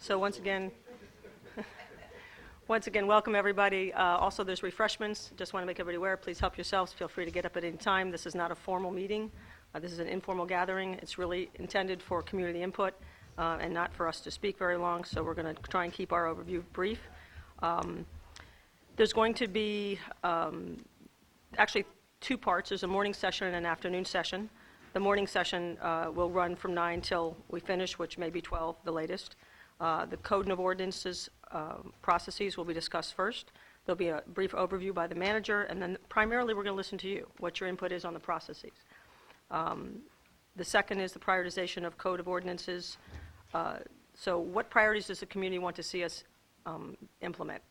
So once again, welcome everybody. Also, there's refreshments. Just want to make everybody aware, please help yourselves. Feel free to get up at any time. This is not a formal meeting. This is an informal gathering. It's really intended for community input and not for us to speak very long, so we're going to try and keep our overview brief. There's going to be actually two parts. There's a morning session and an afternoon session. The morning session will run from 9 till we finish, which may be 12, the latest. The Code of Ordinances processes will be discussed first. There'll be a brief overview by the manager, and then primarily we're going to listen to you, what your input is on the processes. The second is the prioritization of Code of Ordinances. So what priorities does the community want to see us implement?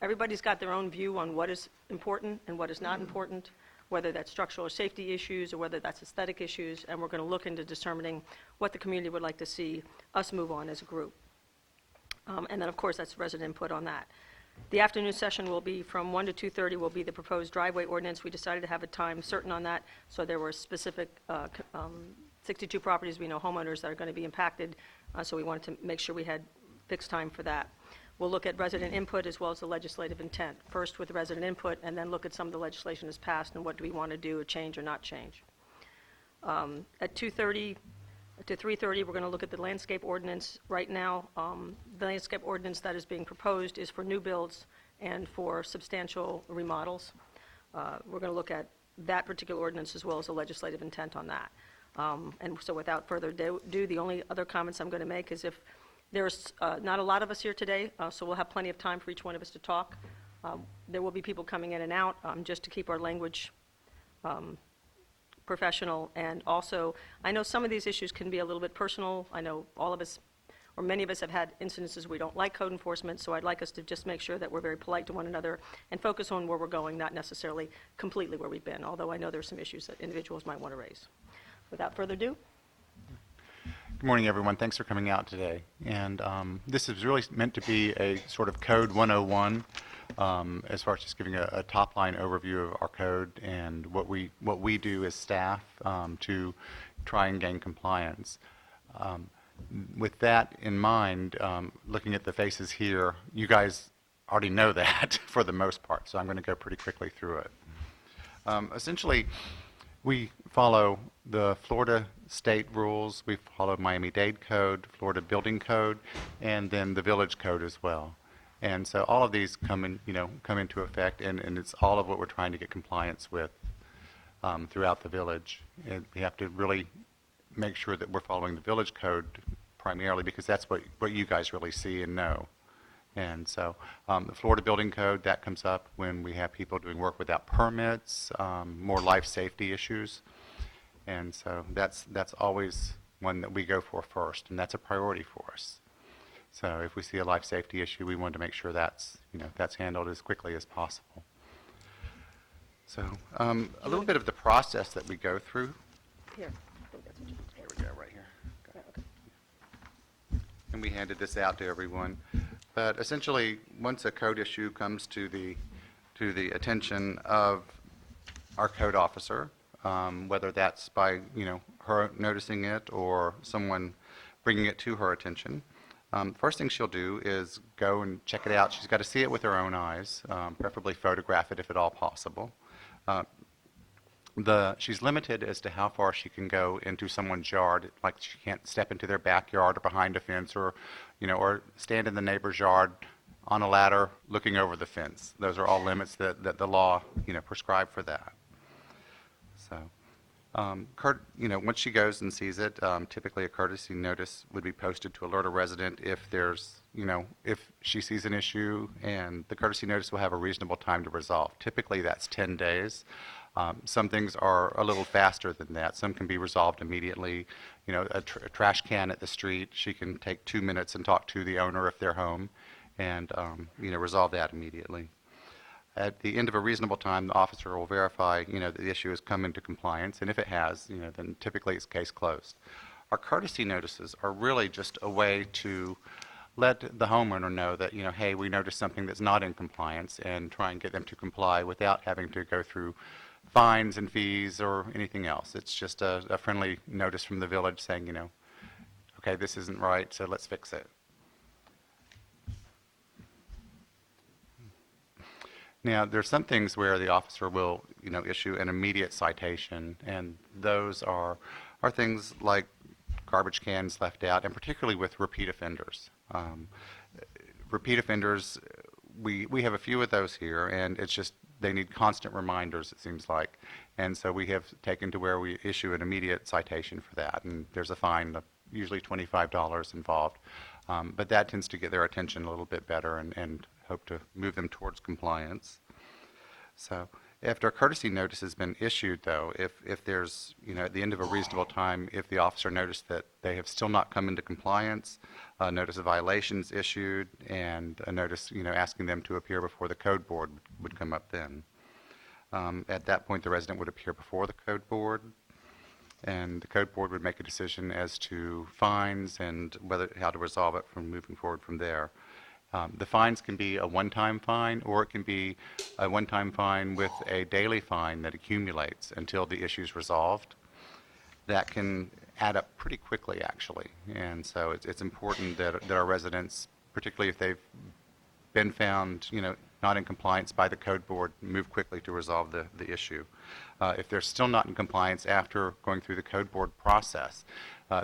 Everybody's got their own view on what is important and what is not important, whether that's structural or safety issues or whether that's aesthetic issues, and we're going to look into determining what the community would like to see us move on as a group. And then, of course, that's resident input on that. The afternoon session will be from 1 to 2:30 will be the proposed driveway ordinance. We decided to have a time certain on that, so there were specific 62 properties we know homeowners that are going to be impacted, so we wanted to make sure we had fixed time for that. We'll look at resident input as well as the legislative intent. First with resident input, and then look at some of the legislation that's passed and what do we want to do or change or not change. At 2:30 to 3:30, we're going to look at the landscape ordinance. Right now, the landscape ordinance that is being proposed is for new builds and for substantial remodels. We're going to look at that particular ordinance as well as the legislative intent on that. And so without further ado, the only other comments I'm going to make is if there's not a lot of us here today, so we'll have plenty of time for each one of us to talk. There will be people coming in and out just to keep our language professional. And also, I know some of these issues can be a little bit personal. I know all of us, or many of us, have had incidences we don't like code enforcement, so I'd like us to just make sure that we're very polite to one another and focus on where we're going, not necessarily completely where we've been, although I know there's some issues that individuals might want to raise. Without further ado. Good morning, everyone. Thanks for coming out today. And this is really meant to be a sort of Code 101, as far as just giving a top-line overview of our code and what we do as staff to try and gain compliance. With that in mind, looking at the faces here, you guys already know that for the most part, so I'm going to go pretty quickly through it. Essentially, we follow the Florida state rules, we follow Miami-Dade Code, Florida Building Code, and then the Village Code as well. And so all of these come into effect, and it's all of what we're trying to get compliance with throughout the village. And we have to really make sure that we're following the Village Code primarily because that's what you guys really see and know. And so the Florida Building Code, that comes up when we have people doing work without permits, more life safety issues. And so that's always one that we go for first, and that's a priority for us. So if we see a life safety issue, we want to make sure that's handled as quickly as possible. So a little bit of the process that we go through. Here. Here we go, right here. Okay. And we handed this out to everyone. But essentially, once a code issue comes to the attention of our code officer, whether that's by her noticing it or someone bringing it to her attention, first thing she'll do is go and check it out. She's got to see it with her own eyes, preferably photograph it if at all possible. She's limited as to how far she can go into someone's yard, like she can't step into their backyard or behind a fence or stand in the neighbor's yard on a ladder looking over the fence. Those are all limits that the law, prescribe for that. So, once she goes and sees it, typically a courtesy notice would be posted to alert a resident if if she sees an issue, and the courtesy notice will have a reasonable time to resolve. Typically that's 10 days. Some things are a little faster than that. Some can be resolved immediately. A trash can at the street, she can take 2 minutes and talk to the owner if they're home and, resolve that immediately. At the end of a reasonable time, the officer will verify, that the issue has come into compliance, and if it has, then typically it's case closed. Our courtesy notices are really just a way to let the homeowner know that, hey, we noticed something that's not in compliance, and try and get them to comply without having to go through fines and fees or anything else. It's just a friendly notice from the village saying, okay, this isn't right, so let's fix it. Now, there's some things where the officer will, issue an immediate citation, and those are things like garbage cans left out, and particularly with repeat offenders. Repeat offenders, we have a few of those here, and it's just they need constant reminders, it seems like. And so we have taken to where we issue an immediate citation for that, and there's a fine of usually $25 involved. But that tends to get their attention a little bit better and hope to move them towards compliance. So after a courtesy notice has been issued, though, if there's, at the end of a reasonable time, if the officer noticed that they have still not come into compliance, a notice of violations issued, and a notice, asking them to appear before the code board would come up then. At that point, the resident would appear before the code board, and the code board would make a decision as to fines and how to resolve it from moving forward from there. The fines can be a one-time fine, or it can be a one-time fine with a daily fine that accumulates until the issue is resolved. That can add up pretty quickly, actually. And so it's important that our residents, particularly if they've been found, not in compliance by the code board, move quickly to resolve the issue. If they're still not in compliance after going through the code board process,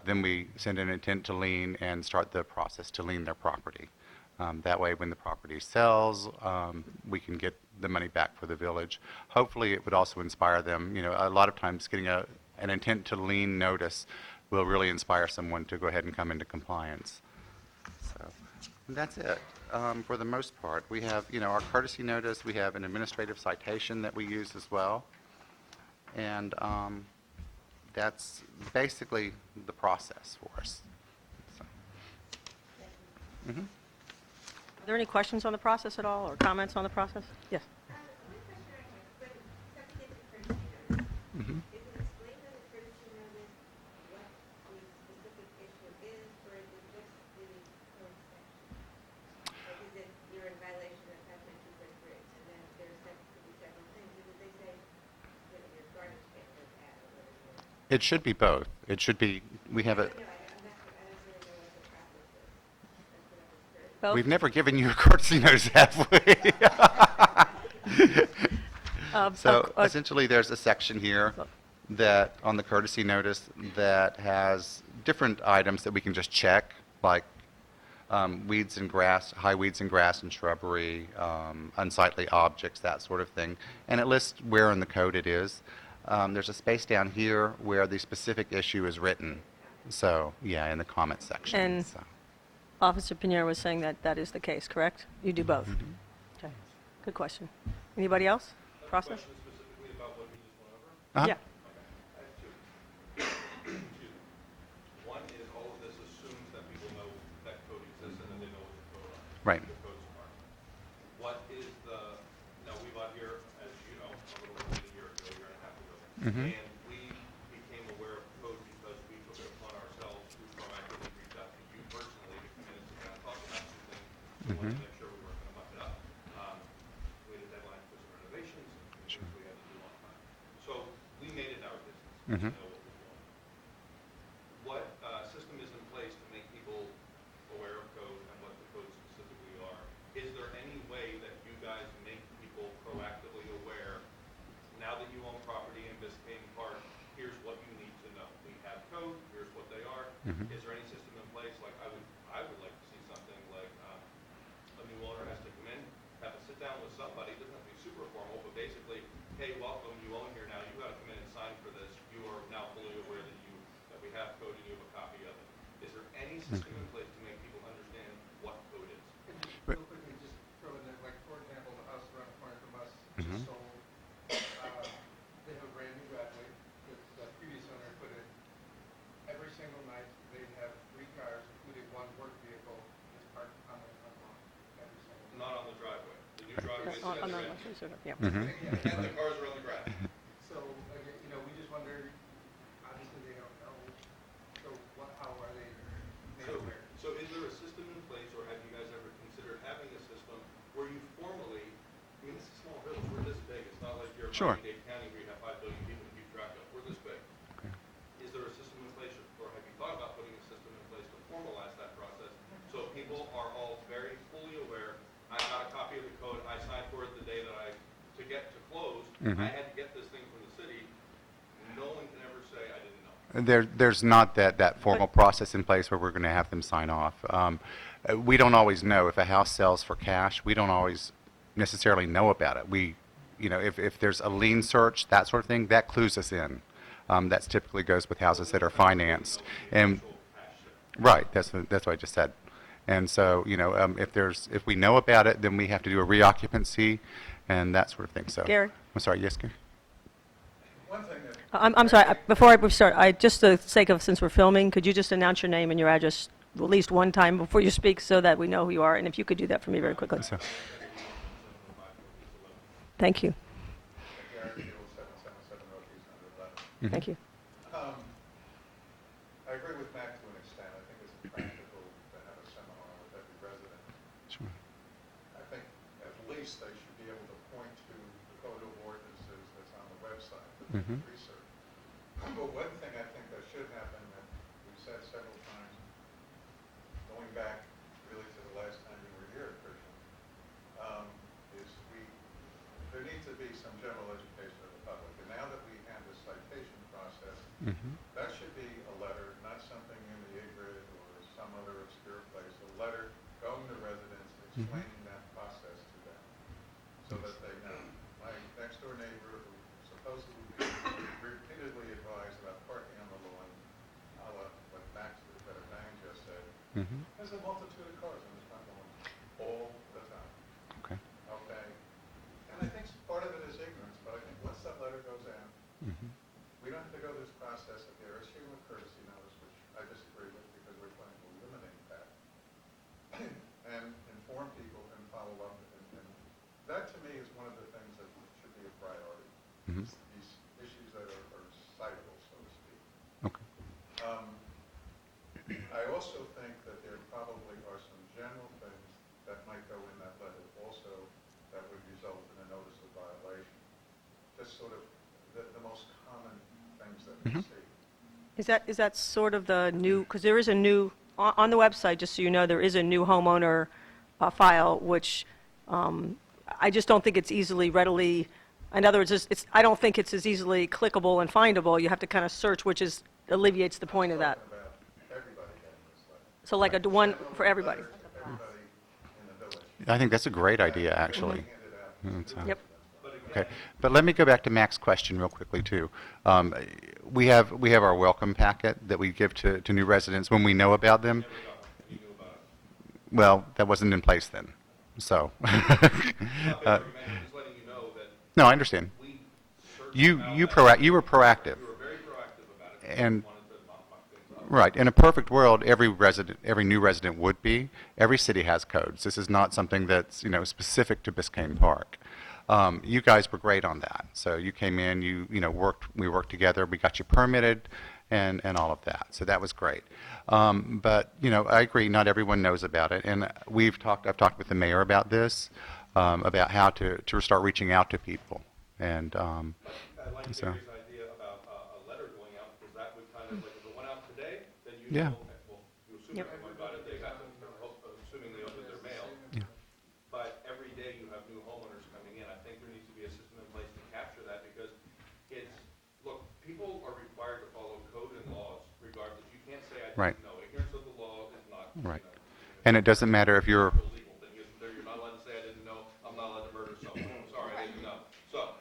then we send an intent to lien and start the process to lien their property. That way, when the property sells, we can get the money back for the village. Hopefully, it would also inspire them. A lot of times getting an intent to lien notice will really inspire someone to go ahead and come into compliance. So that's it for the most part. We have, our courtesy notice. We have an administrative citation that we use as well. And that's basically the process for us. So. Mm-hmm. Are there any questions on the process at all, or comments on the process? Yes. Mm-hmm. Is it explained in the courtesy notice what the specific issue is, or is it just the code section? Like, is it you're in violation of attachment 2.3, and then there's could be several things? Or did they say, your garbage can was added, or whatever? It should be both. It should be, we have a, No, I don't really know what the process is. That's what I was curious. Both? we've never given you a courtesy notice, have we? So essentially, there's a section here that, on the courtesy notice, that has different items that we can just check, like weeds and grass, high weeds and grass and shrubbery, unsightly objects, that sort of thing. And it lists where in the code it is. There's a space down here where the specific issue is written. So, yeah, in the comment section. And So. Officer Pinheiro was saying that that is the case, correct? You do both? Mm-hmm. Okay. Good question. Anybody else? Process? Question specifically about what he just went over? Uh-huh. Yeah. I have two. Excuse me. One is all of this assumes that people know that code exists and that they know what the code are. Right. The codes are. What is the, now we got here, as you know, a little over a year ago, year and a half ago. Mhm. And we became aware of code because we took it upon ourselves to proactively reach out to you personally to come in and sit down and talk about some things. We wanted to make sure we weren't going to muck it up. We had a deadline for some renovations and Sure. things we had to do on time. So we made it our business to Mhm. know what we're doing. What system is in place to make people aware of code and what the codes specifically are? Is there any way that you guys make people proactively aware, now that you own property in Biscayne Park, here's what you need to know. We have code, here's what they are. Mhm. Is there any system in place? Like I would like to see something like a new owner has to come in, have a sit down with somebody, it doesn't have to be super formal, but basically, hey, welcome, you own here now, you gotta come in and sign for this. You are now fully aware that we have code and you have a copy of it. Is there any system in place to make people understand what code is? Right. Real quickly, just throw in that, like, for example, the house around the corner from us Mhm. just sold. They have a brand new driveway that the previous owner put in. Every single night, they have 3 cars, including 1 work vehicle, that's parked on the front lawn. Every single night. Not on the driveway. The new driveway sits On at the, the end. yeah. Mhm. And the cars are on the grass. So, we just wonder, obviously they don't know, so how are they made aware? So is there a system in place, or have you guys ever considered having a system where you formally, I mean, this is a small village, we're this big, it's not like you're Sure. Miami-Dade County where you have 5 billion people to keep track of, we're this big. Okay. Is there a system in place, or have you thought about putting a system in place to formalize that process? So people are all very fully aware, I got a copy of the code, I signed for it the day that I closed, Mhm. I had to get this thing from the city. No one can ever say I didn't know. There's not that formal process in place where we're going to have them sign off. We don't always know if a house sells for cash. We don't always necessarily know about it. If there's a lien search, that sort of thing, that clues us in. That typically goes with houses that are financed. And right, that's what I just said. And so, if we know about it, then we have to do a reoccupancy and that sort of thing. So, Gary? I'm sorry, yes, Gary? One thing that, I'm sorry, before I start, just for the sake of, since we're filming, could you just announce your name and your address at least one time before you speak so that we know who you are? And if you could do that for me very quickly. So, Thank you. Gary Field, 777 Northeast 111. mhm. Thank you. I agree with Mac to an extent. I think it's impractical to have a seminar with every resident. Sure. I think at least they should be able to point to the code of ordinances that's on the website that they can Mhm. research. But one thing I think that should happen, that we've said several times, going back really to the last time you were here, Christian, is there needs to be some general education of the public. And now that we have this citation process, Mhm. that should be a letter, not something in the IGRID or some other obscure place, a letter going to residents explaining that process to them so that they know. My next door neighbor, who supposedly repeatedly advised about parking on the lawn, a la what Bang just said, Mhm. there's a multitude of cars on this front lawn all the time. Okay. Okay? And I think part of it is ignorance, but I think once that letter goes out, Mhm. we don't have to go this process of they're issuing a courtesy notice, which I disagree with because we're trying to eliminate that, and inform people and follow up. And that to me is one of the things that should be a priority. Mhm. These issues that are citable, so to speak. Okay. I also think that there probably are some general things that might go in that letter also that would result in a notice of violation. Just sort of the most common things that we Mhm. see. Is that sort of the new, because there is a new, on the website, just so you know, there is a new homeowner file, which I just don't think it's easily readily, in other words, I don't think it's as easily clickable and findable. You have to kind of search, which alleviates the point of that. Talking about everybody getting this letter. So like a one General for everybody. letter to everybody in the village. I think that's a great idea, actually. Handed out. Mm, so- Yep. Okay, but let me go back to Mac's question real quickly too. We have our welcome packet that we give to new residents when we know about them. Never got one, and you knew about it. Well, that wasn't in place then, so. Not being argumentative, just letting you know that No, I understand. we searched You out you that- you were proactive, We were very proactive about it. And- We wanted to not muck things up. right? In a perfect world, every new resident would be. Every city has codes. This is not something that's specific to Biscayne Park. You guys were great on that. So you came in, we worked together, we got you permitted, and all of that. So that was great. But I agree, not everyone knows about it, and I've talked with the mayor about this, about how to start reaching out to people, and I like So- Gary's idea about a letter going out, because that would kind of, like, if it went out today, then you Yeah. know, well, you assume Yep. everyone got it, they got it, assuming they opened their mail. Yeah. But every day you have new homeowners coming in, I think there needs to be a system in place to capture that, because look, people are required to follow code and laws regardless. You can't say, I Right. didn't know. Ignorance of the law is not, Right. And it doesn't matter if you're illegal. Then you're not allowed to say, I didn't know, I'm not allowed to murder someone. I'm sorry, I didn't know. So,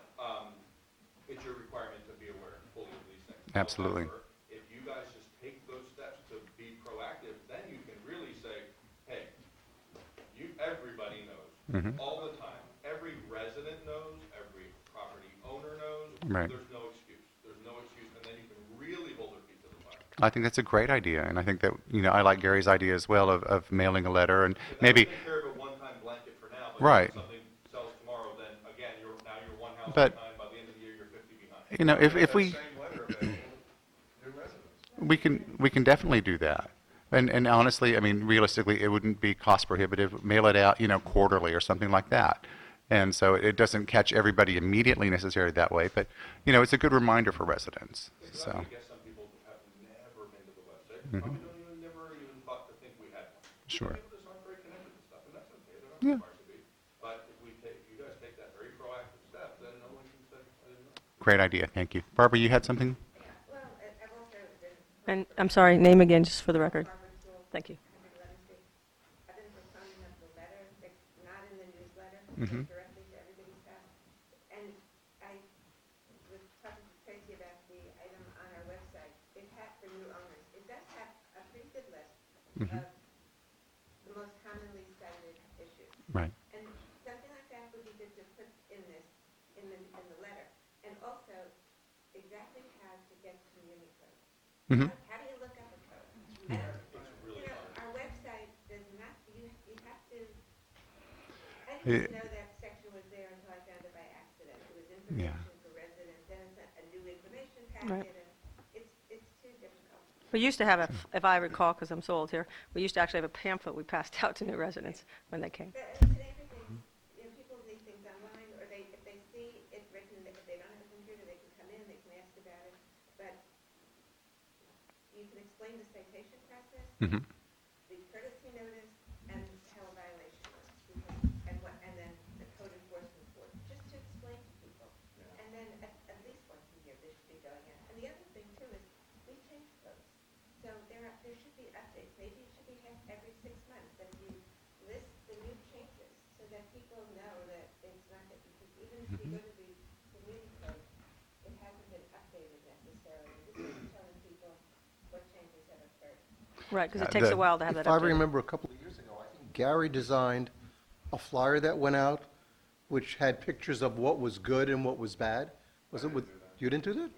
it's your requirement to be aware fully of these things. Absolutely. However, if you guys just take those steps to be proactive, then you can really say, hey, everybody knows, Mhm. all the time. Every resident knows, every property owner knows. Right. There's no excuse. There's no excuse, and then you can really hold their feet to the fire. I think that's a great idea, and I think that I like Gary's idea as well of mailing a letter and But that maybe. would take care of a one-time blanket for now, but Right. if something sells tomorrow, then again, you're one house But- behind. By the end of the year, you're 50 behind. If we. That same letter available, new residents. We can definitely do that. And honestly, I mean, realistically, it wouldn't be cost prohibitive. Mail it out, quarterly or something like that. And so it doesn't catch everybody immediately necessarily that way, but it's a good reminder for residents. Because So I would guess some people have never been to the website, Mhm. probably never even thought to think we had one. Sure. People just aren't very connected to stuff, and that's okay. They're not Yeah. required to be. But if you guys take that very proactive step, then no one can Great idea, thank you. Barbara, you had something? Well, I've also been. And I'm sorry, name again, just for the record. Barbara Sewell, Thank you. 111th Street. I've been proponent of the letter, it's not in the newsletter, Mhm. it's directly to everybody's house. And I was talking to Tracy about the item on our website. It had, for new owners, it does have a pretty good list Mhm. of the most commonly cited issues. Right. And something like that would be good to put in this, in the letter. And also, exactly how to get to Unicode. Mhm. How do you look up a code? I don't, you know, our website does not, you have to, I didn't even know that section was there until I found it by accident. It was Yeah. information for residents, then it's a new information Right. packet, and it's too difficult. We used to have, if I recall, because I'm so old here, we used to actually have a pamphlet we passed out to new residents when they came. But today, everything, you know, people need things online, or if they see it written, if they don't have a computer, they can come in, they can ask about it. But you can explain the citation process, Mhm. the courtesy notice, and how a violation works, and then the code enforcement board, just to explain to people. And then at least once a year, this should be going out. And the other thing too is, we change codes. So there should be updates, maybe it should be every 6 months, that you list the new changes, so that people know that it's not that, because even if you go to the community code, it hasn't been updated necessarily. This is telling people what changes have occurred. Right, because it Yeah, takes a the- while to have that If I updated. remember a couple of years ago, I think Gary designed a flyer that went out, which had pictures of what was good and what was bad. Was it with, you didn't do that?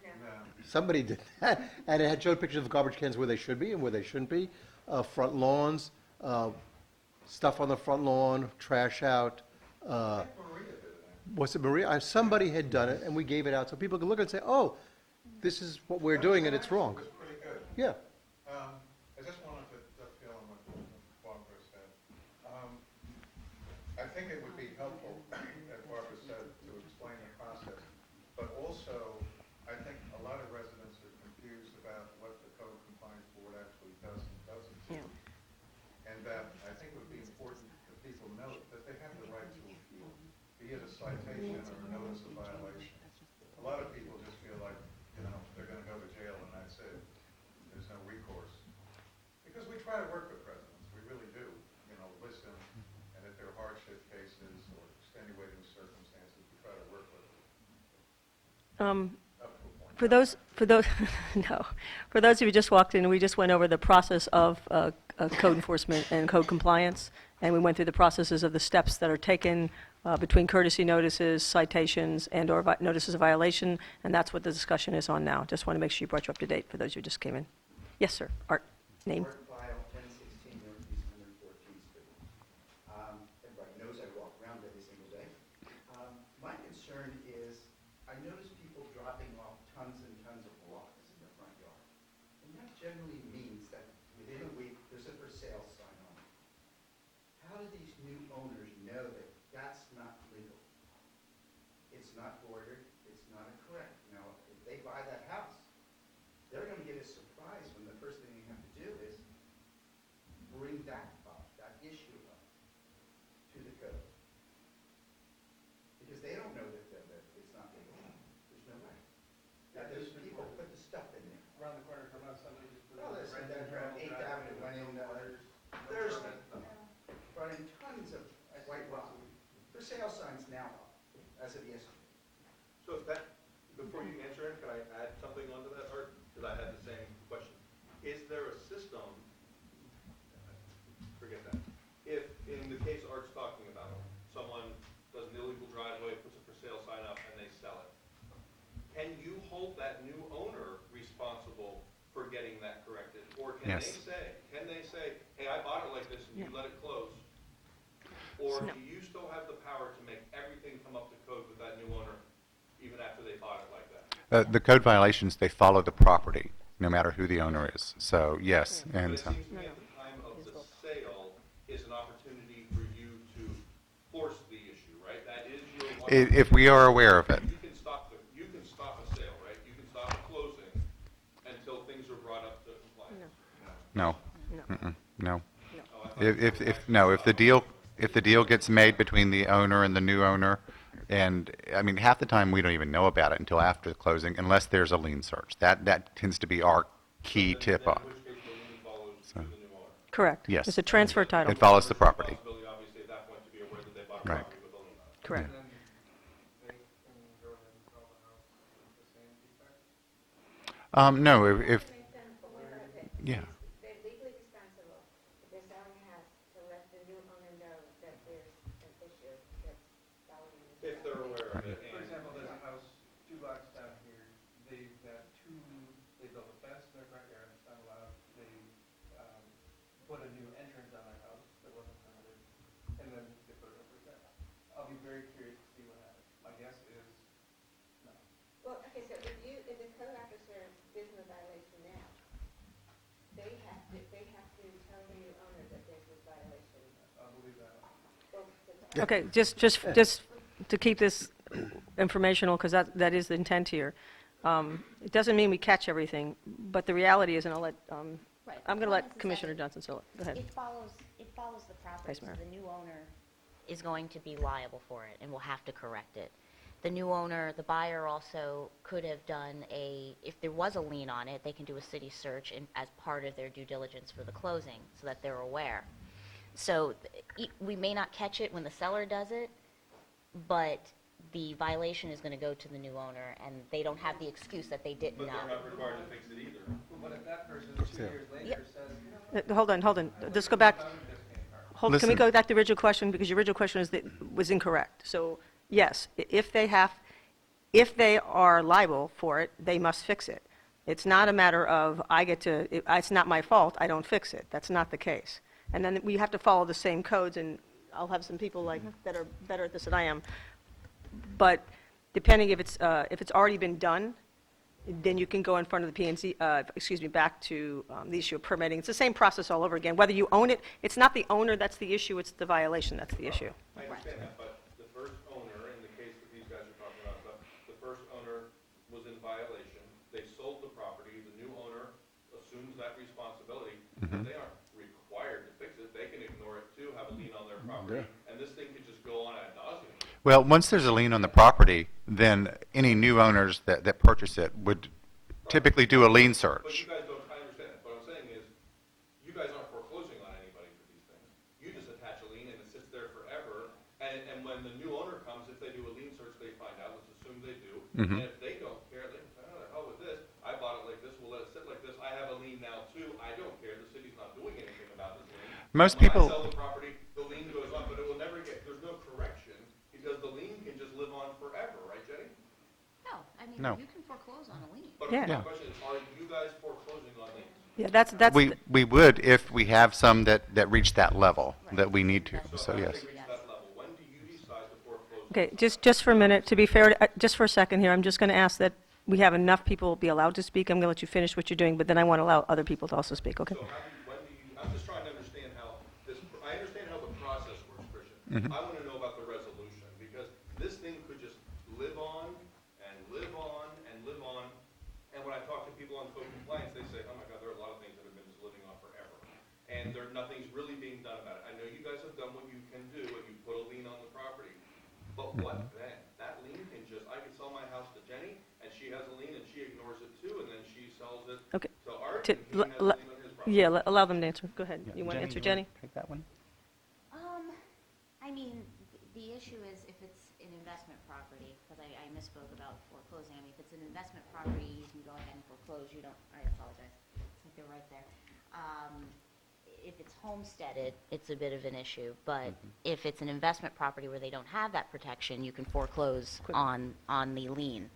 Somebody did that, and it had showed pictures of garbage cans where they should be and where they shouldn't be, front lawns, stuff on the front lawn, trash out. Was it Maria? Somebody had done it, and we gave it out so people could look and say, oh, this is what we're doing and it's wrong. It was pretty good. Yeah. I just wanted to dovetail on what Barbara said. I think it would be helpful, as Barbara said, to explain the process. But also, I think a lot of residents are confused about what the code compliance board actually does and doesn't do. Yeah. And that I think it would be important that people know that they have the right to appeal, be it a citation or a notice of violation. A lot of people just feel like, you know, they're going to go to jail and that's it. There's no recourse. Because we try to work with residents, we really do, you know, listen, and if there are hardship cases or extenuating circumstances, we try to work with them up to a point. For those, no, for those of you who just walked in, we just went over the process of code enforcement and code compliance, and we went through the processes of the steps that are taken between courtesy notices, citations, and/or notices of violation, and that's what the discussion is on now. Just want to make sure you brought you up to date for those who just came in. Yes, sir. Art, name? Art File, 1016 Northeast 114th Street. Everybody knows I walk around every single day. My concern is, I notice people dropping off tons and tons of rocks in the front yard. And that generally means that within a week, there's a for sale sign on it. How do these new owners know that that's not legal? It's not ordered, it's not correct. Now, if they buy that house, they're going to get a surprise when the first thing they have to do is bring that up, that issue up, to the code. Because they don't know that it's not legal. There's no way. Now, those people put the stuff in there. Around the corner from us, somebody just put Well, listen, that around 8th Avenue went in Thursday, brought in tons of white rock. For sale signs now up, as of yesterday. So if that, before you answer it, can I add something onto that, Art? Because I had the same question. Is there a system, forget that, if in the case Art's talking about, someone does an illegal driveway, puts a for sale sign up, and they sell it, can you hold that new owner responsible for getting that corrected? Or can Yes. they say, hey, I bought it like this and you let it close? Or No. do you still have the power to make everything come up to code with that new owner, even after they bought it like that? The code violations, they follow the property, no matter who the owner is. So, yes, But and it so. seems to me at the time of the sale is an opportunity for you to force the issue, right? That is your one. If we are aware of it. You can stop a sale, right? You can stop a closing until things are brought up to compliance. No. No. Mm-mm. No. Oh, I thought If the deal gets made between the owner and the new owner, And, I mean, half the time, we don't even know about it until after the closing, unless there's a lien search. That tends to be our key tip-off. In which case the lien follows to the new owner. Correct. Yes. It's a transfer title. It follows the property. Responsibility, obviously, at that point, to be aware that they bought a Right. property with a lien on it. Correct. And then they can go ahead and sell the house with the same defect? No, if, yeah. They're legally responsible if they're selling a house to let the new owner know that there's an issue that's following this. If they're aware of it. For And example, there's a house 2 blocks down here, they've got they built a fence in their front yard, it's not allowed. They put a new entrance on their house that wasn't permitted, and then they put it up for sale. I'll be very curious to see what happens. My guess is no. Well, okay, so if the code officer is in a violation now, they have to tell the new owner that there's this violation. I'll believe that. Well, the- Okay, just to keep this informational, because that is the intent here. It doesn't mean we catch everything, but the reality is, and I'll let, Right. I'm going to As long let as it's Commissioner that Johnson, so, go ahead. It follows the property, Vice so Mayor. the new owner is going to be liable for it and will have to correct it. The new owner, the buyer also could have done if there was a lien on it, they can do a city search as part of their due diligence for the closing, so that they're aware. So we may not catch it when the seller does it, but the violation is going to go to the new owner, and they don't have the excuse that they didn't But know. they're not required to fix it either. What if that person 2 years later says, Hold on, let's go back. found a Biscayne car? Can we Listen. go back to the original question, because your original question was incorrect. So, yes, if they are liable for it, they must fix it. It's not a matter of, it's not my fault, I don't fix it. That's not the case. And then we have to follow the same codes, and I'll have some people that are better at this than I am. But depending if it's already been done, then you can go in front of the P&Z, back to the issue of permitting. It's the same process all over again. Whether you own it, it's not the owner that's the issue, it's the violation that's the issue. I understand that, but the first owner, in the case that these guys are talking about, the first owner was in violation. They sold the property, the new owner assumes that responsibility, and they aren't required to fix it. They can ignore it too, have a lien on their property, and this thing could just go on ad nauseum. Well, once there's a lien on the property, then any new owners that purchase it would typically do a lien But search. you guys don't, I understand that. What I'm saying is, you guys aren't foreclosing on anybody for these things. You just attach a lien and it sits there forever, and when the new owner comes, if they do a lien search, they find out, let's assume they do. And if they don't care, they can say, oh, the hell with this, I bought it like this, we'll let it sit like this, I have a lien now too, I don't care, the city's not doing anything about this lien. Most And when people- I sell the property, the lien goes on, but it will never get, there's no correction, because the lien can just live on forever, right, Jenny? No, I mean, No. you can foreclose on a lien. But Yeah. my question is, are you guys foreclosing on liens? Yeah, that's, We would if we have some that reach that level, that we need to, so How do yes. they reach that level? When do you decide to foreclose? okay, just for a minute, to be fair, just for a second here, I'm just going to ask that we have enough people be allowed to speak. I'm going to let you finish what you're doing, but then I want to allow other people to also speak, okay? So I'm just trying to understand how I understand how the process works, Christian. I want to know about the resolution, because this thing could just live on and live on and live on. And when I talk to people on code compliance, they say, oh my God, there are a lot of things that have been just living on forever. And nothing's really being done about it. I know you guys have done what you can do, and you put a lien on the property. But what then? That lien can I could sell my house to Jenny, and she has a lien, and she ignores it too, and then she sells it Okay. to Art, To- and he has a lien on his property. Yeah, allow them to answer. Go ahead. You want to answer, Jenny? Take that one? I mean, the issue is if it's an investment property, because I misspoke about foreclosing. I mean, if it's an investment property, you can go ahead and foreclose. You don't, I apologize. I think they're right there. If it's homesteaded, it's a bit of an issue, but if it's an investment property where they don't have that protection, you can foreclose on the lien.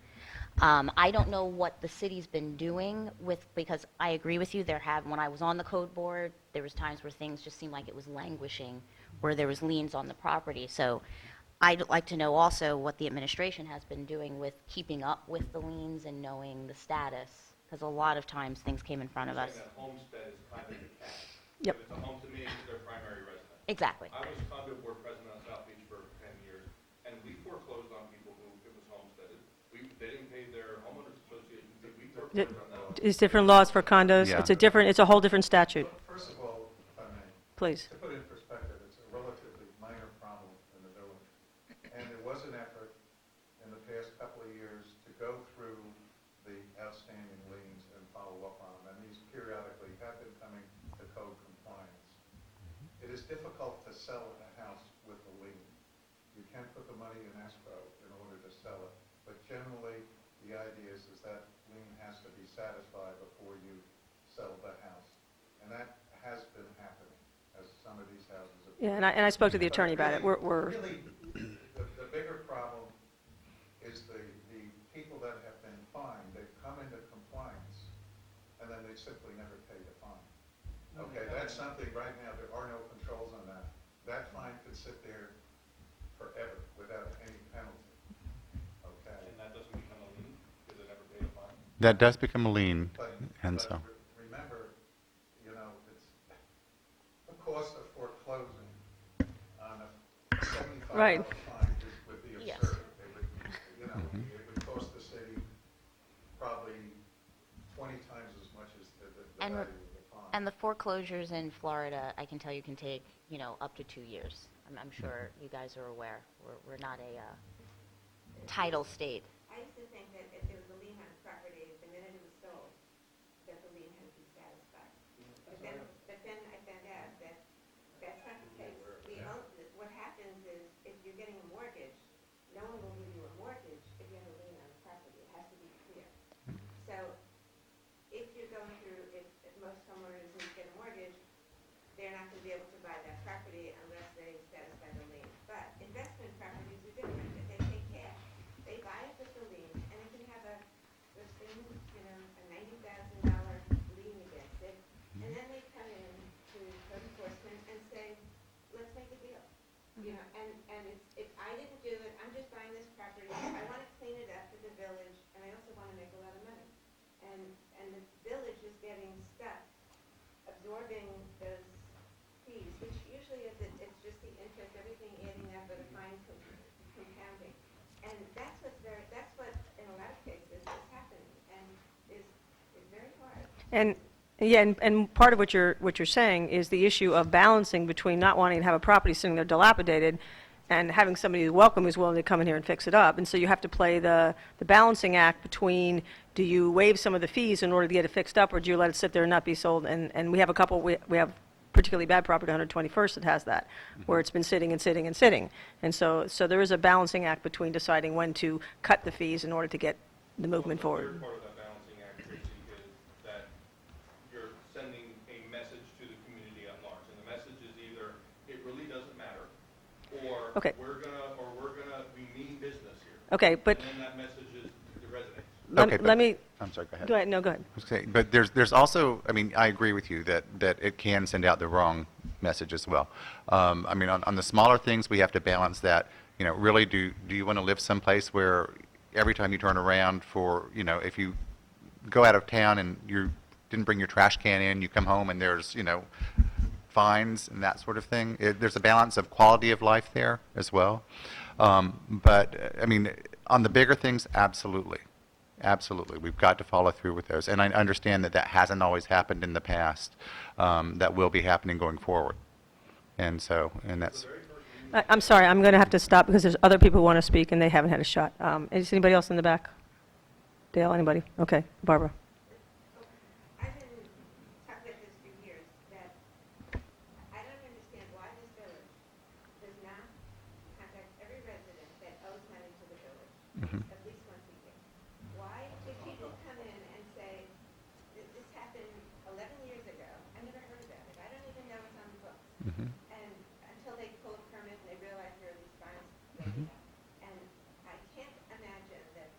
I don't know what the city's been doing because I agree with you, when I was on the code board, there was times where things just seemed like it was languishing, where there was liens on the property. So I'd like to know also what the administration has been doing with keeping up with the liens and knowing the status, because a lot of times things came in front of us. Saying that homestead is kind of the catch. Yep. If it's a home to me, it's their primary residence. Exactly. I was condo board president on South Beach for 10 years, and we foreclosed on people who it was homesteaded. They didn't pay their homeowners association fee. We foreclosed on that. It's different laws for condos. Yeah. It's a whole different statute. First of all, if I may, Please. to put it in perspective, it's a relatively minor problem in the village. And there was an effort is difficult to sell a house with a lien. You can't put the money in escrow in order to sell it. But generally, the idea is that lien has to be satisfied before you sell the house. And that has been happening, as some of these houses have. Yeah, and I spoke to the attorney about it. Really, the bigger problem is the people that have been fined, they've come into compliance, and then they simply never pay the fine. Okay, that's something right now, there are no controls on that. That fine could sit there forever without any penalty. Okay? And that doesn't become a lien because they never paid a fine? That does become a lien, and But so. remember, it's the cost of foreclosing on a $75 Right. fine would be Yes. absurd. It would, it would cost the city probably 20 times as much as the And value of the fine. And the foreclosures in Florida, I can tell you can take, up to 2 years. I'm sure you guys are aware. We're not a title state. I used to think that if there was a lien on a property, the minute it was sold, that the lien had to be satisfied. But then I found out that that's not the case. What happens is, if you're getting a mortgage, no one will give you a mortgage if you have a lien on the property. It has to be clear. So if you're going through, if most homeowners who get a mortgage, they're not going to be able to buy that property unless they satisfy the lien. But investment properties are different. If they pay cash, they buy it with the lien, and it can have a $90,000 lien against it. And then they come in to code enforcement and say, let's make a deal. And if I didn't do it, I'm just buying this property. I want to clean it up for the village, and I also want to make a lot of money. And the village is getting stuck absorbing those fees, which usually it's just the interest, everything adding up, or the fines compounding. And that's what in a lot of cases is happening, and is very hard. And yeah, and part of what you're saying is the issue of balancing between not wanting to have a property sitting there dilapidated and having somebody who's welcome who's willing to come in here and fix it up. And so you have to play the balancing act between, do you waive some of the fees in order to get it fixed up, or do you let it sit there and not be sold? And we have a couple, we have particularly bad property, 121st, that has that, where it's been sitting and sitting and sitting. And so there is a balancing act between deciding when to cut the fees in order to get the movement Well, the forward. third part of that balancing act, Tracy, is that you're sending a message to the community at large. And the message is either, it really doesn't matter, or Okay. we mean business here. Okay, but And then that message is the residents. Okay, let me, I'm sorry, go ahead. go ahead, no, go ahead. Okay, but there's also, I mean, I agree with you that it can send out the wrong message as well. I mean, on the smaller things, we have to balance that. Really, do you want to live someplace where every time you turn around for, if you go out of town and you didn't bring your trash can in, you come home and there's, fines and that sort of thing. There's a balance of quality of life there as well. But, I mean, on the bigger things, absolutely. Absolutely. We've got to follow through with those. And I understand that hasn't always happened in the past. That will be happening going forward. And that's... I'm sorry, I'm going to have to stop because there's other people who want to speak and they haven't had a shot. Is anybody else in the back? Dale, anybody? Okay, Barbara. I've been talking about this for years, that I don't understand why this village does not contact every resident that owes money to the village, at least once a year. Why do people come in and say, this happened 11 years ago, I never heard about it, I don't even know it's on the books. And until they pull a permit and they realize there are these fines raised up. And I can't imagine that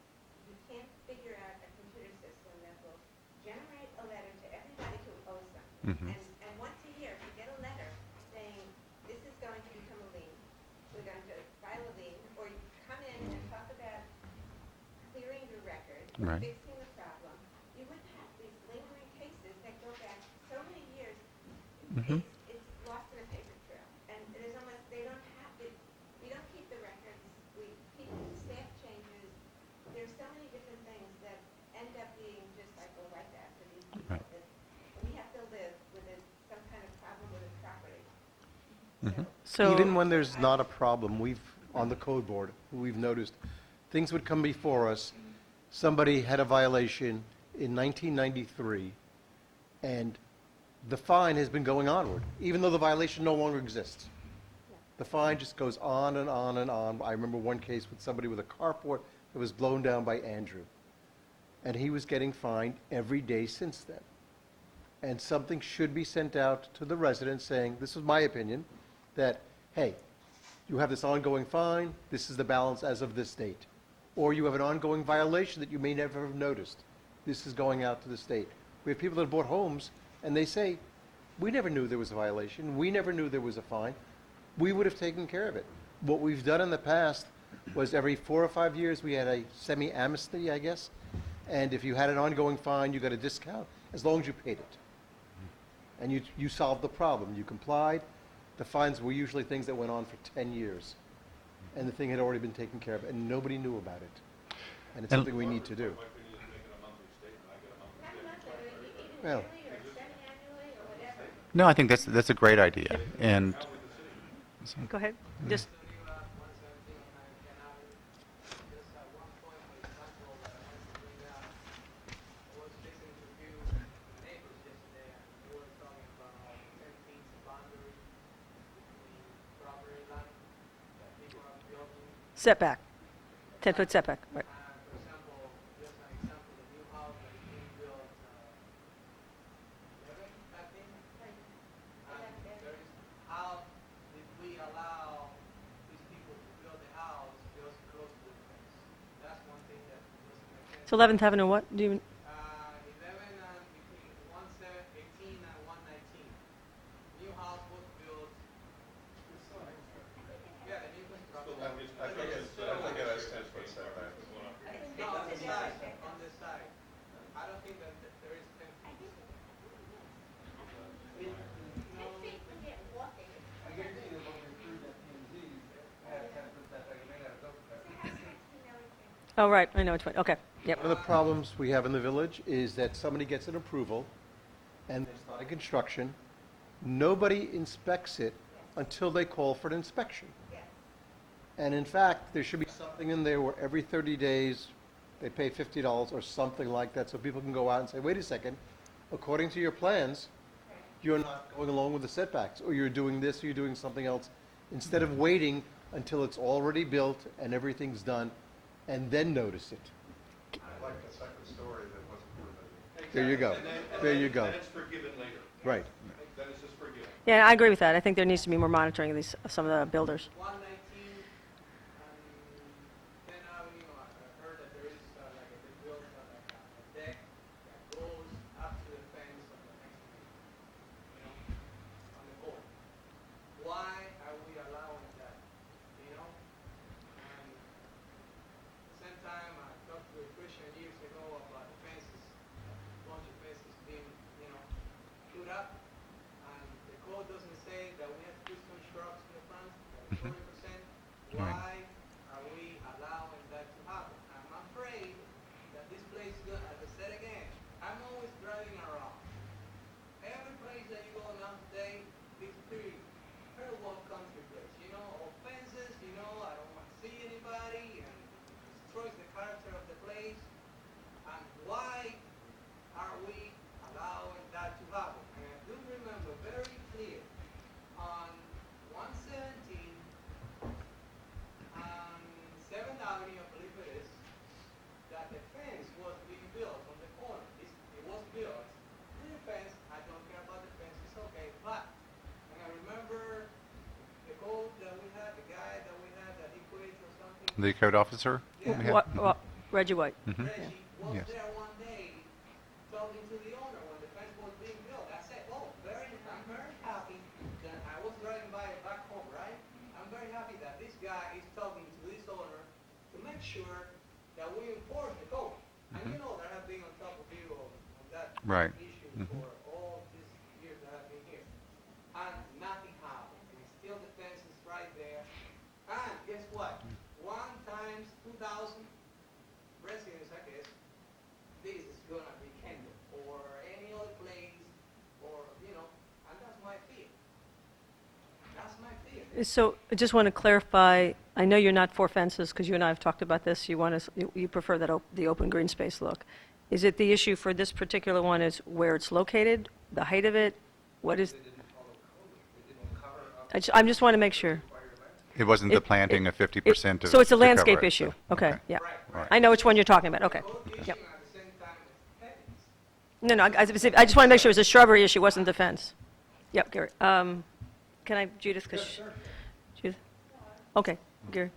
you can't figure out a computer system that will generate a letter to everybody who owes something. And once a year, you get a letter saying, this is going to become a lien, we're going to file a lien, or you come in and talk about clearing your record, Right. fixing the problem. You wouldn't have these lingering cases that go back so many years. It's lost in a paper trail. And there's almost, they don't have it, we don't keep the records, staff changes. There's so many different things that end up being just like a wipe out for these people. Right. That we have to live with some kind of problem with a property. So Even when there's not a problem, on the code board, we've noticed, things would come before us. Somebody had a violation in 1993, and the fine has been going onward, even though the violation no longer exists. The fine just goes on and on and on. I remember one case with somebody with a carport that was blown down by Andrew. And he was getting fined every day since then. And something should be sent out to the residents saying, this is my opinion, that, hey, you have this ongoing fine, this is the balance as of this date. Or you have an ongoing violation that you may never have noticed. This is going out to the state. We have people that bought homes, and they say, we never knew there was a violation, we never knew there was a fine, we would have taken care of it. What we've done in the past was every 4 or 5 years, we had a semi-amnesty, I guess, and if you had an ongoing fine, you got a discount, as long as you paid it. And you solved the problem, you complied. The fines were usually things that went on for 10 years, and the thing had already been taken care of, and nobody knew about it. And it's And- something we need to do. Why couldn't you just make it a monthly statement? I get a monthly Not statement. monthly, even Well- yearly or semi-annually or whatever. No, I think that's a great idea. And Go ahead. Just, setback, 10-foot setback, right. For example, just an example, the new house that is being built, 11, I think. And there is, how did we allow these people to build the house just close to the fence? That's one thing that doesn't make sense. So 11th Avenue, what do you, 11 and between 18 and 119. New house was built. Yeah, the new construction. I think it has 10-foot setback. No, on the side, on the side. I don't think that there is 10 feet. Ten feet when you're walking. I guarantee that when we approved that P&Z, had 10-foot setback, it may not have built that. oh, right, I know which one, okay, yep. One of the problems we have in the village is that somebody gets an approval, and there's not a construction, nobody inspects it until they call for an inspection. Yes. And in fact, there should be something in there where every 30 days, they pay $50 or something like that, so people can go out and say, wait a second, according to your plans, you're not going along with the setbacks, or you're doing this, or you're doing something else, instead of waiting until it's already built and everything's done, and then notice it. I like the second story that wasn't proven. There you go. And then- There you go. Then it's forgiven later. Right. Then it's just forgiven. Yeah, I agree with that. I think there needs to be more monitoring of these, of some of the builders. 119 and 10th Avenue, I heard that there is like a big built like a deck that goes up to the fence on the next street, you know, on the corner. Why are we allowing that, you know? And at the same time, I talked to a Christian years ago about the fences, a bunch of fences being, you know, put up. And the code doesn't say that we have to put some shrubs in the front, that is 40%. Why are we allowing that to happen? I'm afraid that this place is gonna, as I said again, I'm always driving around. Every place that you go now today, it's pretty well country place, you know, all fences, you know, I don't want to see anybody, and it destroys the character of the place. And why are we allowing that to happen? And I do remember very clear on 117 and 7th Avenue, I believe it is, that the fence was being built on the corner. It was built. The fence, I don't care about the fence, it's okay, but, and I remember the code that we had, the guy that we had that he quit or something. the code officer? Yeah. we have- What, Reggie White. Reggie was Yes. there one day talking to the owner when the fence was being built. I said, oh, I'm very happy that I was driving by back home, right? I'm very happy that this guy is talking to this owner to make sure that we enforce the code. And you know that I've been on top of you on that Right. issue for all these years that I've been here. And nothing happened. And still the fence is right there. And guess what? 1 times 2,000 residents, I guess, this is gonna be Kendall or any other place, or, you know, and that's my fear. That's my fear. So I just want to clarify, I know you're not for fences, because you and I have talked about this, you want to, you prefer that, the open green space look. Is it the issue for this particular one is where it's located, the height of it, What is, They didn't follow code, they didn't cover up. I just want to make sure. Required landscape. It wasn't the It- planting it- of 50% So it's a to cover landscape it, issue? so, Okay, yeah. Right. I know which one you're talking about, okay. Code issue Yep. at the same time as headings. No, no, I just want to make sure it was a shrubbery issue, wasn't the fence. Yep, Gary. Can I, Judith, because, Judith? Okay, Gary.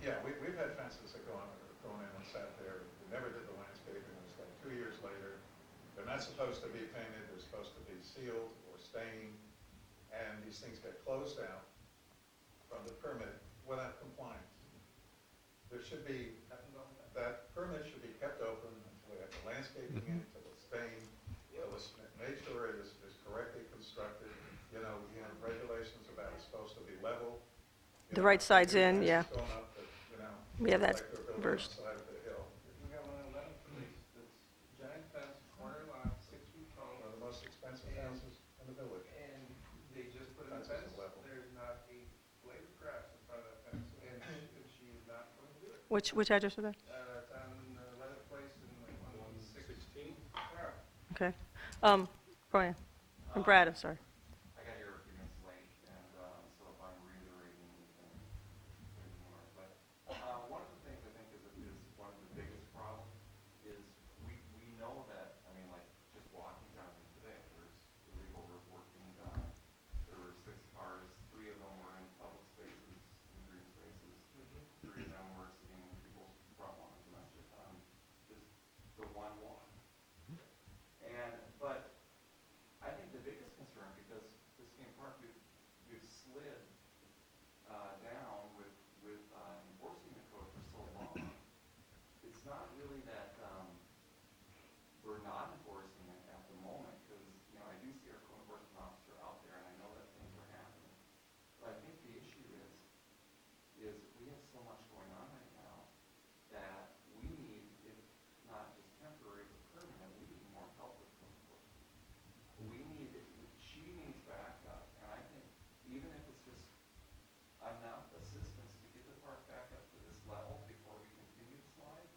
Yeah, we've had fences that gone in and sat there, we never did the landscaping, it was like 2 years later. They're not supposed to be painted, they're supposed to be sealed or stained, and these things get closed out from the permit without compliance. There should be, that permit should be kept open until we have the landscaping in, until it's stained, until it's made sure it is correctly constructed. You know, we have regulations about it's supposed to be level. You The know, right side's the in, fence yeah. is going up, but, you know, We have that like they're building versed. on the side of the hill. We got one in 11 Place, that's giant fence, corner lot, 6 feet tall, One of the most expensive houses in the village. and they just put in a Fence fence. is level. There's not a blade of grass in front of that fence, and she is not going to do it. Which address was that? It's on 11th Place and like 116. 116? Yeah. Okay. Brian, I'm Brad, I'm sorry. I got here a few minutes late, and so if I'm reiterating anything, ignore it. But one of the things I think is one of the biggest problems is we know that, I mean, like, just walking down here today, there's illegal work being done. There were 6 cars, 3 of them were in public spaces, in green spaces. 3 of them were sitting in people's front lawns, and that's just on just the one lawn. But I think the biggest concern, because Biscayne Park, we've slid down with enforcing the code for so long. It's not really that we're not enforcing it at the moment, because I do see our code enforcement officer out there, and I know that things are happening. But I think the issue is we have so much going on right now that we need, if not just temporary, but permanent, we need more help with code enforcement. She needs backup, and I think even if it's just enough assistance to get the park back up to this level before we continue to slide,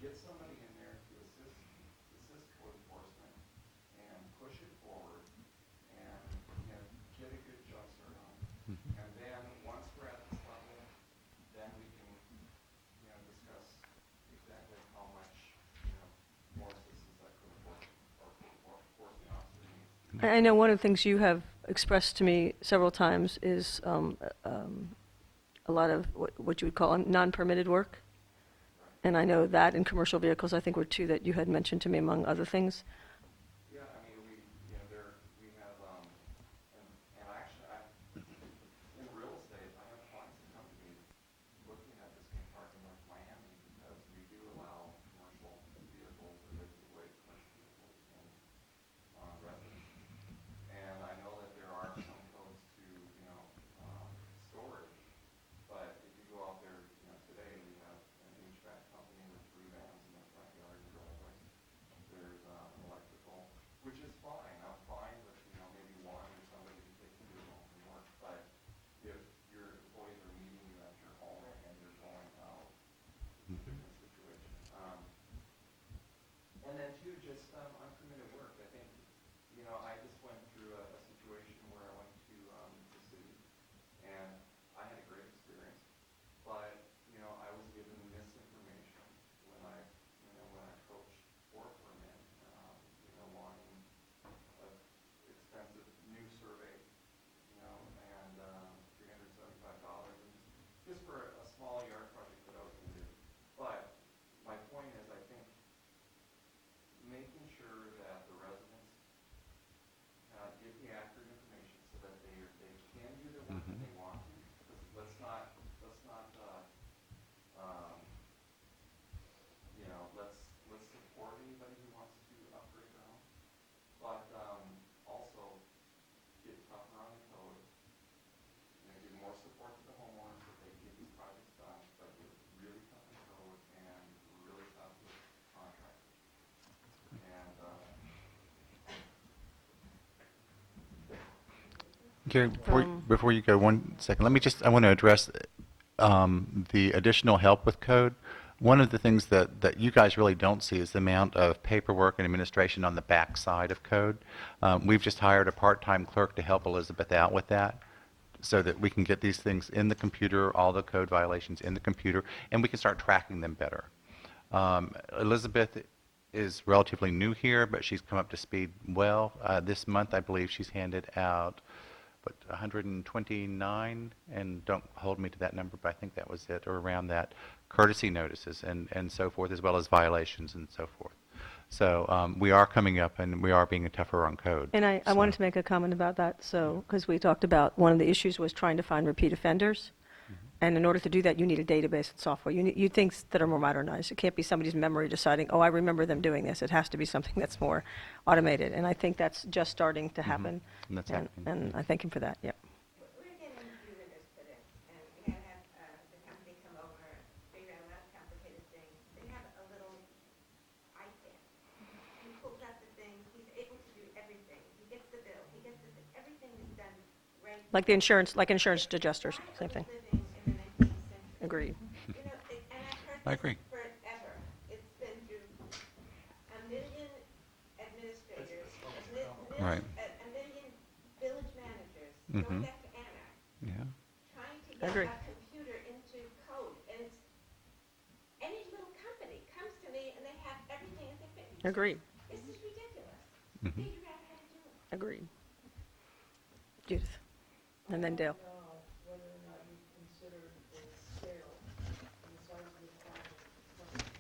get somebody in there to assist code enforcement and push it forward and, get a good jump start on it. And then, once we're at this level, then we can, discuss exactly how much, more assistance that code enforcement or code enforcement officer needs. I know one of the things you have expressed to me several times is a lot of what you would call non-permitted work. And I know that in commercial vehicles, I think were 2 that you had mentioned to me among other things. Yeah, I mean, we have, and actually, in real estate, I have clients that come to me looking at Biscayne Park in North Miami, because we do allow commercial vehicles, or they give away commercial vehicles in residence. And I know that there are some codes to, storage, but if you go out there, today, we have an HVAC company with 3 vans in their front yard and driveway. There's electrical, which is fine. I'm fine with, maybe one or somebody who takes them to home from work. But if your employees are meeting you at your home and you're going out, it's a different situation. And then 2, just unpermitted work. I think, I just went through a situation where I went to the city, and I had a great experience. But, I was given misinformation when I coached for a permit, wanting an expensive new survey, and $375, and just for a small yard project that I was going to do. But my point is, I think making sure that the residents get the accurate information so that they can do their work when they want to. Let's not let's support anybody who wants to upgrade their home, but also get tougher on the code, give more support to the homeowners so they get these projects done, but get really tough on the code and really tough with contractors. And Gary, before you go, 1 second, I want to address the additional help with code. One of the things that you guys really don't see is the amount of paperwork and administration on the back side of code. We've just hired a part-time clerk to help Elizabeth out with that so that we can get these things in the computer, all the code violations in the computer, and we can start tracking them better. Elizabeth is relatively new here, but she's come up to speed well. This month, I believe she's handed out, 129, and don't hold me to that number, but I think that was it, or around that, courtesy notices and so forth, as well as violations and so forth. So we are coming up, and we are being tougher on code. And I wanted to make a comment about that, so, because we talked about, one of the issues was trying to find repeat offenders. And in order to do that, you need a database and software. You need things that are more modernized. It can't be somebody's memory deciding, oh, I remember them doing this. It has to be something that's more automated. And I think that's just starting to happen. And that's happening. And I thank him for that, yep. We're getting new windows put in, and we had to have the company come over, figure out a lot of complicated things. They have a little iPad. He pulls out the thing, he's able to do everything. He gets the bill, he gets everything is done right. Like insurance adjusters, same thing. Living in the 19th century. Agreed. You know, and I've heard I this agree. forever. It's been through a million administrators, Right. a million village managers, Mhm. going back to Anna, Yeah. trying to I get agree. a computer into code. And it's, any little company comes to me and they have everything and they think, Agreed, this is ridiculous. Mhm. Figure out how to do it. agreed. Judith, and then Dale. Whether or not you considered the scale and the size of the project.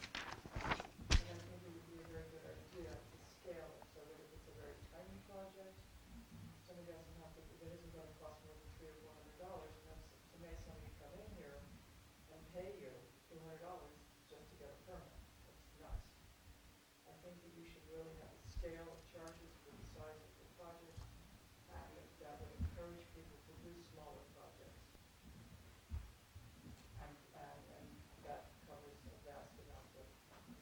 And I think it would be a very good idea to scale it so that if it's a very tiny project, somebody doesn't have to, that isn't gonna cost more than $300 or $400, and that's to make somebody come in here and pay you $200 just to get a permit. That's nuts. I think that you should really have a scale of charges for the size of the project, and that would encourage people to do smaller projects. And that covers a vast amount of fancy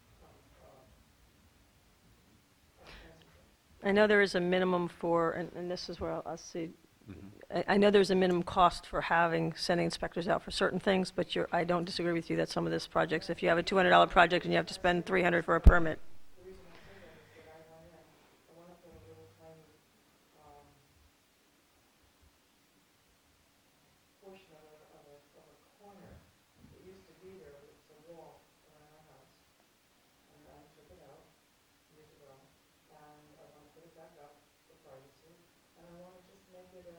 things. I know there is a minimum for, and this is where I'll see, Mhm. I know there's a minimum cost for sending inspectors out for certain things, but I don't disagree with you that some of this projects, if you have a $200 project and you have to spend $300 for a permit, The reason I say that is that I went up to a little tiny, portion of a corner that used to be there, but it's a wall around our house. And I took it out years ago, and I want to put it back up for privacy, and I want to just make it a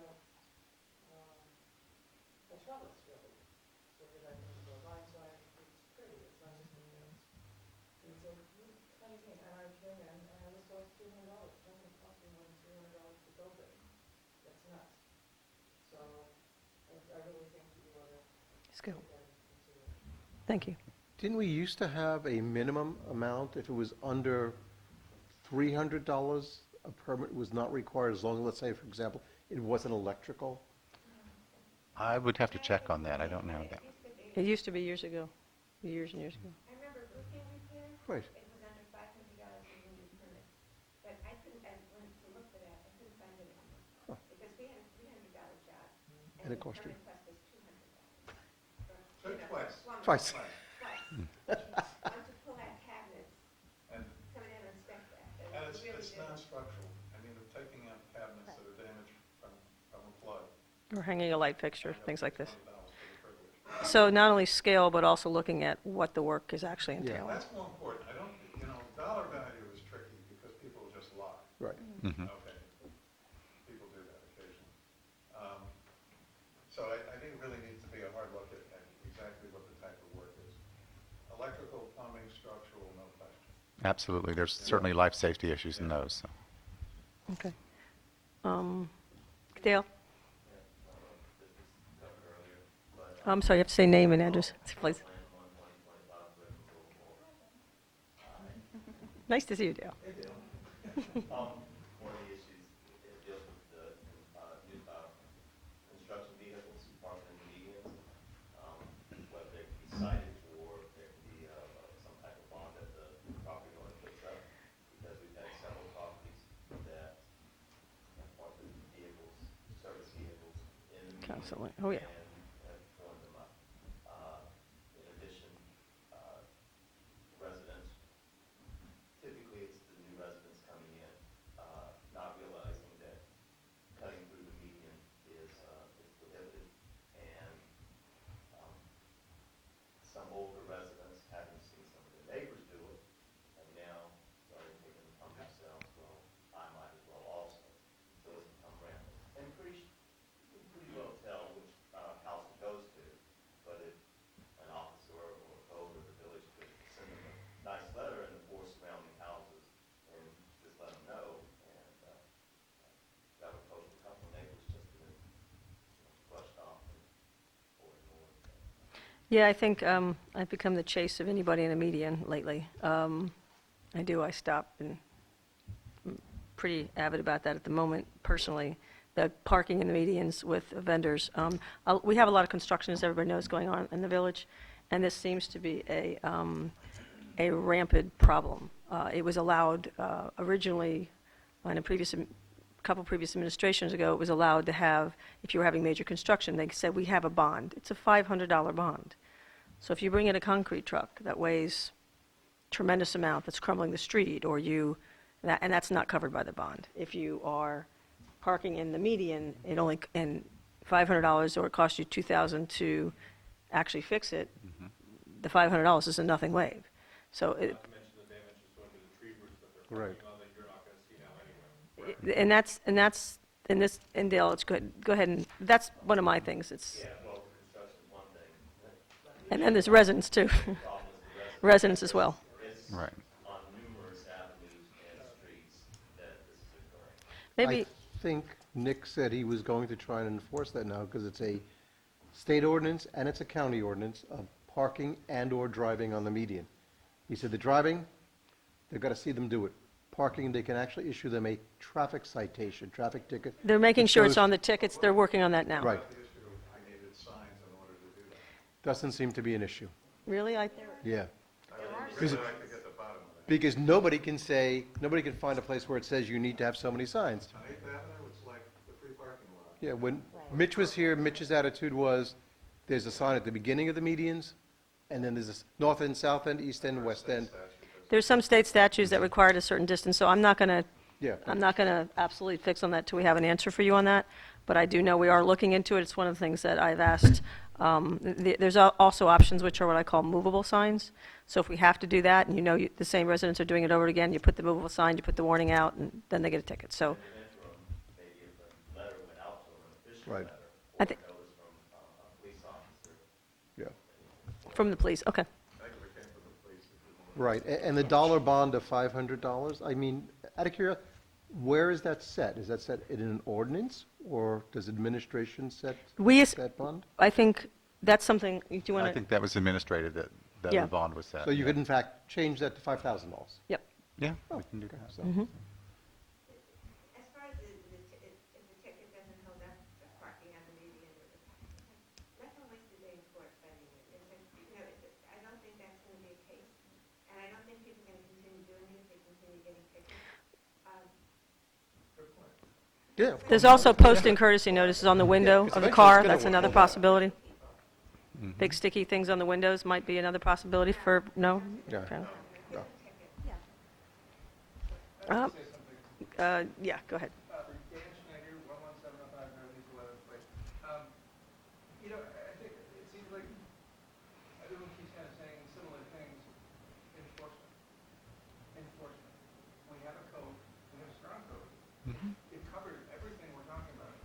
trellis really, so that I can go vines on it, it's pretty, it's not just a fence. It's a little tiny thing, and I came in, and I was told $200, it doesn't cost me more than $300 to build it. That's nuts. So, I really think that you ought to skill. take that into consideration. Thank you. Didn't we used to have a minimum amount? If it was under $300, a permit was not required as long as, let's say, for example, it wasn't electrical? I would have to check on that. I don't know that. It used to be years ago, years and years ago. I remember roofing repair. Right. It was under $500 for a new permit. But I couldn't, I went to look for that, I couldn't find it anymore. Huh. Because we had a $300 job. And it the cost you? permit cost us $200. So twice. Twice. Once to pull out cabinets, And, come in and inspect that. and It really it's did. non-structural. I mean, they're taking out cabinets that are damaged from a flood. Or hanging a light fixture, things like this. $20 for the privilege. So not only scale, but also looking at what the work is actually Yeah. entailing. That's more important. I don't, dollar value is tricky because people just lie. Right. Mhm. Okay. People do that occasionally. So I think it really needs to be a hard look at exactly what the type of work is. Electrical, plumbing, structural, no question. Absolutely. There's certainly life safety issues in those. So. Okay. Dale? I'm sorry, you have to say name and address, please. Nice to see you, Dale. One of the issues deals with the new construction vehicles, parking and medians, whether they can be cited or there can be some type of bond that the property owner puts up, because we've had several properties that have parked the vehicles, service vehicles in the median. Constantly. Oh, yeah. And have torn them up. In addition, Yeah, I think I've become the chase of anybody in a median lately. I do, I stop, and I'm pretty avid about that at the moment, personally, the parking in the medians with vendors. We have a lot of construction, as everybody knows, going on in the village, and this seems to be a rampant problem. It was allowed originally, in a couple previous administrations ago, it was allowed to have, if you were having major construction, they said, we have a bond. It's a $500 bond. So if you bring in a concrete truck that weighs tremendous amount that's crumbling the street, or and that's not covered by the bond. If you are parking in the median, and $500, or it costs you $2,000 to actually fix it, the $500 is a nothing wave. So Not to mention the damage is going to the tree roots that they're Right. parking on that you're not gonna see now anyway. and that's, and Dale, it's good, go ahead, and that's one of my things, it's, Yeah, well, construction's one thing. and then there's residents too, The problem is the residents as well. It's Right. on numerous avenues and streets that this is occurring. Maybe, I think Nick said he was going to try and enforce that now, because it's a state ordinance and it's a county ordinance of parking and/or driving on the median. He said the driving, they've got to see them do it. Parking, they can actually issue them a traffic citation, traffic ticket. they're making that sure it's shows- on the tickets, they're working on that now. Right. The issue, I needed signs in order to do that. Doesn't seem to be an issue. Really? Yeah. Really like to get the bottom of that. Because nobody can find a place where it says you need to have so many signs. On 8th Avenue, it's like the free parking lot. Yeah, when Mitch was here, Mitch's attitude was, there's a sign at the beginning of the medians, and then there's a north end, south end, east end, west end. There's some state statutes that require a certain distance, so I'm not going to Yeah. absolutely fix on that till we have an answer for you on that, but I do know we are looking into it. It's one of the things that I've asked. There's also options which are what I call movable signs. So if we have to do that, and the same residents are doing it over again, you put the movable sign, you put the warning out, and then they get a ticket. So In the interim, maybe if a letter went out to them, an official Right. letter, I or think- a notice from a police officer. Yeah. from the police, okay. Right, and the dollar bond of $500, I mean, out of curiosity, where is that set? Is that set in an ordinance, or does administration set that bond? I think that's something, do you want I to? think that was administrative that Yeah. the bond was set. So you yeah. could in fact change that to $5,000? Yep. Yeah, we can do that. As far as if the ticket doesn't hold up, the parking on the median, let them waste the day in court spending it. I don't think that's going to be a case, and I don't think people are going to continue doing it if they continue getting tickets. Yeah. There's also posting courtesy notices on the window because of the eventually car, it's gonna that's another hold up. possibility. Big sticky things on the windows might be another possibility for, no? Yeah. Okay. No. Um, Yeah, go ahead. Dan Schneider, 11705 Northeast 11th Place. I think it seems like everyone keeps kind of saying similar things. Enforcement. Enforcement. We have a code, we have a strong code. It covers everything we're talking about.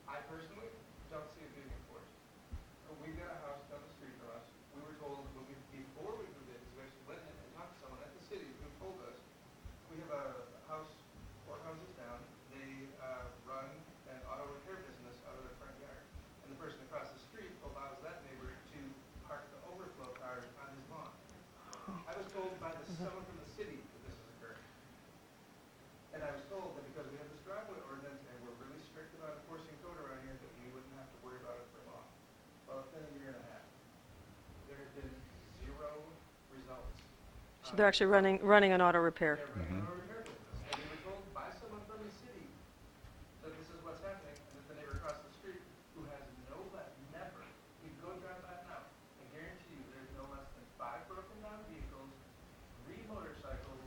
I personally don't see it being enforced. We've got a house down the street from us. We were told before we moved in, because we actually went in and talked to someone at the city who told us, we have a house 4 houses down. They run an auto repair business out of their front yard. And the person across the street allows that neighbor to park the overflow cars on his lawn. I was told by someone from the city that this is occurring. And I was told that because we have this driveway ordinance and we're really strict about enforcing code around here, that we wouldn't have to worry about it for long. Well, it's been a year and a half. There have been 0 results. So they're actually running an auto repair. They're running an auto repair business. And we were told by someone from the city that this is what's happening, and that the neighbor across the street, who has never, you go drive by it now, I guarantee you there's no less than 5 broken down vehicles, 3 motorcycles,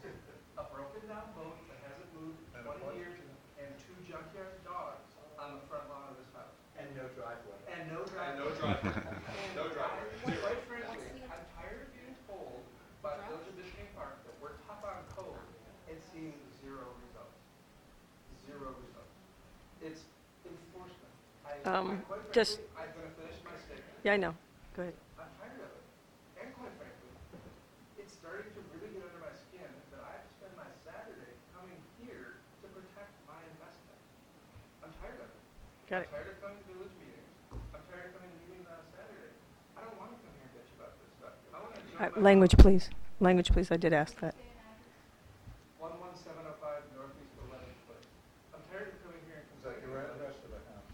a broken down boat that hasn't moved in 20 years, and 2 junkyard dogs on the front lawn of this house. And no driveway. And no driveway. And no driveway. No driveway. Quite frankly, I'm tired of being told by the Village of Biscayne Park that we're tough on code and seeing 0 results. 0 results. It's enforcement. Quite just- frankly, I'm going to finish my statement. Yeah, I know. Go ahead. I'm tired of it. And quite frankly, it's starting to really get under my skin that I have to spend my Saturday coming here to protect my investment. I'm tired of it. Got it. I'm tired of coming to village meetings. I'm tired of coming to meetings on a Saturday. Language, please. Language, please. I did ask that. 11705 Northeast 11th Place. I'm tired of coming here and Is that your complaining. address or the house?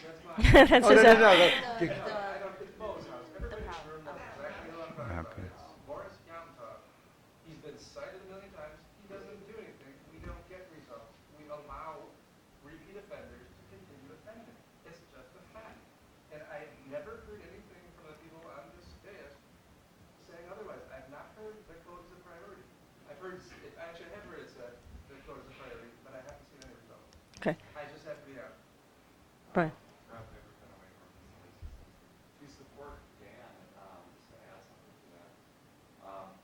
That's my. That's Oh, his, no, no, no, no. The- You- I don't, it's Bo's house. Everybody in this room knows exactly who I'm talking about. Okay. It's Morris Yamta. He's been cited a million times. He doesn't do anything. We don't get results. We allow repeat offenders to continue offending. It's just a fact. And I've never heard anything from the people on this dais saying otherwise. I've not heard the code is a priority. I've heard, I actually have heard it said the code is a priority, but I haven't seen any results. okay, I just have to be honest. Brian. Rob Nickerson, away from facilities systems. We support Dan, just to add something to that.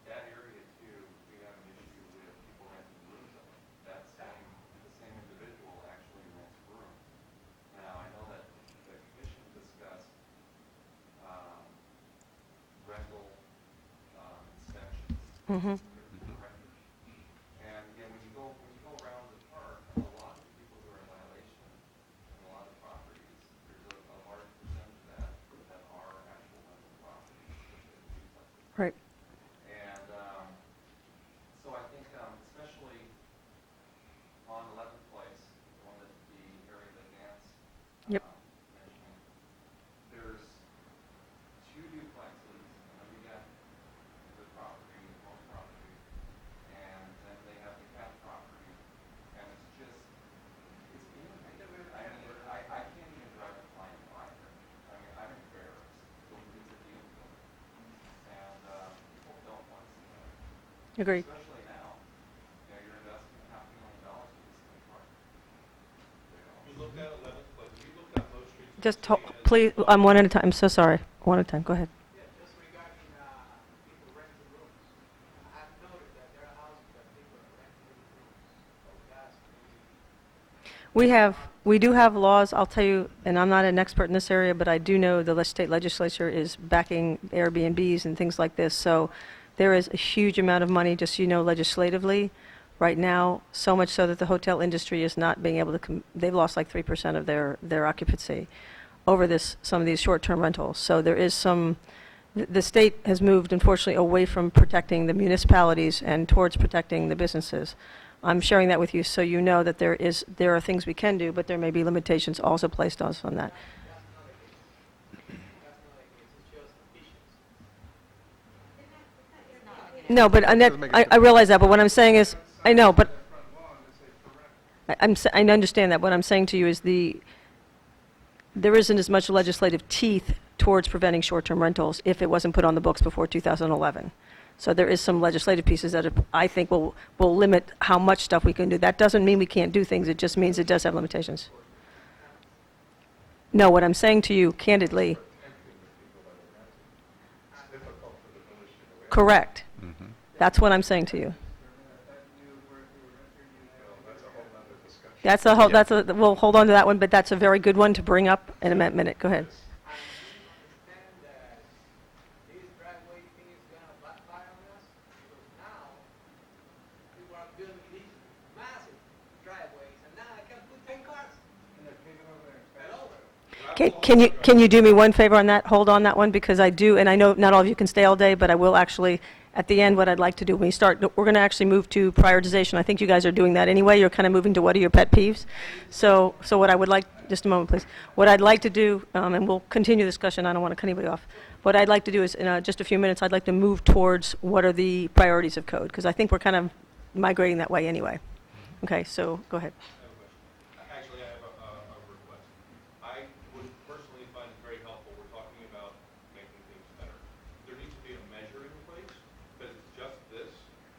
That area too, we have an issue with people renting rooms of it. The same individual actually rents a room. Now, I know that the commission discussed, rental, inspections. Mm-hmm. And again, when you go around the park, a lot of people who are in violation in a lot of properties, there's a large percentage of that are actual rental properties, especially the duplexes. Right. And, so I think, especially on 11th Place, the area that Dan's, Yep. mentioning, there's two duplexes, and then we got the property, home property, and then they have the cat property, and it's just, it's inundated. I can't even drive a client by there. I mean, I'm embarrassed. It's a deal killer. And, people don't want to see that. Agreed. Especially now. You know, you're investing $500,000 in this thing park. You know? You looked at 11th Place, you looked at most streets. in the Just, city as- please, I'm one at a time. I'm so sorry. One at a time. Go ahead. Yeah, just regarding, people renting rooms. I've noted that there are houses that people are renting rooms. Oh, that's We do have laws, I'll tell you, and I'm not an expert in this area, but I do know the state legislature is backing Airbnbs and things like this. So there is a huge amount of money, just so you know, legislatively right now, so much so that the hotel industry is not being able to, they've lost like 3% of their occupancy over some of these short-term rentals. So there is the state has moved, unfortunately, away from protecting the municipalities and towards protecting the businesses. I'm sharing that with you so you know that there are things we can do, but there may be limitations also placed on us on that. No, but Annette, I realize that, but what I'm saying is, I know, but I understand that. What I'm saying to you is there isn't as much legislative teeth towards preventing short-term rentals if it wasn't put on the books before 2011. So there is some legislative pieces that I think will limit how much stuff we can do. That doesn't mean we can't do things, it just means it does have limitations. No, what I'm saying to you candidly, correct. That's what I'm saying to you. We'll hold on to that one, but that's a very good one to bring up in a minute. Go ahead. understand that this driveway thing is gonna backfire on us, because now people are building these massive driveways, and now I can put 10 cars. And they're taking over their expense. Can you do me one favor on that? Hold on that one, because I do, and I know not all of you can stay all day, but I will actually, at the end, what I'd like to do, when we start, we're going to actually move to prioritization. I think you guys are doing that anyway. You're kind of moving to what are your pet peeves. So what I would like, just a moment, please. What I'd like to do, and we'll continue the discussion, I don't want to cut anybody off. What I'd like to do is, in just a few minutes, I'd like to move towards what are the priorities of code, because I think we're kind of migrating that way anyway. Okay, so go ahead. Actually, I have a request. I would personally find it very helpful, we're talking about making things better. There needs to be a measure in place, because it's just this,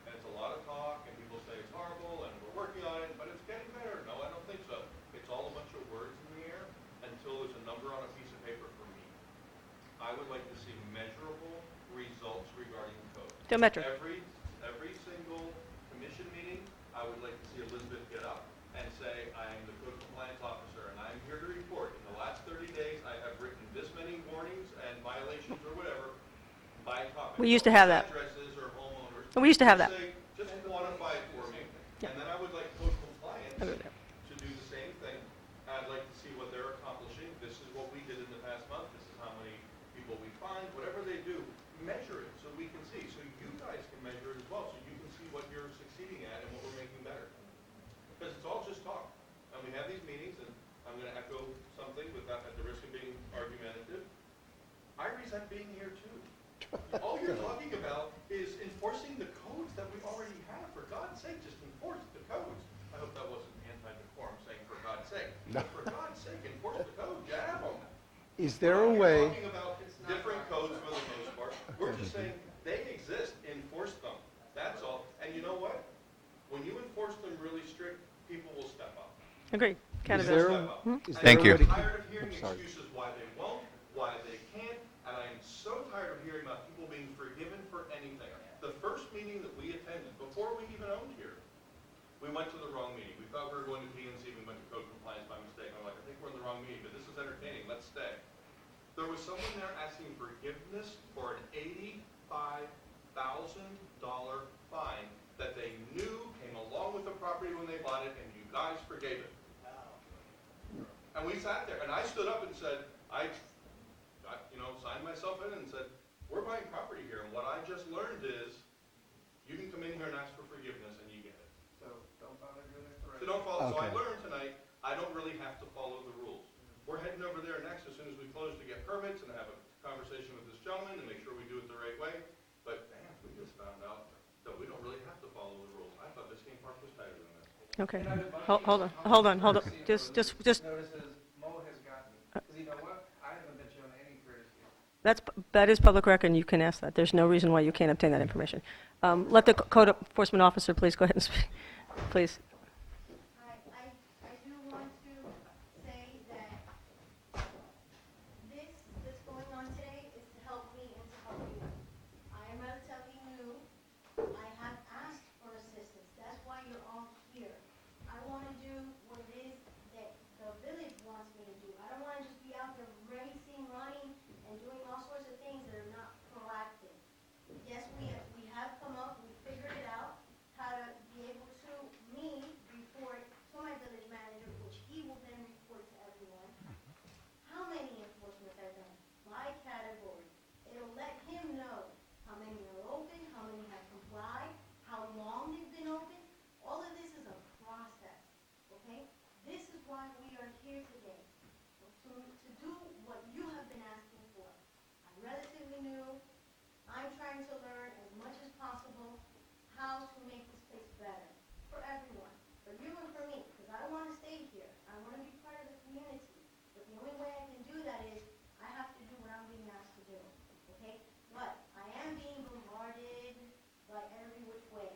and it's a lot of talk, and people say it's horrible, and we're working on it, but it's getting better. No, I don't think so. It's all a bunch of words in the air until there's a number on a piece of paper for me. I would like to see measurable results regarding code. The metric. Every single commission meeting, I would like to see Elizabeth get up and say, I am the code compliance officer, and I'm here to report. In the last 30 days, I have written this many warnings and violations or whatever by topic. We used to have that. Addresses or homeowners. We used to have that. Just quantify it for me. Yeah. And then I would like code compliance I agree with that. to do the same thing. I'd like to see what they're accomplishing. This is what we did in the past month. This is how many people we find. Whatever they do, measure it so we can see. Is there a way, We're talking about different codes for the most part. We're just saying they exist, enforce them. That's all. And you know what? When you enforce them really strict, people will step up. Agreed. is They will there, step up. is And there Thank a you. way to I'm keep- tired of hearing I'm sorry. excuses why they won't, why they can't, and I am so tired of hearing about people being forgiven for anything. The first meeting that we attended, before we even owned here, we went to the wrong meeting. We thought we were going to P&Z, we went to code compliance by mistake. I'm like, I think we're in the wrong meeting, but this is entertaining, let's stay. There was someone there asking forgiveness for an $85,000 fine that they knew came along with the property when they bought it, and you guys forgave it. And we sat there, and I stood up and said, I signed myself in and said, we're buying property here, and what I just learned is, you can come in here and ask for forgiveness, and you get it. So don't bother doing it the right So don't follow, so I Okay. learned tonight, I don't really have to follow the rules. We're heading over there next as soon as we close to get permits and have a conversation with this gentleman and make sure we do it the right way. But man, we just found out that we don't really have to follow the rules. I thought Biscayne Park was tighter than that. Okay. And I would love Hold to- on, hold on. See Just, those just, Notices Mo has gotten, because you know what? I haven't been shown any courtesy. that is public record, and you can ask that. There's no reason why you can't obtain that information. Let the code enforcement officer please go ahead and speak, please. I do want to say that that's going on today is to help me and to help you. I am relatively new. I have asked for assistance. That's why you're all here. I want to do what it is that the village wants me to do. I don't want to just be out there racing, running, and doing all sorts of things that are not proactive. Yes, we have come up, we figured it out, how to be able to, me, report to my village manager, which he will then report to everyone, how many enforcements I've done, by category. It'll let him know how many are open, how many have complied, how long they've been open. All of this is a process, okay? This is why we are here today, to do what you have been asking for. I'm relatively new. I'm trying to learn as much as possible how to make this place better for everyone, for you and for me, because I don't want to stay here. I want to be part of the community. But the only way I can do that is I have to do what I'm being asked to do, okay? But I am being bombarded by every which way.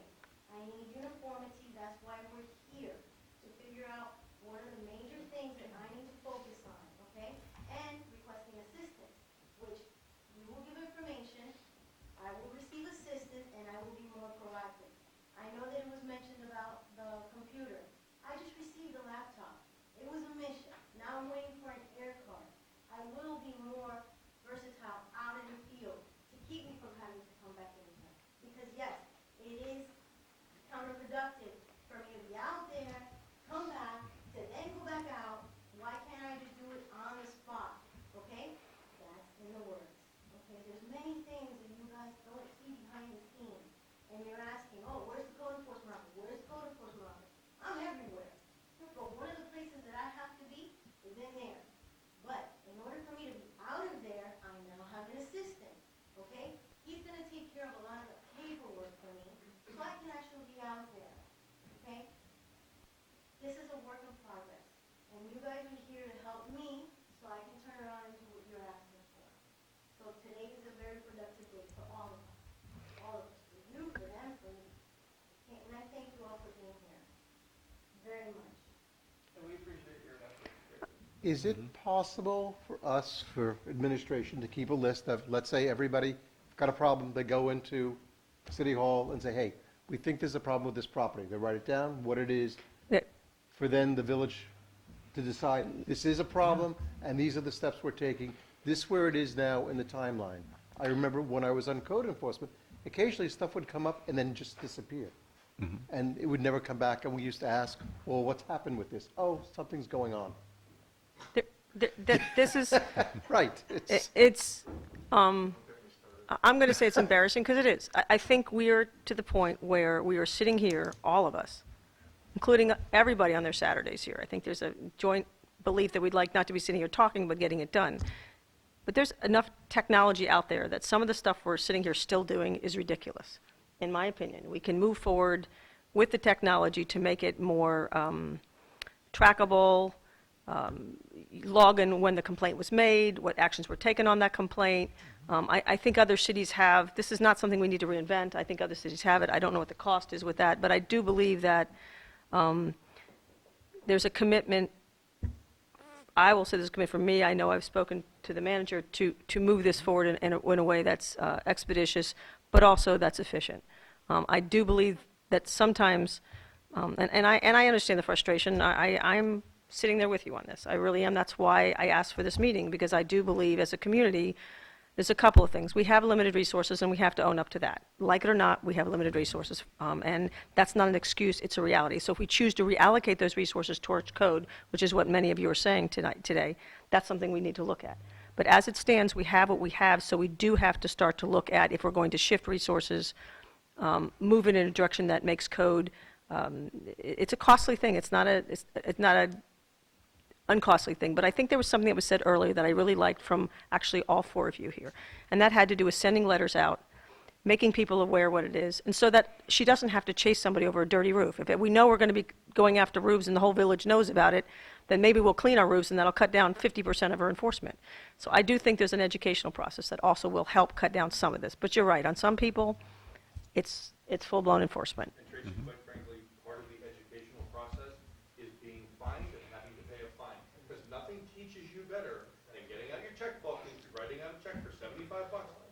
I need uniformity. That's why we're here, to figure out what are the major things that I need to focus on, okay? And requesting assistance, which you will give information, I will receive assistance, and I will be more proactive. I know that it was mentioned about the computer. I just received a laptop. It was a mission. Now I'm waiting for an air card. I will be more versatile out in the field to keep me from having to come back in here. Because yes, it is counterproductive for me to be out there, come back, to then go back out. Why can't I just do it on the spot? Okay? That's in the works. Okay, there's many things that you guys don't see behind the scenes. And you're asking, oh, where's the code enforcement officer? Where's the code enforcement officer? I'm everywhere. But one of the places that I have to be is in there. But in order for me to be out of there, I now have an assistant, okay? He's gonna take care of a lot of the paperwork for me, so I can actually be out there, okay? This is a work in progress, and you guys are here to help me, so I can turn around and do what you're asking for. So today is a very productive day for all of us, for you, for them, for me. And I thank you all for being here, very much. And we appreciate your effort. is it possible for us, for administration, to keep a list of, let's say, everybody got a problem, they go into City Hall and say, hey, we think there's a problem with this property. They write it down, what it is, Yeah. for then the village to decide, this is a problem, and these are the steps we're taking. This where it is now in the timeline. I remember when I was on code enforcement, occasionally stuff would come up and then just disappear. And it would never come back, and we used to ask, well, what's happened with this? Oh, something's going on. This is, Right, I'm going to say it's embarrassing, because it is. I think we are to the point where we are sitting here, all of us, including everybody on their Saturdays here. I think there's a joint belief that we'd like not to be sitting here talking, but getting it done. But there's enough technology out there that some of the stuff we're sitting here still doing is ridiculous, in my opinion. We can move forward with the technology to make it more trackable, log in when the complaint was made, what actions were taken on that complaint. I think other cities have, this is not something we need to reinvent. I think other cities have it. I don't know what the cost is with that, but I do believe that there's a commitment, I will say there's a commitment from me, I know I've spoken to the manager, to move this forward in a way that's expeditious, but also that's efficient. I do believe that sometimes, and I understand the frustration, I'm sitting there with you on this, I really am. That's why I asked for this meeting, because I do believe as a community, there's a couple of things. We have limited resources, and we have to own up to that. Like it or not, we have limited resources, and that's not an excuse, it's a reality. So if we choose to reallocate those resources towards code, which is what many of you are saying today, that's something we need to look at. But as it stands, we have what we have, so we do have to start to look at, if we're going to shift resources, move it in a direction that makes code, it's a costly thing. It's not a uncostly thing, but I think there was something that was said earlier that I really liked from actually all four of you here, and that had to do with sending letters out, making people aware what it is, and so that she doesn't have to chase somebody over a dirty roof. If we know we're going to be going after roofs and the whole village knows about it, then maybe we'll clean our roofs and that'll cut down 50% of our enforcement. So I do think there's an educational process that also will help cut down some of this, but you're right, on some people, it's full-blown enforcement. And Tracy, quite frankly, part of the educational process is being fined and having to pay a fine. Because nothing teaches you better than getting out your checkbook and writing out a check for $75.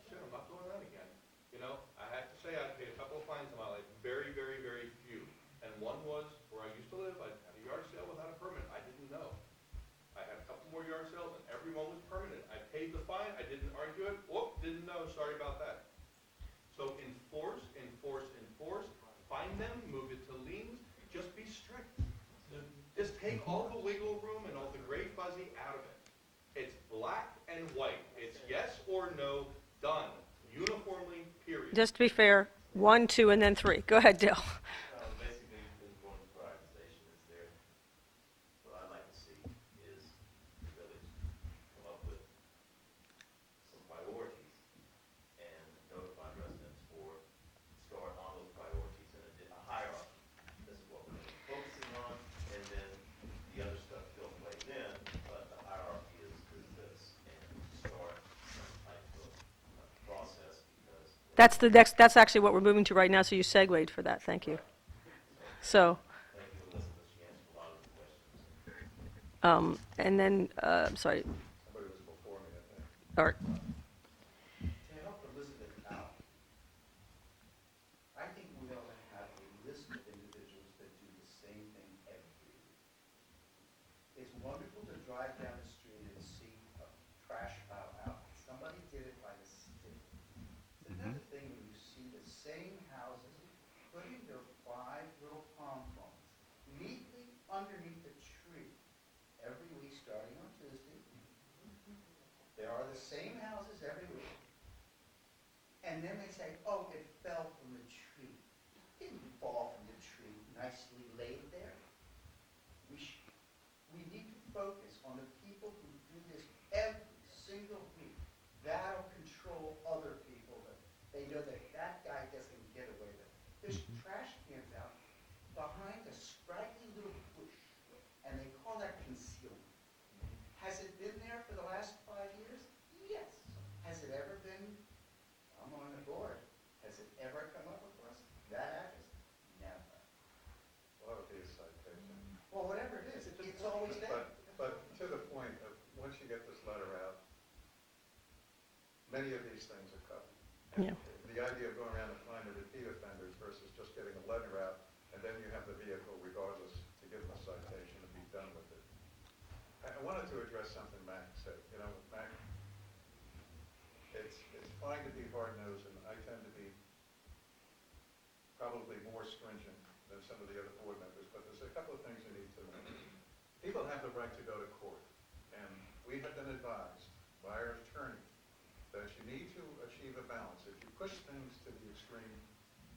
Shit, I'm not doing that again. You know, I have to say I paid a couple of fines in my life, very, very, very few. And one was where I used to live, I had a yard sale without a permit. I didn't know. I had a couple more yard sales and every one was permitted. I paid the fine, I didn't argue it, whoop, didn't know, sorry about that. So enforce, enforce, enforce, find them, move it to liens, just be strict. Just take all the wiggle room and all the gray fuzzy out of it. It's black and white. It's yes or no, done, uniformly, period. Just to be fair, 1, 2, and then 3. Go ahead, Dale. Basically, there's going to prioritization is there. What I'd like to see is the village come up with some priorities and notify residents or start on those priorities in a hierarchy. This is what we're gonna be focusing on, and then the other stuff still plays in, but the hierarchy is this, and start some type of process because. That's actually what we're moving to right now, so you segued for that, thank you. So, Thank you, Elizabeth, she answered a lot of the questions. and then, I'm sorry, Somebody was before me, I think. Art. To help Elizabeth out, I think we ought to have a list of individuals that do the same thing every week. It's wonderful to drive down the street and see a trash pile out. Somebody did it by mistake. It's another thing when you see the same houses putting their 5 little palm fronds neatly underneath the tree every week starting on Tuesday. There are the same houses every week. And then they say, oh, it fell from the tree. It didn't fall from the tree, nicely laid there. We need to focus on the people who do this every single week. That'll control other people. That they know that that guy doesn't get away with it. There's trash cans out behind a scraggly little bush, and they call that concealment. Has it been there for the last 5 years? Yes. Has it ever been, I'm on the board, has it ever come up across that address? Never. Well, that would be a citation. Well, whatever it is, it's always there. But to the point of, once you get this letter out, many of these things are covered. Yeah. The idea of going around and finding repeat offenders versus just getting a letter out, and then you have the vehicle regardless to give them a citation and be done with it. I wanted to address something Mac said. You know, Mac, it's fine to be hard-nosed, and I tend to be probably more stringent than some of the other board members, but there's a couple of things you need to know. People have the right to go to court, and we have been advised by our attorney that you need to achieve a balance. If you push things to the extreme,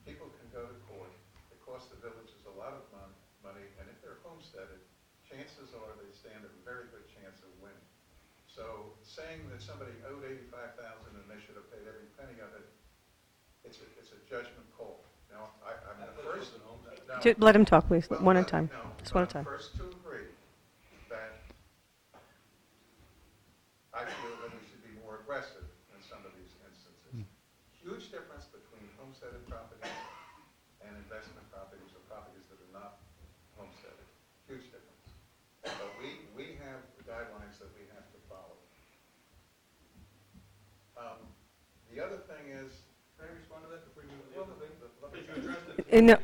people can go to court. It costs the villages a lot of money, and if they're homesteaded, chances are they stand a very good chance of winning. So saying that somebody owed $85,000 and they should have paid every penny of it, it's a judgment call. Now, I'm the first. No, Let him talk, please, well, one at a time. no, Just but one at a I'm time. first to agree that No.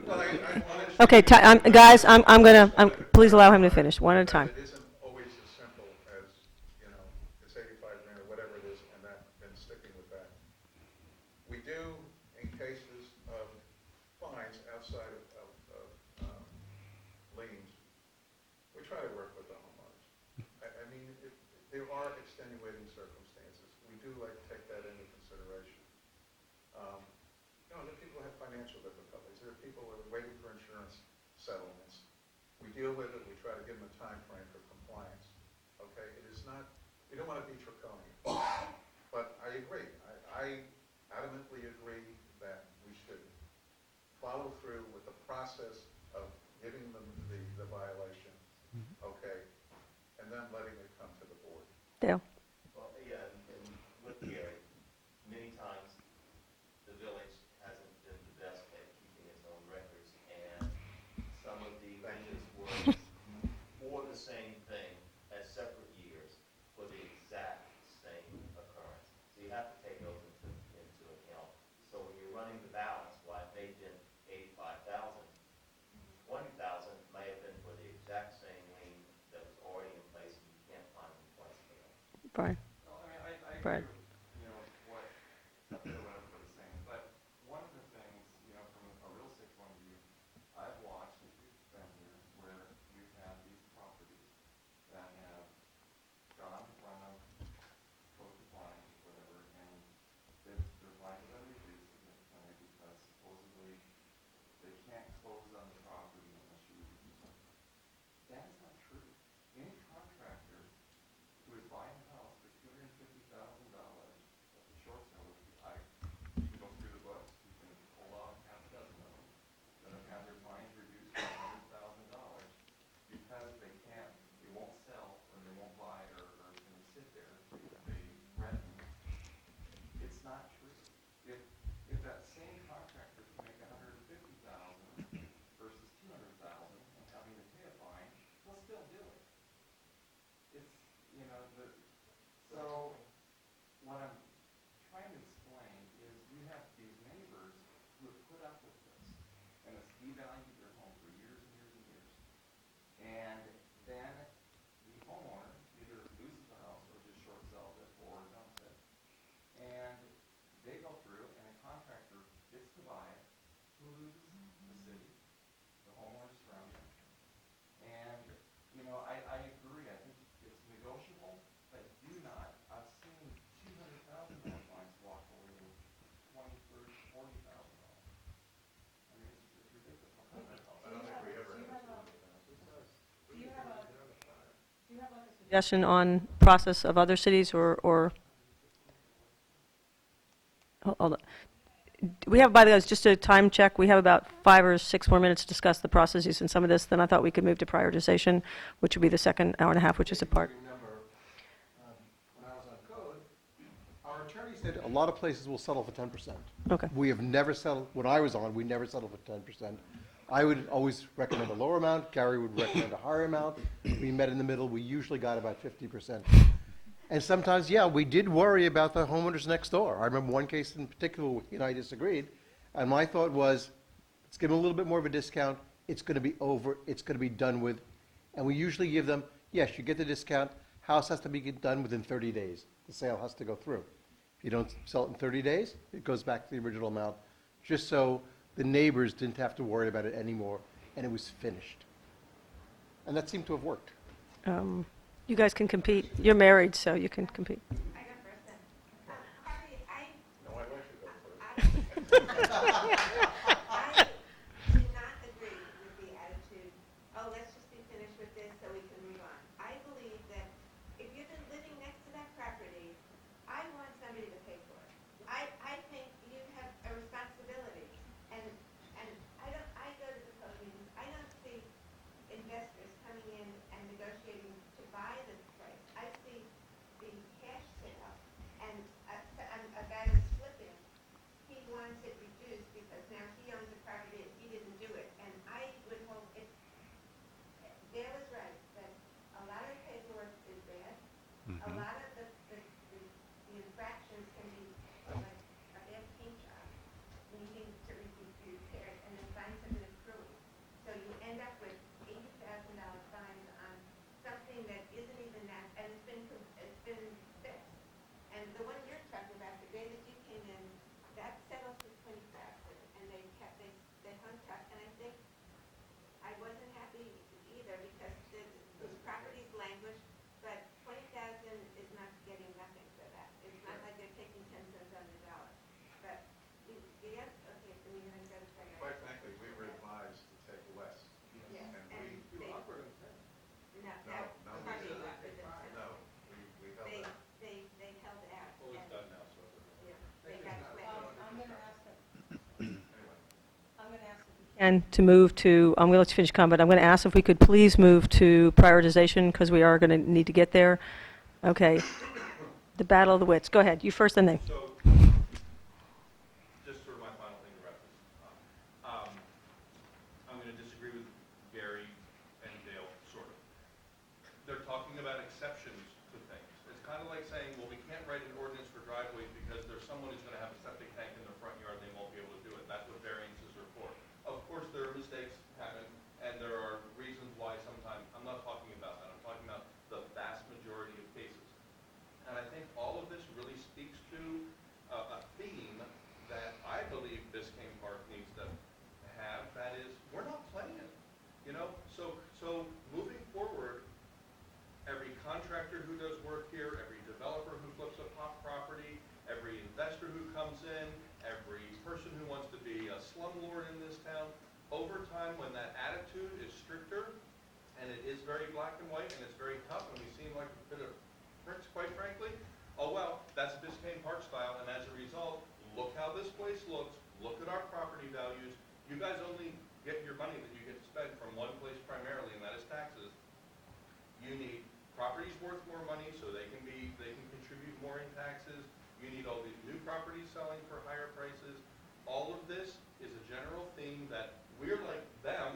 Well, I understand. Okay, guys, I'm gonna, please allow him to finish, one at a That time. it isn't always as simple as, you know, it's 85 grand or whatever it is, and sticking with that. We do, in cases of fines outside of liens, we try to work with the homeowners. I mean, there are extenuating circumstances. We do like to take that into consideration. Um, You know, there are people who have financial difficulties. There are people who are waiting for insurance settlements. We deal with it. We try to give them a time frame for compliance. Okay? It is not, we don't want to be draconian. But I agree. I adamantly agree that we should follow through with the process of giving them the violation, okay, and then letting it come to the board. Dale? Well, yeah, and with Gary, many times the village hasn't been the best at keeping its own records, and some of the vendors were for the same thing at separate years for the exact same occurrence. So you have to take those into account. So when you're running the balance, why it may have been 85,000, 20,000 may have been for the exact same lien that was already in place, and you can't find them twice again. Brian? No, I mean, I Brad. agree with, what everyone was saying, but one of the things, from a real estate point of view, I've watched, if you've been here, where we've had these properties that have gone in front of code compliance, whatever, and their fines have been reduced significantly because supposedly they can't close on the property unless you reduce something. That is not true. Any contractor who is buying a house for $250,000 at the short sale, you can go through the books, you can pull out half a dozen of them that have had their fines reduced by $100,000 because they won't sell, or they won't buy, or it's going to sit there, they rent them. It's not true. If that same contractor can make $150,000 versus $200,000 and having to pay a fine, he'll still do it. It's, so what I'm trying to explain is you have these neighbors who have put up with this, and it's devalued their home for years and years and years. And then the homeowner either loses the house or just short sells it or dumps it. And they go through, and a contractor gets to buy it. Who loses? The city, the homeowners surrounding it. And, I agree. I think it's negotiable, but do not. I've seen $200,000 fines walk away with $20,000, $30,000, $40,000. I mean, it's ridiculous. I don't think we ever had Do you have like a Suggestion on process of other cities or hold on. We have, by the way, just a time check, we have about 5 or 6 more minutes to discuss the processes and some of this, then I thought we could move to prioritization, which would be the second hour and a half, which is a part. Remember, when I was on code, our attorney said a lot of places will settle for 10%. Okay. We have never settled, when I was on, we never settled for 10%. I would always recommend a lower amount, Gary would recommend a higher amount. We met in the middle, we usually got about 50%. And sometimes, yeah, we did worry about the homeowners next door. I remember one case in particular, he and I disagreed, and my thought was, let's give them a little bit more of a discount, it's gonna be over, it's gonna be done with. And we usually give them, yes, you get the discount, house has to be done within 30 days. The sale has to go through. If you don't sell it in 30 days, it goes back to the original amount, just so the neighbors didn't have to worry about it anymore, and it was finished. And that seemed to have worked. You guys can compete. You're married, so you can compete. I go first then. Harvey, No, I'd like to go first. I do not agree with the attitude, oh, let's just be finished with this so we can move on. I believe that if you've been living next to that property, I want somebody to pay for it. I think you have a responsibility, and I go to the code meetings, I don't see investors coming in and negotiating to buy this place. I see the cash And to move to, I'm going to let you finish comment, but I'm going to ask if we could please move to prioritization, because we are going to need to get there. Okay. The battle of the wits. Go ahead. You first, and then. So, just sort of my final thing to wrap this up. I'm going to disagree with Gary and Dale, sort of. They're talking about exceptions to things. It's kind of like saying, well, we can't write an ordinance for driveways because there's someone who's going to have a septic tank in their front yard and they won't be able to do it. That's what variances are for. Of course, there are mistakes happen, and there are reasons why sometimes, I'm not talking about that. I'm talking about the vast majority of cases. And I think all of this really speaks to a theme that I believe Biscayne Park needs to have. That is, we're not playing. You know, so moving forward, every contractor who does work here, every developer who flips a property, every investor who comes in, every person who wants to be a slumlord in this town, over time, when that attitude is stricter, and it is very black and white, and it's very tough, and we seem like a bit of pricks, quite frankly, oh well, that's Biscayne Park style, and as a result, look how this place looks, look at our property values. You guys only get your money that you get to spend from one place primarily, and that is taxes. You need properties worth more money so they can contribute more in taxes. You need all these new properties selling for higher prices. All of this is a general theme that we're like them,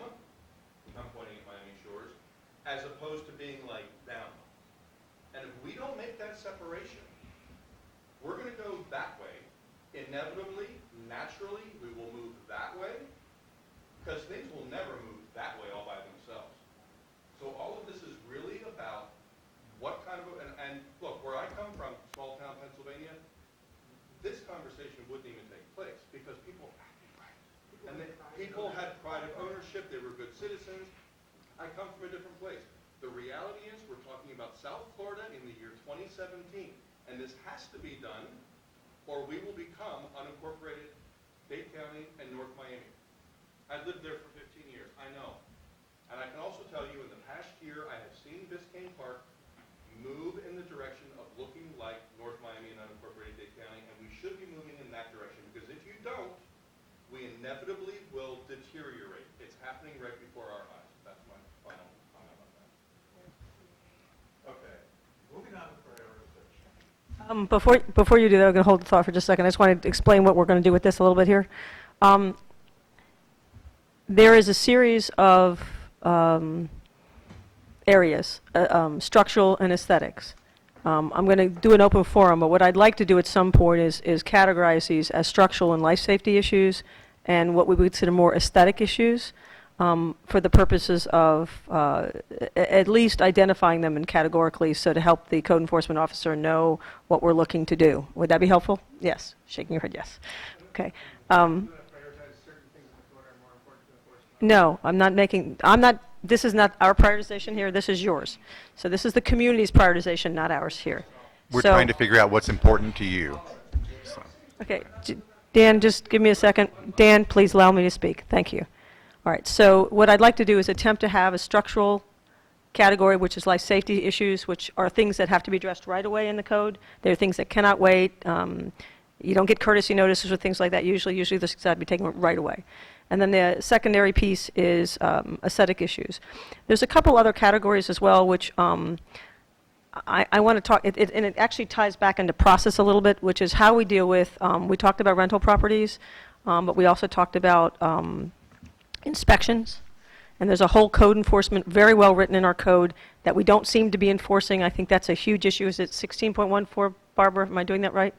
I'm pointing at Miami Shores, as opposed to being like them. And if we don't make that separation, we're going to go that way. Inevitably, naturally, we will move that way, because things will never move that way all by themselves. So all of this is really about what kind of, and look, where I come from, small town Pennsylvania, this conversation wouldn't even take place because people acted right. And people had pride of ownership, they were good citizens. I come from a different place. The reality is we're talking about South Florida in the year 2017, and this has to be done or we will become unincorporated Dade County and North Miami. I lived there for 15 years, I know. And I can also tell you in the past year, I have seen Biscayne Park move in the direction of looking like North Miami and unincorporated Dade County, and we should be moving in that direction, because if you don't, we inevitably will deteriorate. It's happening right before our eyes. That's my final comment on that. Okay, moving on to prioritization. Before you do that, I'm going to hold the thought for just a second. I just want to explain what we're going to do with this a little bit here. There is a series of areas, structural and aesthetics. I'm going to do an open forum, but what I'd like to do at some point is categorize these as structural and life safety issues and what we would consider more aesthetic issues for the purposes of at least identifying them and categorically, so to help the code enforcement officer know what we're looking to do. Would that be helpful? Yes. Shaking your head, yes. Okay. No, this is not our prioritization here, this is yours. So this is the community's prioritization, not ours here. We're trying to figure out what's important to you. So. Okay, Dan, just give me a second. Dan, please allow me to speak. Thank you. All right, so what I'd like to do is attempt to have a structural category, which is life safety issues, which are things that have to be addressed right away in the code. There are things that cannot wait. You don't get courtesy notices or things like that usually. Usually this has to be taken right away. And then the secondary piece is aesthetic issues. There's a couple other categories as well, which I want to talk, and it actually ties back into process a little bit, which is how we deal with, we talked about rental properties, but we also talked about inspections. And there's a whole code enforcement, very well written in our code, that we don't seem to be enforcing. I think that's a huge issue. Is it 16.14, Barbara? Am I doing that right?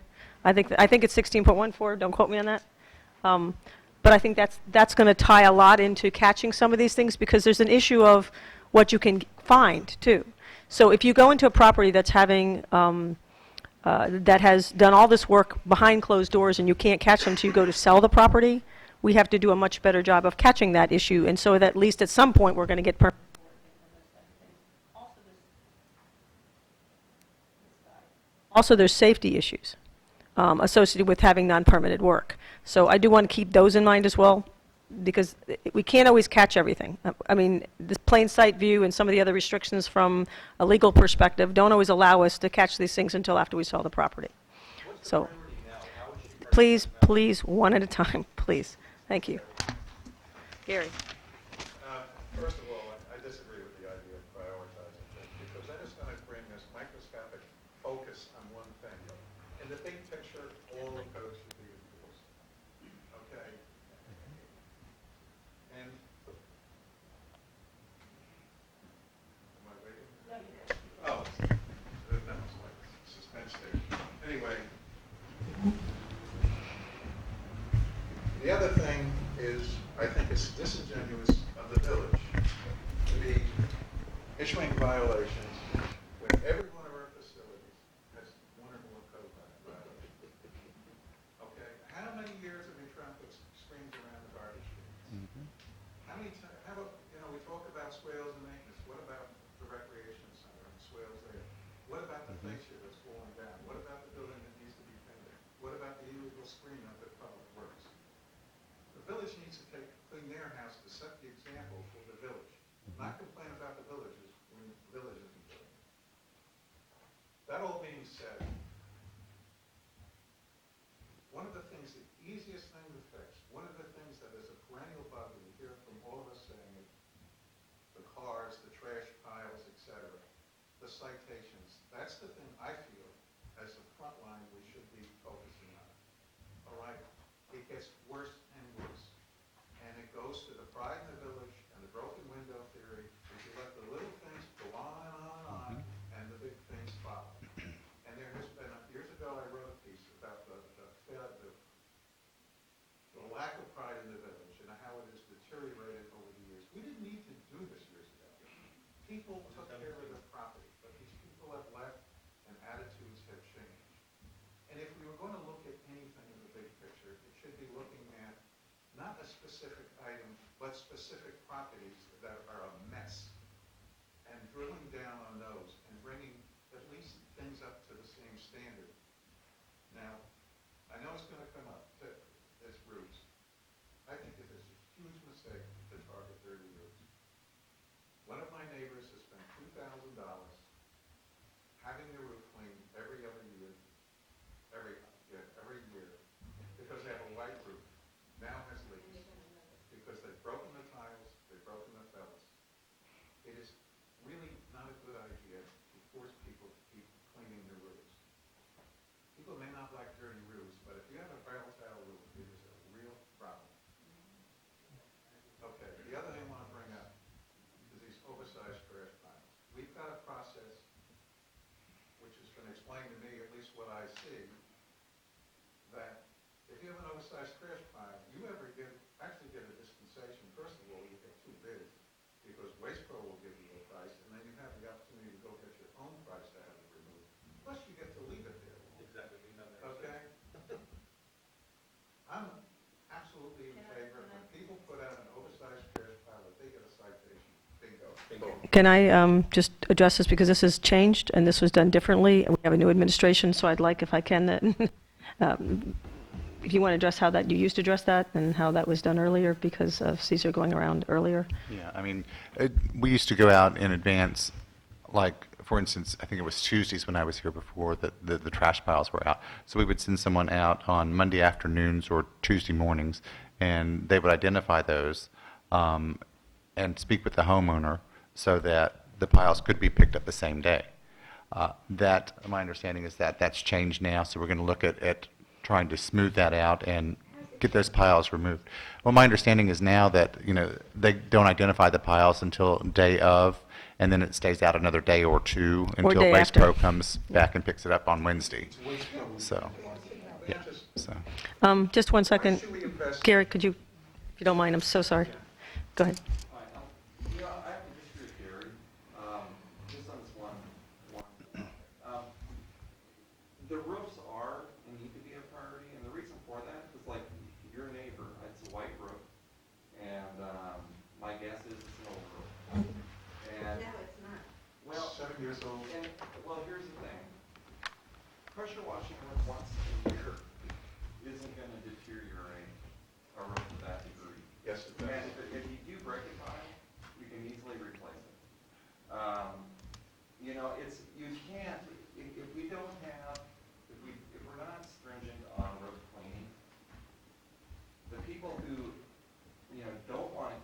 I think it's 16.14. Don't quote me on that. But I think that's going to tie a lot into catching some of these things, because there's an issue of what you can find too. So if you go into a property that's having that has done all this work behind closed doors and you can't catch them until you go to sell the property, we have to do a much better job of catching that issue, and so that at least at some point we're going to get permits. Also, there's safety issues associated with having non-permitted work. So I do want to keep those in mind as well, because we can't always catch everything. I mean, this plain sight view and some of the other restrictions from a legal perspective don't always allow us to catch these things until after we sell the property. So please, one at a time, please. Thank you. Gary? First of all, I disagree with the idea of prioritizing things, because that is going to bring this microscopic focus on one thing. In the big picture, all the codes should be enforced. Okay? And, am I waiting? Oh, that was like suspense there. Anyway, the other thing is, I think it's disingenuous of the village to be issuing violations when every one of our facilities has one or more code violations. Okay? How many years have we tried to put screens around the garbage cans? How many times, how about, we talk about swales and maintenance. What about the recreation center and the swales there? What about the fascia that's falling down? What about the building that needs to be painted? What about the illegal screen up at Public Works? The village needs to clean their house to set the example for the village. Not complain about the villages when the village isn't doing it. That all being said, one of the things, the easiest thing to fix, one of the things that is a perennial bug, we hear from all of us saying it, the cars, the trash piles, etc., the citations, that's the thing I feel as the front line we should be focusing on. All right? It gets worse and worse. And it goes to the pride in the village and the broken window theory, if you let the little things go on, and the big things follow. And there has been, years ago I wrote a piece about the lack of pride in the village and how it has deteriorated over the years. We didn't need to do this years ago. People took care of their property, but these people have left and attitudes have changed. And if we were going to look at anything in the big picture, it should be looking at not a specific item, but specific properties that are a mess, and drilling down on those and bringing at least things up to the same standard. Now, I know it's going to come up, as roofs. I think it is a huge mistake to target dirty roofs. One of my neighbors has spent $2,000 having the roof cleaned every other year, every year, because they have a white roof. Now has leaks because they've broken the tiles, they've broken the fellas. It is really not a good idea to force people to keep cleaning their roofs. People may not like dirty roofs, but if you have a barrel tile roof, it is a real problem. Okay, the other thing I want to bring up is these oversized trash piles. We've got a process which is going to explain to me at least what I see, that if you have an oversized trash pile, you actually get a dispensation. First of all, you get two bids, because Waste Pro will give you a price, and then you have the opportunity to go get your own price to have it removed. Plus, you get to leave it there. Exactly. We've done that. Okay? I'm absolutely in favor, when people put out an oversized trash pile, that they get a citation. Bingo. Can I just address this, because this has changed and this was done differently, and we have a new administration, so I'd like, if I can, that if you want to address how that you used to address that and how that was done earlier because of Caesar going around earlier. Yeah, I mean, we used to go out in advance, like, for instance, I think it was Tuesdays when I was here before that the trash piles were out. So we would send someone out on Monday afternoons or Tuesday mornings, and they would identify those and speak with the homeowner so that the piles could be picked up the same day. My understanding is that that's changed now, so we're going to look at trying to smooth that out and get those piles removed. Well, my understanding is now that, they don't identify the piles until day of, and then it stays out another day or two until day Waste after. Pro comes back and picks it up on Wednesday. So, yeah, so. Just one second. Why should we invest- Gary, could you, if you don't mind, I'm so sorry. Go ahead. Hi, I have to disagree with Gary, just on this one topic. The roofs are and need to be a priority, and the reason for that is, like, your neighbor, it's a white roof, and, my guess is it's an old roof. And, No, it's not. well, 7 years old. and, well, here's the thing. Pressure washing a roof once a year isn't gonna deteriorate a roof to that degree. Yes, it does. And if you do break a tile, you can easily replace it. You can't, if we don't have, if we're not stringent on roof cleaning, the people who, don't want to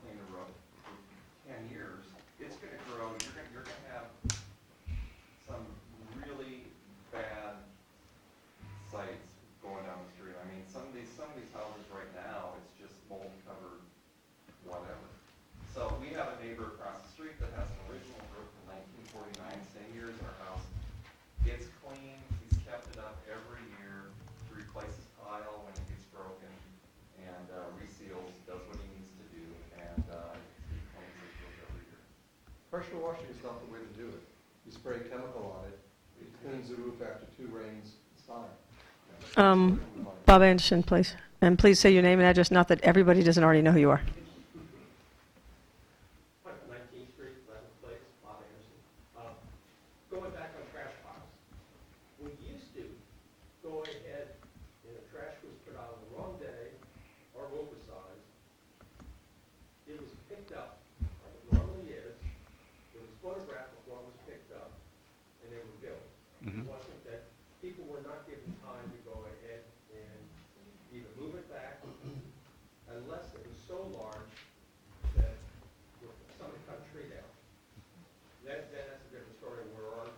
So we have a neighbor across the street that has an original roof from 1949, same year as our house. It's clean, he's kept it up every year, he replaces tile when it gets broken, and reseals, does what he needs to do, and he cleans his roof every year. Pressure washing is not the way to do it. You spray chemical on it, it cleans the roof after 2 rains, it's fine. Bob Anderson, please. And please say your name and address, not that everybody doesn't already know who you are. 19th Street, 11th Place, Bob Anderson. Going back on trash piles, we used to go ahead and the trash was put out on the wrong day or oversized. It was picked up, like it normally is. It was photographed before it was picked up, and they were billed. It wasn't that people were not given time to go ahead and either move it back unless it was so large that somebody cut a tree down. That's a different story where our,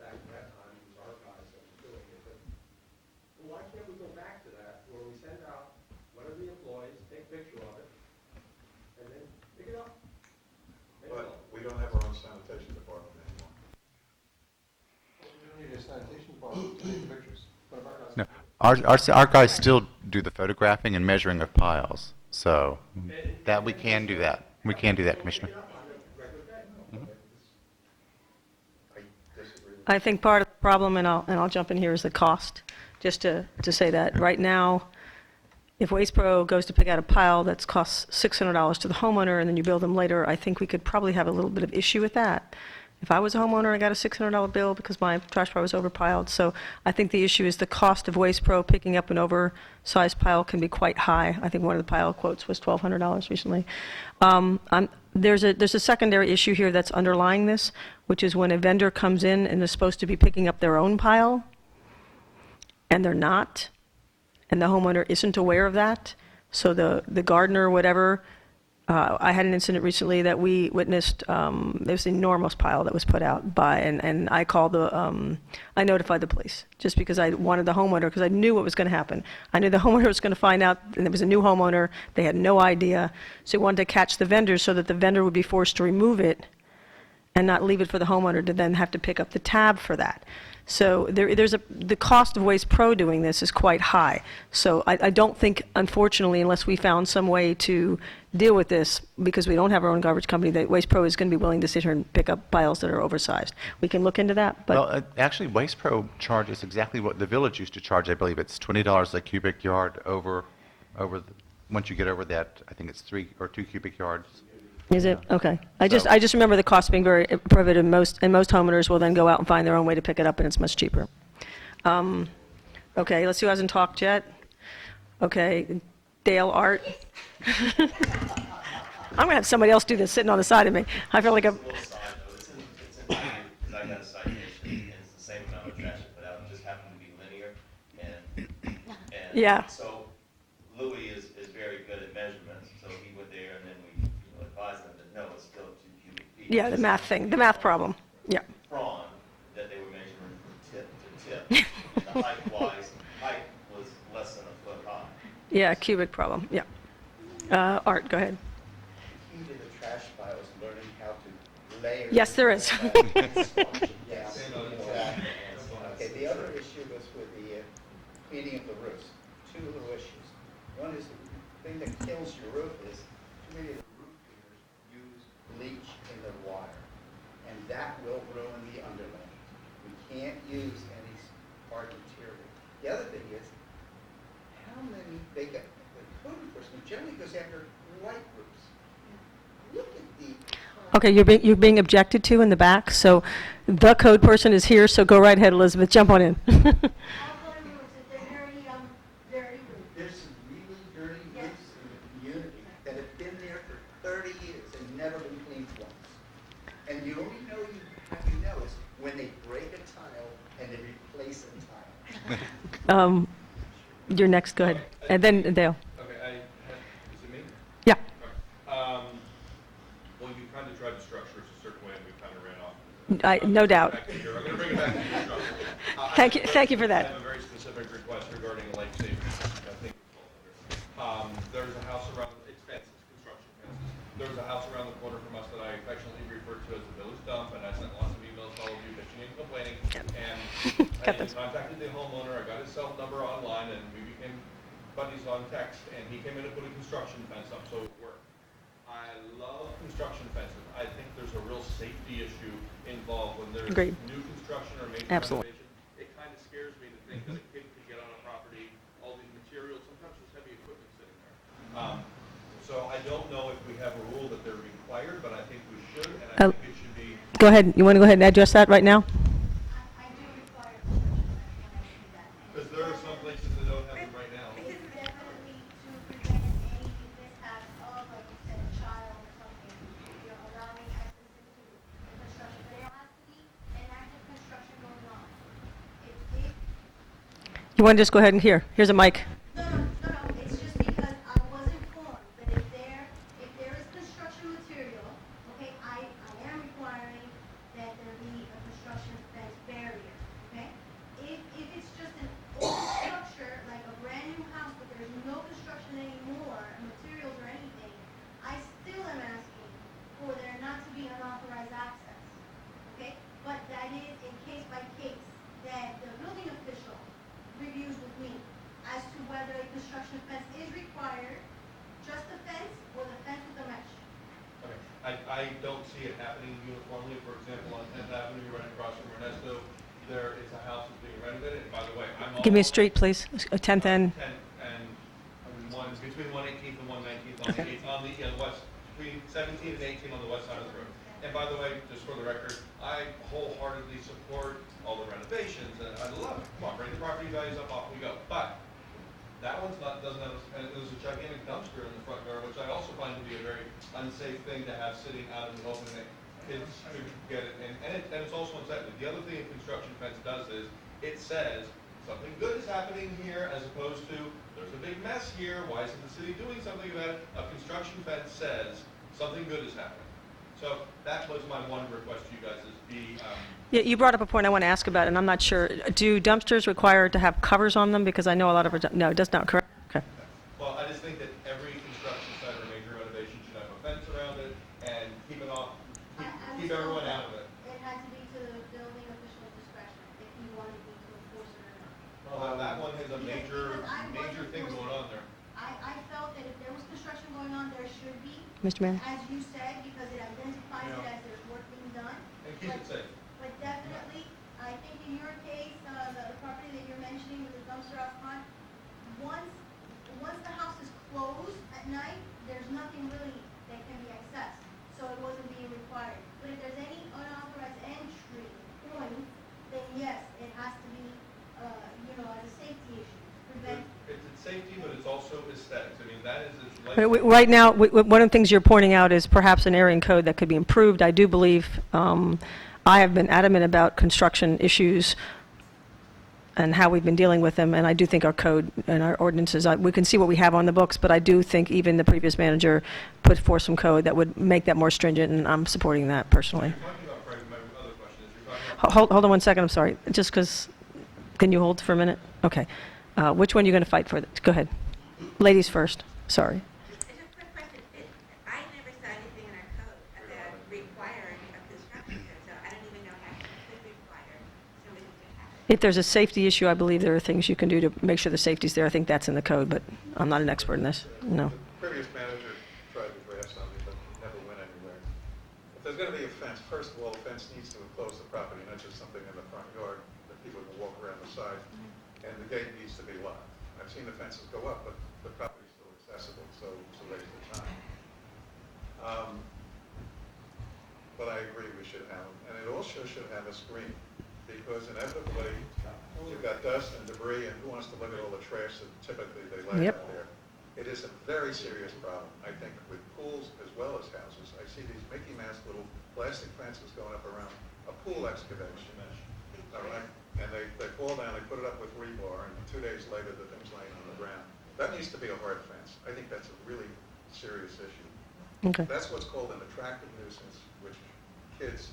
back at that time, it was our guys that were doing it. But why can't we go back to that where we send out one of the employees, take a picture of it, and then pick it up? But we don't have our own sanitation department anymore. We don't need a sanitation department to take pictures. One of our guys. No, our guys still do the photographing and measuring of piles, so that we can do that. We can do that, Commissioner. I disagree. I think part of the problem, and I'll jump in here, is the cost. Just to say that right now, if Waste Pro goes to pick out a pile that's costs $600 to the homeowner and then you bill them later, I think we could probably have a little bit of issue with that. If I was a homeowner, I got a $600 bill because my trash pile was overpiled. So I think the issue is the cost of Waste Pro picking up an oversized pile can be quite high. I think one of the pile quotes was $1,200 recently. There's a secondary issue here that's underlying this, which is when a vendor comes in and is supposed to be picking up their own pile, and they're not, and the homeowner isn't aware of that. So the gardener or whatever, I had an incident recently that we witnessed. There was an enormous pile that was put out by, and I called I notified the police just because I wanted the homeowner, because I knew what was going to happen. I knew the homeowner was going to find out, and it was a new homeowner. They had no idea. So we wanted to catch the vendor so that the vendor would be forced to remove it and not leave it for the homeowner to then have to pick up the tab for that. So the cost of Waste Pro doing this is quite high. So I don't think, unfortunately, unless we found some way to deal with this, because we don't have our own garbage company, that Waste Pro is going to be willing to sit here and pick up piles that are oversized. We can look into that, but... Well, actually, Waste Pro charges exactly what the village used to charge. I believe it's $20 a cubic yard once you get over that, I think it's 3 or 2 cubic yards. Is it? Okay. I just remember the cost being very prohibitive, and most homeowners will then go out and find their own way to pick it up, and it's much cheaper. Okay, let's see who hasn't talked yet. Okay, Dale, Art. I'm going to have somebody else do this sitting on the side of me. I feel like I'm... A little side note, it's in because I got a citation, and it's the same amount of trash I put out, it just happened to be linear, and Yeah. so Louis is very good at measurements, so he went there, and then we advised them that no, it's still 2 cubic feet. Yeah, the math thing, the math problem. Yeah. Prawn that they were measuring from tip to tip. The height was less than a foot high. Yeah, cubic problem. Yeah. Art, go ahead. Key to the trash pile is learning how to layer. Yes, there is. Yeah, exactly. Okay, the other issue was with the cleaning of the roofs. 2 little issues. One is the thing that kills your roof is too many of the roof cleaners use bleach in the water, and that will ruin the underlayment. We can't use any hard material. The other thing is, how many, the code enforcement generally goes after light roofs. Look at the... Okay, you're being objected to in the back, so the code person is here, so go right ahead, Elizabeth, jump on in. All the roofs, they're dirty roofs. There's some really dirty roofs in the community that have been there for 30 years and never been cleaned once. And you only know you know is when they break a tile and they replace a tile. You're next, go ahead. And then Dale. Okay, is it me? Yeah. Well, you kind of tried to structure us a certain way, and we kind of ran off. No doubt. Back to here. I'm going to bring it back to the structure. Thank you for I that. have a very specific request regarding life safety. I think it's all under. There's a house around, it's fences, construction fences. there's a house around the corner from us that I affectionately refer to as the village dump, and I sent lots of emails to all of you bitching and complaining. And I Cut this. contacted the homeowner, I got his cell number online, and we became buddies on text, and he came in and put a construction fence up, so it worked. I love construction fences. I think there's a real safety issue involved when there's Agreed. new construction or major Absolutely. renovation. It kind of scares me to think that a kid could get on a property, all these materials, sometimes there's heavy equipment sitting there. So I don't know if we have a rule that they're required, but I think we should, and I think it should be. Go ahead. You want to go ahead and address that right now? I do require construction when I see that. Because there are some places that don't have them right now. Because definitely to prevent any mishaps of, like you said, a child or something, allowing access into the construction. But there has to be an active construction going on. If You want to just go ahead and here's a mic. No, it's just because I was informed that if there is construction material, okay, I am requiring that there be a construction fence barrier, okay? If it's just an old structure, like a brand new house, but there's no construction anymore, materials or anything, I still am asking for there not to be unauthorized access, okay? But that is a case by case, that the building official reviews with me as to whether a construction fence is required, just a fence, or the fence with a mesh. Okay. I don't see it happening uniformly. For example, on 10th Avenue, right across from Ernesto, there is a house that's being renovated. And by the way, I'm all. Give me a street, please. 10th and 10 and one, between 118th and 119th on the, on the west, between 17 and 18 on the west side of the road. And by the way, just for the record, I wholeheartedly support all the renovations, and I love it. Come on, bring the property values up, off we go. But that one's not, doesn't have, and there's a gigantic dumpster in the front yard, which I also find to be a very unsafe thing to have sitting out in the open, that kids could get it, and it's also unsightly. The other thing a construction fence does is, it says, something good is happening here, as opposed to, there's a big mess here, why isn't the city doing something about it? A construction fence says, something good is happening. So that was my one request to you guys, is be, Yeah, you brought up a point I want to ask about, and I'm not sure. Do dumpsters require to have covers on them? Because I know a lot of our, no, it does not, correct? Okay. well, I just think that every construction site or major renovation should have a fence around it and keep it off, keep everyone out of it. It had to be to the building official's discretion, if he wanted me to enforce it or not. Well, that one has a major, Because I major wasn't thing going on there. I felt that if there was construction going on, there should be, Mr. Mayor? as you said, because it identifies it Yeah. as there's work being done. And keep it safe. But definitely, I think in your case, the property that you're mentioning with the dumpster out front, once the house is closed at night, there's nothing really that can be accessed, so it wasn't being required. But if there's any unauthorized entry point, then yes, it has to be, as a safety issue, prevent. It's safety, but it's also aesthetics. I mean, that is, it's like. Right now, one of the things you're pointing out is perhaps an area in code that could be improved. I do believe, I have been adamant about construction issues and how we've been dealing with them, and I do think our code and our ordinances, we can see what we have on the books, but I do think even the previous manager put forth some code that would make that more stringent, and I'm supporting that personally. You're talking about, Frank, my other question is, you're talking about. Hold on one second, I'm sorry. Just because, can you hold for a minute? Okay. Which one are you going to fight for? Go ahead. Ladies first, sorry. Just a quick question. I never saw anything in our code about requiring a construction code, so I don't even know how it could require somebody to have it. If there's a safety issue, I believe there are things you can do to make sure the safety's there. I think that's in the code, but I'm not an expert in this. No. The previous manager tried to draft something, but never went anywhere. If there's going to be a fence, first of all, the fence needs to enclose the property, not just something in the front yard that people can walk around the side, and the gate needs to be locked. I've seen the fences go up, but the property's still accessible, so it's a waste of time. But I agree we should have them, and it also should have a screen, because inevitably, you've got dust and debris, and who wants to look at all the trash that typically they lay Yep. out there? It is a very serious problem, I think, with pools as well as houses. I see these Mickey Mouse little plastic fences going up around a pool excavation. All right? And they fall down, they put it up with rebar, and 2 days later, the thing's laying on the ground. That needs to be a hard fence. I think that's a really serious issue. Okay. That's what's called an attractive nuisance, which kids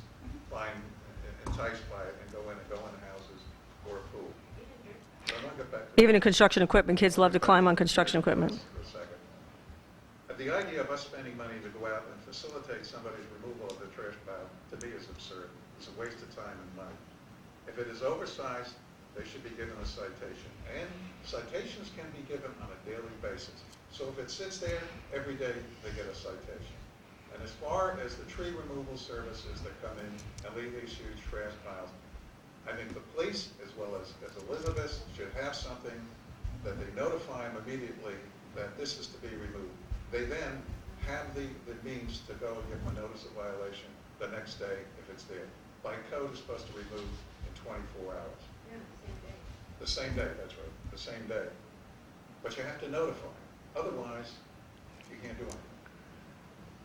find enticed by it and go in houses or a pool. So I'm gonna get back to Even in construction equipment, kids love to climb on construction equipment. for a second. the idea of us spending money to go out and facilitate somebody's removal of the trash pile, to me, is absurd. It's a waste of time and money. If it is oversized, they should be given a citation. And citations can be given on a daily basis. So if it sits there, every day they get a citation. And as far as the tree removal services that come in and leave these huge trash piles, I think the police, as well as Elizabeth, should have something that they notify them immediately that this is to be removed. They then have the means to go and give them a notice of violation the next day if it's there. By code, it's supposed to remove in 24 hours. Yeah, same day. The same day, that's right, the same day. But you have to notify. Otherwise, you can't do anything.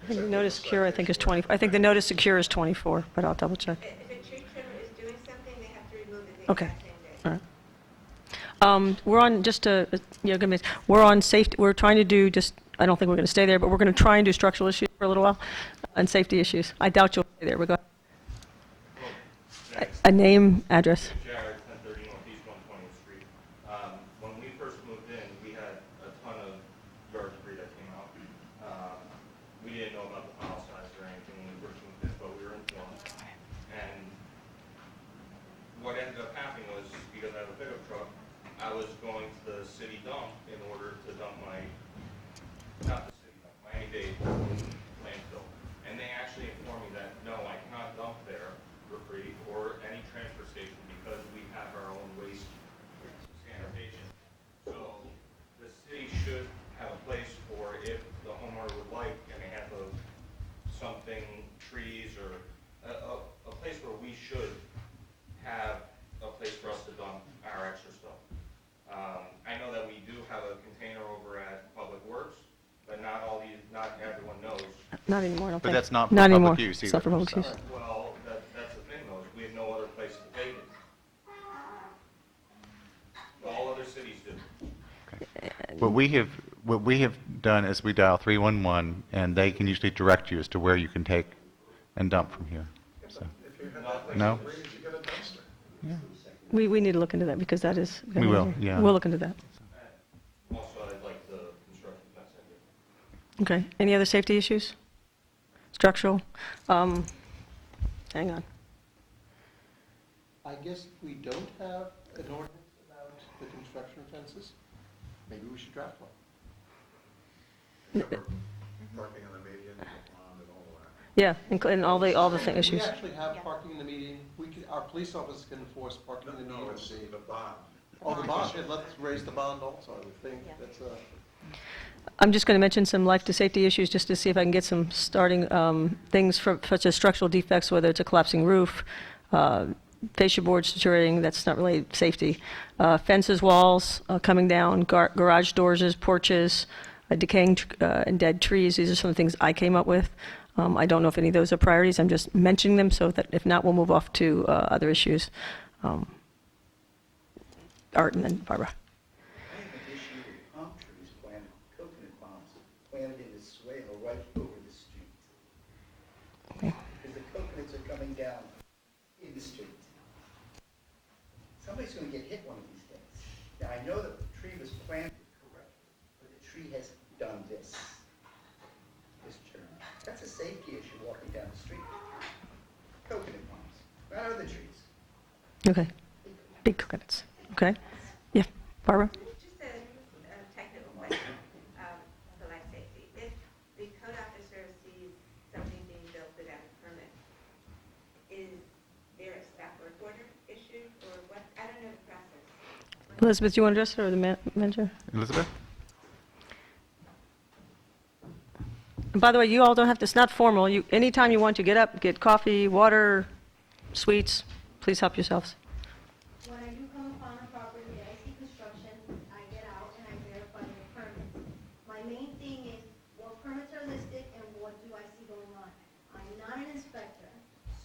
I think the Except with notice a secure, I think, is citation. 20, I think the notice secure is 24, but I'll double check. If a tree trimmer is doing something, they have to remove it the Okay. exact same day. All right. We're on, just to, give me, we're on safety, we're trying to do just, I don't think we're going to stay there, but we're going to try and do structural issues for a little while, and safety issues. I doubt you'll stay there, but go ahead. A name, address. Jared, 1030 Northeast 120th Street. When we first moved in, we had a ton of yard debris that came out. We didn't know about the pile size or anything when we first moved in, but we were informed. And what ended up happening was, because I have a pickup truck, I was going to the city dump in order to dump not the city dump, Miami-Dade landfill. And they actually informed me that, no, I cannot dump there for free or any transfer station because we have our own waste sanitation. So the city should have a place for if the homeowner would like, and they have something, trees, or a place where we should have a place for us to dump our extra stuff. I know that we do have a container over at Public Works, but not everyone knows. Not anymore, I don't But think. that's not for Not anymore. public use It's not for either, public so. use. Well, that's the thing though, is we have no other place to take it. All other cities do. What we have done is we dial 311, and they can usually direct you as to where you can take and dump from here. So, If you have that place No. to breathe, you get a dumpster. yeah. We need to look into that, because that is. We will, yeah. We'll look into that. Also, I'd like the construction fence in here. Okay. Any other safety issues? Structural? Hang on. I guess we don't have an ordinance about the construction fences. Maybe we should draft one. Parking on the median, the pond, and all of that. Yeah, and all the thing We issues. actually have parking in the median. Our police officers can enforce parking in the median. No, it's the bond. Oh, the bond, yeah, let's raise the bond also, I would think. Yeah. That's, I'm just going to mention some life to safety issues, just to see if I can get some starting things such as structural defects, whether it's a collapsing roof, fascia boards deteriorating, that's not really safety, fences, walls coming down, garage doors, porches, decaying and dead trees. These are some things I came up with. I don't know if any of those are priorities. I'm just mentioning them so that if not, we'll move off to other issues. Art and then Barbara. I have an issue with palm trees planted, coconut palms planted in a swale right over the street. Okay. Because the coconuts are coming down in the street. Somebody's going to get hit one of these days. Now, I know that the tree was planted correctly, but the tree has done this turn. That's a safety issue walking down the street. Coconut palms, not other trees. Okay. Big coconuts. Okay. Yeah. Barbara? Just a technical question for life safety. If the code officer sees something being built without a permit, is there a staff work order issued or what? I don't know the process. Elizabeth, do you want to address it, or the manager? Elizabeth? And by the way, you all don't have to, it's not formal. Anytime you want to get up, get coffee, water, sweets, please help yourselves. When I do come upon a property that I see construction, I get out and I verify the permits. My main thing is what permits are listed and what do I see going on. I'm not an inspector,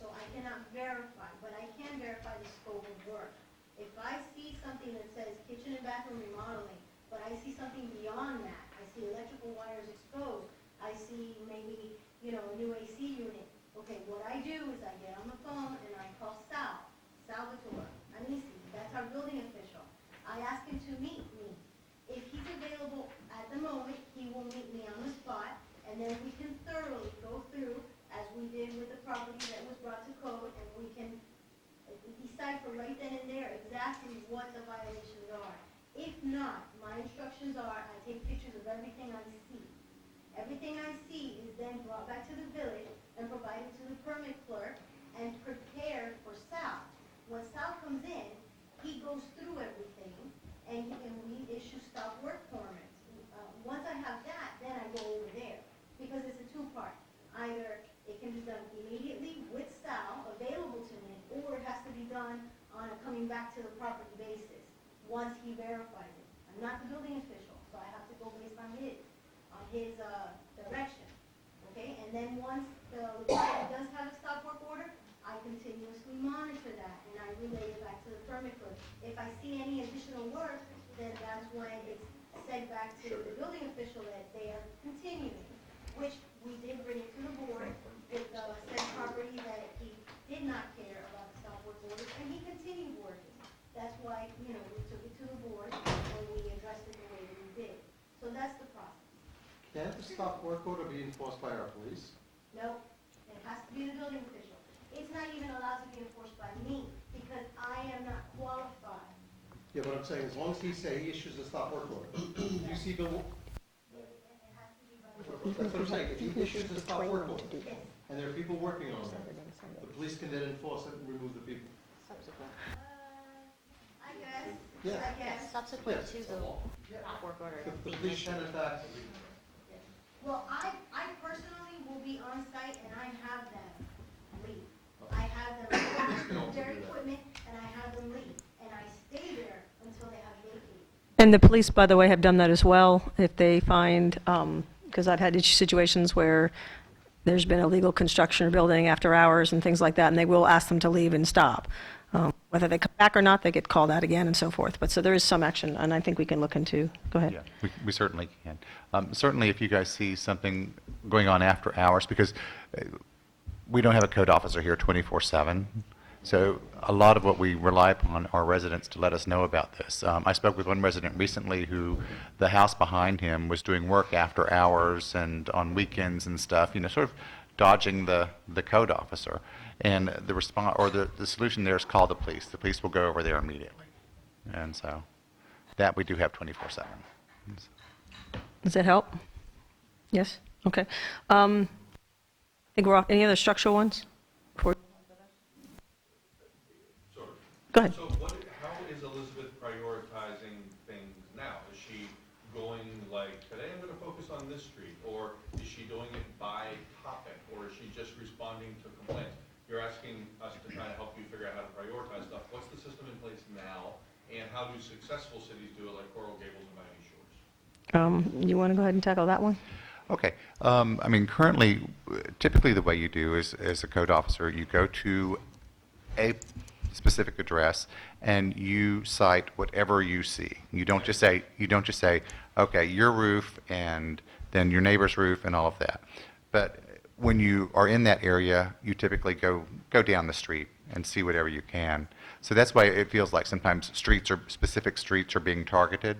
so I cannot verify, but I can verify the scope of work. If I see something that says kitchen and bathroom remodeling, but I see something beyond that, I see electrical wires exposed, I see maybe, a new AC unit. Okay, what I do is I get on the phone and I call Salvatore, Anisi, that's our building official. I ask him to meet me. If he's available at the moment, he will meet me on the spot. and then we can thoroughly go through, as we did with the property that was brought to code, and we can decipher right then and there exactly what the violations are. If not, my instructions are, I take pictures of everything I see. Everything I see is then brought back to the village and provided to the permit clerk and prepared for Sal. When Sal comes in, he goes through everything, and we issue stop work permits. Once I have that, then I go over there, because it's a two-part. Either it can be done immediately with Sal available to me, or it has to be done on a coming back to the property basis, once he verifies it. I'm not the building official, so I have to go based on his direction, okay? And then once the property does have a stop work order, I continuously monitor that, and I relay it back to the permit clerk. If I see any additional work, then that's when it's said back to the building official that they are continuing, which we did bring it to the board with the said property that he did not care about the stop work orders, and he continued working. That's why, we took it to the board and we addressed it the way that we did. So that's the process. Can't the stop work order be enforced by our police? No, it has to be the building official. It's not even allowed to be enforced by me because I am not qualified. Yeah, but I'm saying, as long as he issues a stop work order. You see, Bill, It has to be by the that's what I'm saying, if he issues a stop work order, Yes. and there are people working on it, the police can then enforce it and remove the people. I guess. Yeah. I guess. Subsequent Yes. to the stop work order, The that's the police initial. can in fact, Well, I personally will be on site and I have them leave. I have them with their equipment and I have them leave. And I stay there until they have vacated. And the police, by the way, have done that as well. If they find, because I've had situations where there's been illegal construction or building after hours and things like that, and they will ask them to leave and stop. Whether they come back or not, they get called out again and so forth. But so there is some action, and I think we can look into. Go ahead. Yeah, we certainly can. Certainly, if you guys see something going on after hours, because we don't have a code officer here 24/7, so a lot of what we rely upon are residents to let us know about this. I spoke with one resident recently who the house behind him was doing work after hours and on weekends and stuff, sort of dodging the code officer. And the response, or the solution there is call the police. The police will go over there immediately. And so that we do have 24/7. Does that help? Yes? Okay. I think we're off. Any other structural ones? Before- Sort of. Go ahead. So how is Elizabeth prioritizing things now? Is she going like, today I'm gonna focus on this street? Or is she doing it by topic? Or is she just responding to complaints? You're asking us to kind of help you figure out how to prioritize stuff. What's the system in place now? And how do successful cities do it like Coral Gables and Miami Shores? You want to go ahead and tackle that one? Okay. Currently, typically the way you do is, as a code officer, you go to a specific address and you cite whatever you see. You don't just say, okay, your roof and then your neighbor's roof and all of that. But when you are in that area, you typically go down the street and see whatever you can. So that's why it feels like sometimes specific streets are being targeted,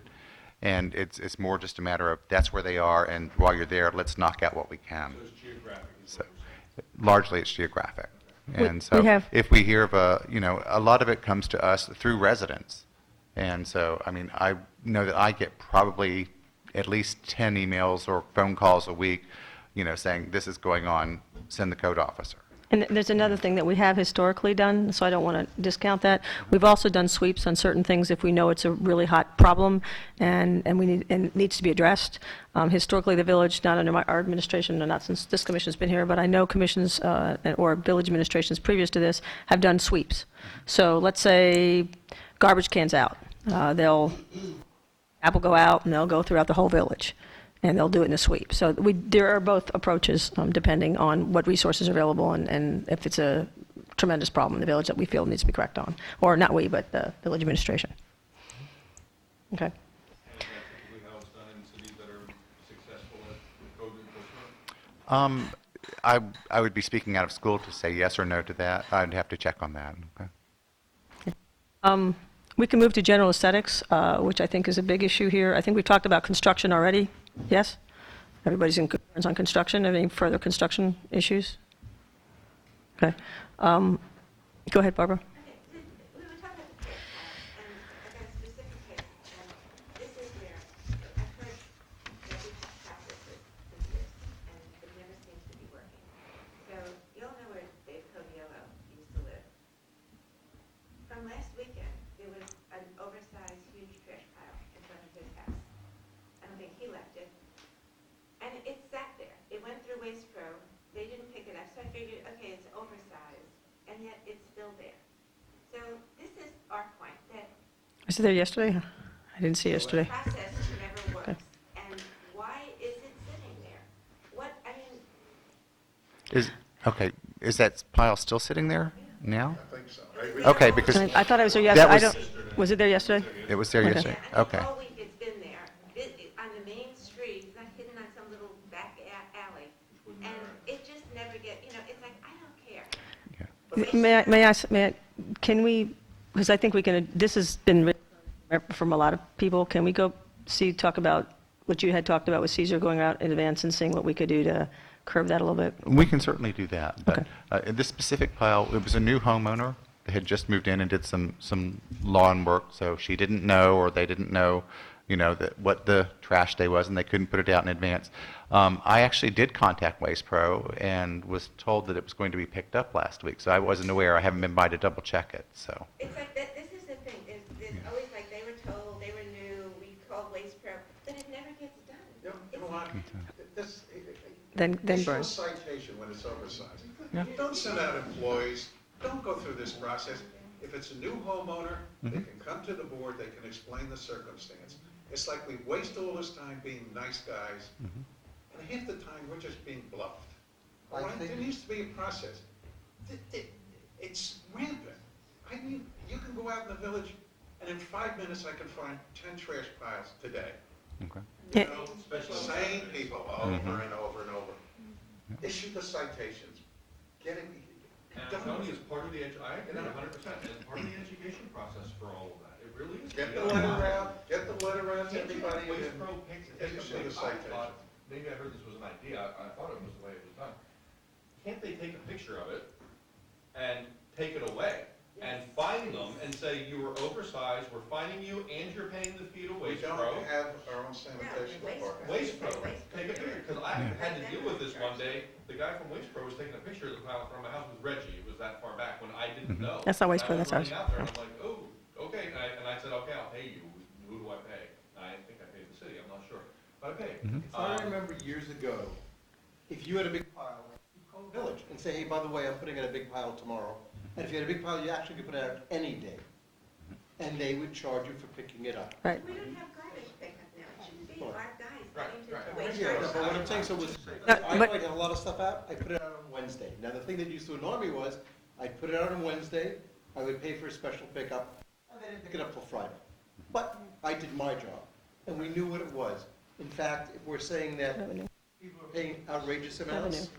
and it's more just a matter of that's where they are, and while you're there, let's knock out what we can. So it's geographic, is So what you're saying. largely it's geographic. And We so have- if we hear of a lot of it comes to us through residents. And so, I know that I get probably at least 10 emails or phone calls a week, saying this is going on, send the code officer. And there's another thing that we have historically done, so I don't want to discount that. We've also done sweeps on certain things if we know it's a really hot problem and it needs to be addressed. Historically, the village, not under our administration, and not since this commission's been here, but I know commissions or village administrations previous to this have done sweeps. So let's say garbage cans out. Apple go out and they'll go throughout the whole village. And they'll do it in a sweep. So there are both approaches depending on what resources are available and if it's a tremendous problem in the village that we feel needs to be corrected on. Or not we, but the village administration. Okay. And is that typically how it's done in cities that are successful at code enforcement? I would be speaking out of school to say yes or no to that. I'd have to check on that. Okay. We can move to general aesthetics, which I think is a big issue here. I think we've talked about construction already. Yes? Everybody's in concerns on construction? Any further construction issues? Okay. Go ahead, Barbara. Okay, we were talking about the trash pile, and I got a specific case, and this is where I've heard that we have practices for years, and it never seems to be working. So you all know where Dave Coviello used to live. From last weekend, there was an oversized, huge trash pile in front of his house. I don't think he left it. And it sat there. It went through Waste Pro. They didn't pick it up, so I figured, okay, it's oversized, and yet it's still there. So this is our point, that Was it there yesterday? I didn't see it the yesterday. process never works. And why is it sitting there? What, I mean, Okay, is that pile still sitting there now? I think so. Okay, because I thought I was there That yesterday. I was- don't, was it there yesterday? it was there Okay. yesterday. yeah, I mean, Okay. all week it's been there, on the main street, it's not hidden on some little back alley. And it just never it's like, I don't care. May I, can we, because I think we can, this has been written from a lot of people, can we go talk about what you had talked about with Caesar, going out in advance and seeing what we could do to curb that a little bit? We can certainly do that, but Okay. in this specific pile, it was a new homeowner that had just moved in and did some lawn work, so she didn't know, or they didn't know, that what the trash day was, and they couldn't put it out in advance. I actually did contact Waste Pro and was told that it was going to be picked up last week, so I wasn't aware. I haven't been by to double check it, so. It's like that, this is the thing, there's always like, they were told, they were new, we called Waste Pro, but it never gets done. You know what? This, Then issue burn. a citation when it's oversized. Don't send out employees, don't go through this process. If it's a new homeowner, they can come to the board, they can explain the circumstance. It's like we waste all this time being nice guys, and half the time we're just being bluffed. I All right? think- There needs to be a process. It's rampant. I mean, you can go out in the village, and in 5 minutes I can find 10 trash piles today. Okay. You know, same people over and over and over. Issue the citations. Get it. And Tony is part of the, I agree 100%, and part of the education process for all of that. It really is. Get the letter out, get the letter out to Can't you everybody. have Waste and Pro takes issue the I citation. thought, maybe I heard this was an idea, I thought it was the way it was done. Can't they take a picture of it and take it away? And fine them and say, you were oversized, we're fining you, and you're paying the fee to We Waste don't Pro. have our own sanitation department. Waste Pro, take a picture, because I had to deal with this one day. The guy from Waste Pro was taking a picture of the pile in front of my house with Reggie. It was that far back when I didn't know. That's not Waste Pro, And I was that's ours. running out there, and I'm like, oh, okay, and I said, okay, I'll pay you. Who do I pay? And I think I paid the city, I'm not sure, but I paid. If I remember years ago, if you had a big pile, you call the village and say, hey, by the way, I'm putting in a big pile tomorrow. And if you had a big pile, you actually could put it out any day. And they would charge you for picking it up. Right. We don't have garbage pickup now, it should be our guys Right, going to right. the Waste Yeah, Pro. but what I'm saying, so was, No, I but- might have a lot of stuff out, I put it out on Wednesday. Now, the thing that used to annoy me was, I'd put it out on Wednesday, I would pay for a special pickup, and they didn't pick it up till Friday. But I did my job, and we knew what it was. In fact, if we're saying that Revenue. people are paying outrageous amounts, Revenue.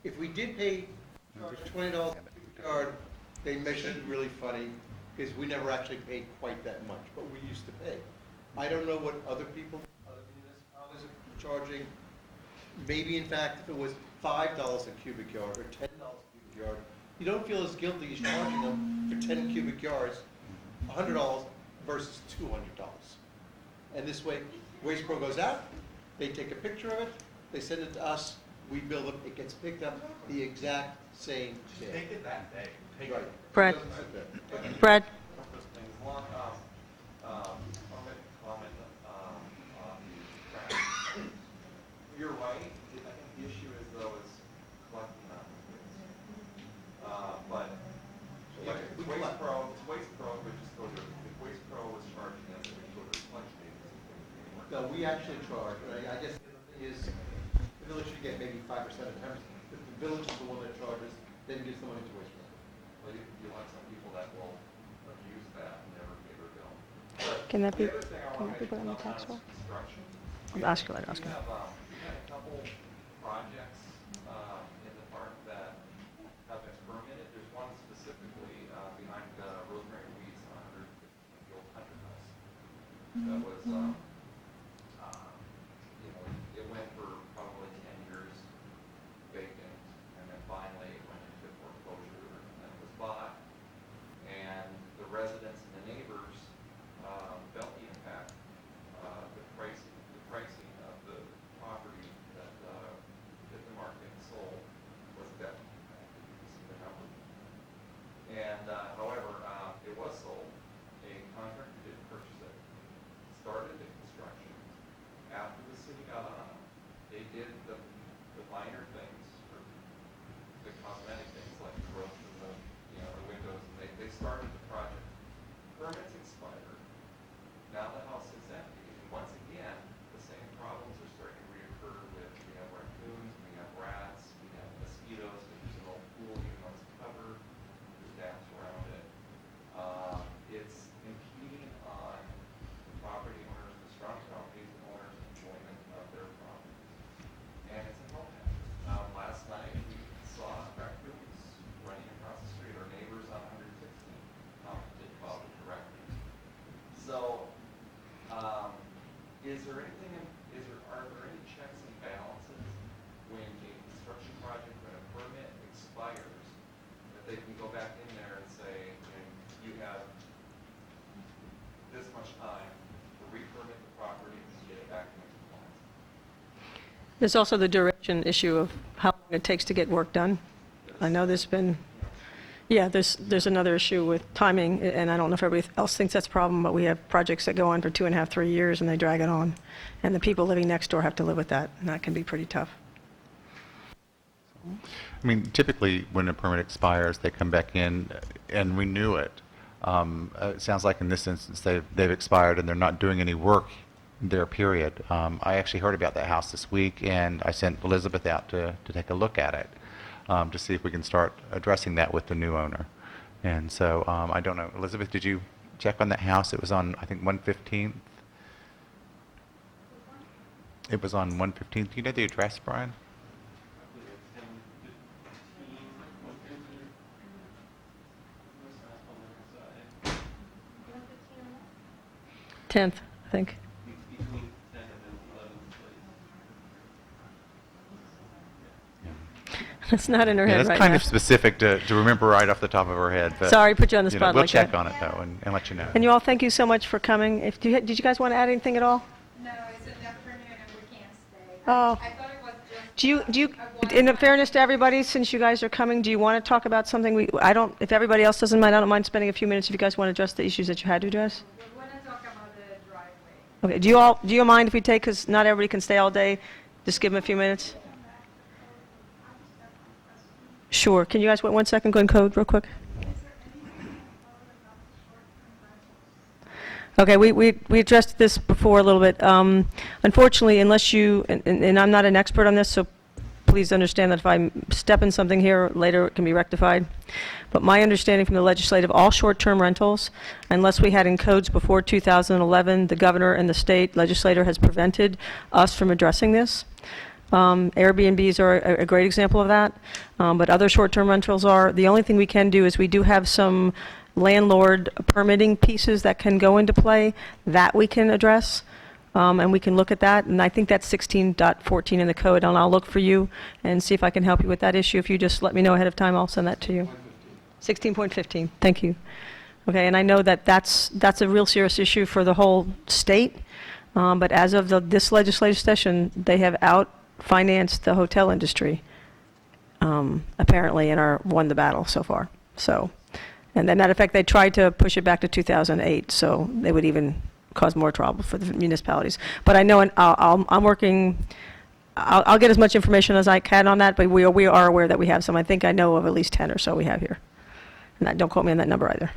if we did pay $20 a yard, they measured it really funny, because we never actually paid quite that much, but we used to pay. I don't know what other people, other municipalities are charging. Maybe in fact, if it was $5 a cubic yard or $10 a cubic yard, you don't feel as guilty as charging them for 10 cubic yards, $100 versus $200. And this way, Waste Pro goes out, they take a picture of it, they send it to us, we bill them, it gets picked up the exact same day. Take it that day, take Right. it. Brad. It doesn't sit there. Brad? Those things. One, I'll make a comment, on the trash. You're right, I think the issue is though is collecting on things. But, Yeah, if we Waste collect. Pro, would just go to, if Waste Pro was charging us, it would go to the collection agency. No, we actually charge, but I guess the other thing is, the village should get maybe 5% of 10%. If the village is the one that charges, then gives the money to Waste Pro. Well, you want some people that will abuse that and never pay their bill. Can that be, The other thing I can want that to be put on the make tax a roll? comment on is construction. Ask you later, ask We you. have, we've had a couple projects, in the park that have been permitted. There's one specifically, behind, Rosemary Weeds on 150, the old country house. That was, it went for probably they can go back in there and say, you have this much time to re-permit the property and get it back into compliance. There's also the duration issue of how long it takes to get work done. I know there's been, yeah, there's another issue with timing, and I don't know if everybody else thinks that's a problem, but we have projects that go on for 2.5, 3 years, and they drag it on. And the people living next door have to live with that, and that can be pretty tough. I mean, typically, when a permit expires, they come back in and renew it. It sounds like in this instance, they've expired and they're not doing any work there, period. I actually heard about that house this week, and I sent Elizabeth out to take a look at it, to see if we can start addressing that with the new owner. And so, I don't know, Elizabeth, did you check on that house? It was on, I think, 115th. It was on 115th. Do you know the address, Brian? I believe it's 10, 15, 115. 10th, I think. It's between 10 and then 11, please. It's not in her Yeah, head that's right kind now. of specific to remember right off the top of her head. But, Sorry, put you on the you know, spot we'll like check that. on it, though, and let you know. And you all, thank you so much for coming. Did you guys want to add anything at all? No, it's in the afternoon and we can't stay. Oh. I thought it was just. Do you, in fairness to everybody, since you guys are coming, do you want to talk about something? If everybody else doesn't mind, I don't mind spending a few minutes if you guys want to address the issues that you had to address. We want to talk about the driveway. Okay, do you mind if we take, because not everybody can stay all day, just give them a few minutes? Sure. Can you guys wait 1 second, go in code real quick? Okay, we addressed this before a little bit. Unfortunately, unless you, and I'm not an expert on this, so please understand that if I step in something here, later it can be rectified. But my understanding from the legislative, all short-term rentals, unless we had in codes before 2011, the governor and the state legislator has prevented us from addressing this. Airbnbs are a great example of that, but other short-term rentals are. The only thing we can do is we do have some landlord permitting pieces that can go into play that we can address, and we can look at that. And I think that's 16.14 in the code, and I'll look for you and see if I can help you with that issue. If you just let me know ahead of time, I'll send that to you. 16.15, thank you. Okay, and I know that that's a real serious issue for the whole state, but as of this legislative session, they have out-financed the hotel industry, apparently, and won the battle so far. So, and as a matter of fact, they tried to push it back to 2008, so they would even cause more trouble for the municipalities. But I know, and I'm working. I'll get as much information as I can on that, but we are aware that we have some. I think I know of at least 10 or so we have here. And don't quote me on that number either.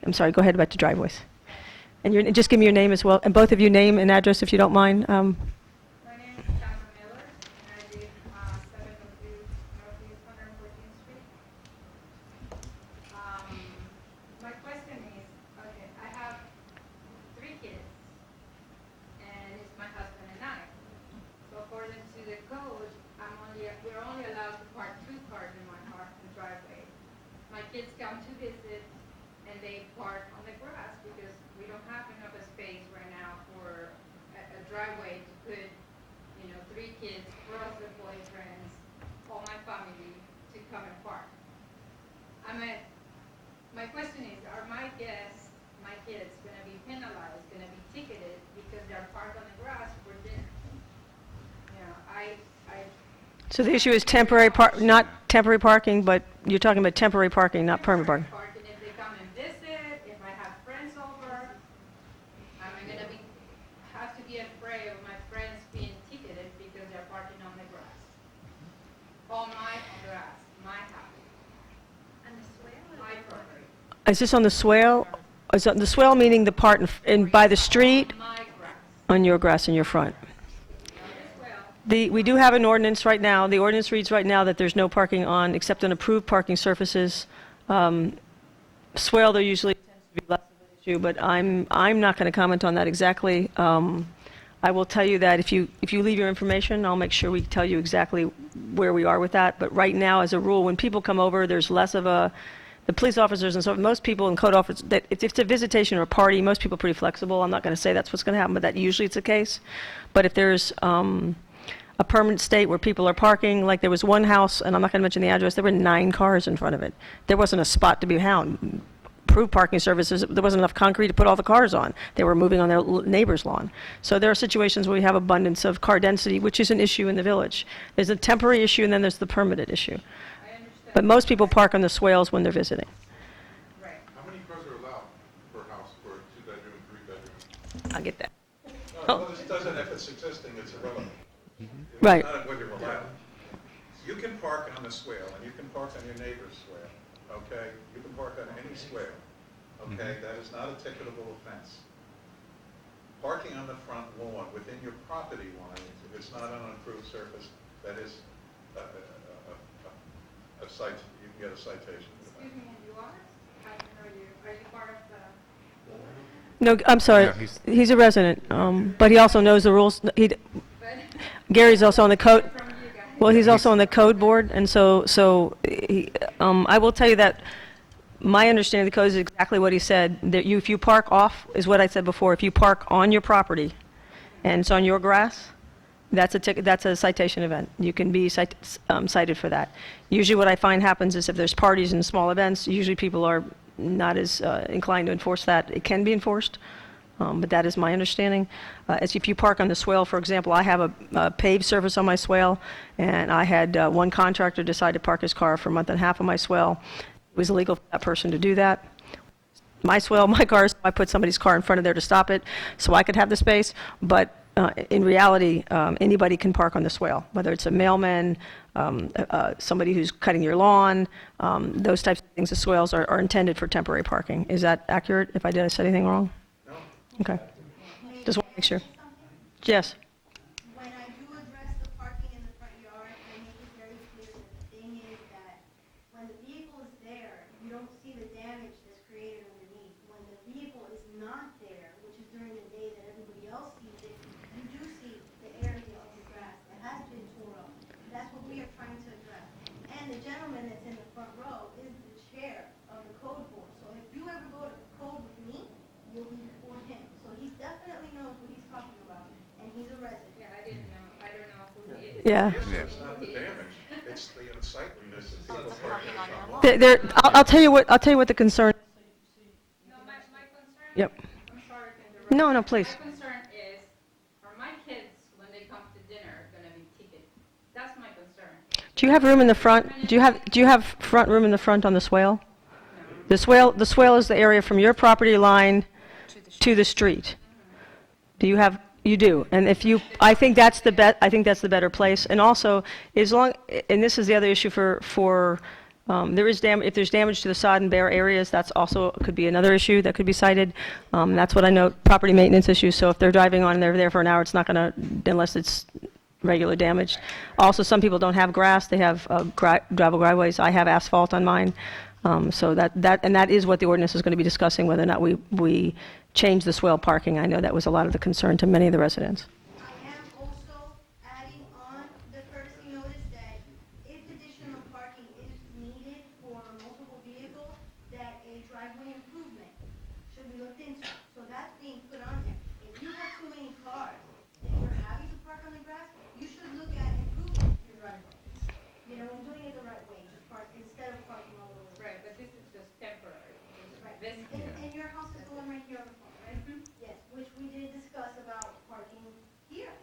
I'm sorry, go ahead about the driveways. And just give me your name as well, and both of you name and address if you don't mind. My name is Tama Miller, and I live 702 Northeast 114th Street. My question is, okay, I have 3 kids, and it's my husband and I. So according to the code, we're only allowed to park 2 cars in my driveway. My kids come to visit, and they park on the grass because we don't have enough space right now for a driveway to put, 3 kids, plus their boyfriends, all my family to come and park. My question is, are my kids, going to be penalized, going to be ticketed because they're parked on the grass for dinner? So the issue is not temporary parking, but you're talking about temporary parking, not permanent parking. If they come and visit, if I have friends over, am I going to have to be afraid of my friends being ticketed because they're parking on the grass? On grass, my house. And the swale? My property. Is this on the swale? Is the swale meaning the part by the street? My grass. On your grass in your front? We do have an ordinance right now. The ordinance reads right now that there's no parking on, except on approved parking surfaces. Swale, there usually tends to be less of an issue, but I'm not going to comment on that exactly. I will tell you that if you leave your information, I'll make sure we tell you exactly where we are with that. But right now, as a rule, when people come over, there's less of the police officers and so most people in code officers, that if it's a visitation or a party, most people are pretty flexible. I'm not going to say that's what's going to happen, but that usually it's the case. But if there's a permanent state where people are parking. Like there was one house, and I'm not going to mention the address, there were 9 cars in front of it. There wasn't a spot to be found. Approved parking services, there wasn't enough concrete to put all the cars on. They were moving on their neighbor's lawn. So there are situations where we have abundance of car density, which is an issue in the village. There's a temporary issue, and then there's the permanent issue. But most people park on the swales when they're visiting. How many cars are allowed per house for a 2-bedroom, 3-bedroom? I'll get that. Well, this doesn't, if it's existing, it's irrelevant. Right. It's not what you're allowed. You can park on the swale, and you can park on your neighbor's swale, okay? You can park on any swale, okay? That is not a ticketable offense. Parking on the front lawn within your property line, if it's not on an approved surface, that is a cite, you can get a citation for that. Excuse me, you are? Are you part of the? No, I'm sorry. No, He's a resident, but he also knows the rules. Gary's also on the code. Well, he's also on the code board, and so I will tell you that my understanding of the code is exactly what he said. That if you park off, is what I said before. If you park on your property, and it's on your grass, that's a citation event. You can be cited for that. Usually, what I find happens is if there's parties and small events, usually people are not as inclined to enforce that. It can be enforced, but that is my understanding. As if you park on the swale, for example, I have a paved surface on my swale, and I had one contractor decide to park his car for a month and a half on my swale. It was illegal for that person to do that. My swale, my car, so I put somebody's car in front of there to stop it so I could have the space, but in reality, anybody can park on the swale, whether it's a mailman, somebody who's cutting your lawn, those types of things. The swales are intended for temporary parking. Is that accurate? If I say anything wrong? No. Okay. Just want to make sure. Yes. When I do address the parking in the front yard, I make it very clear that the thing is that when the vehicle is there, you don't see the damage that's created underneath. When the vehicle is not there, which is during the day that everybody else sees it, you do see the area of the grass that has been torn up. That's what we are trying to address. And the gentleman that's in the front row is the chair of the code board. So if you ever go to code with me, you'll be before him. So he definitely knows what he's talking about, and he's a resident. Yeah, I didn't know. I don't know who he is. Yeah. It's not the damage, it's the unsightliness of people parking on their lawn. I'll tell you what the concern. No, my concern. Yep. I'm sorry to interrupt. No, no, please. My concern is, for my kids, when they come to dinner, gonna be ticketed. That's my concern. Do you have room in the front? Do you have front room in the front on the swale? The swale is the area from your property line to the street. Do you have? You do. And I think that's the better place. And also, and this is the other issue for if there's damage to the sod and bare areas, that's also could be another issue that could be cited. That's what I know, property maintenance issues. So if they're driving on and they're there for an hour, it's not going to, unless it's regular damage. Also, some people don't have grass; they have gravel driveways. I have asphalt on mine. So that is what the ordinance is going to be discussing, whether or not we change the swale parking. I know that was a lot of the concern to many of the residents. I am also adding on the courtesy notice that if additional parking is needed for multiple vehicles, that a driveway improvement should be looked into. So that's being put on there. If you have too many cars and you're having to park on the grass, you should look at improving your driveway. You know, and doing it the right way, just park instead of parking all over. Right, but this is just temporary. Right. This, And your house is the one right here on the corner, right? Yes, which we did discuss about parking here.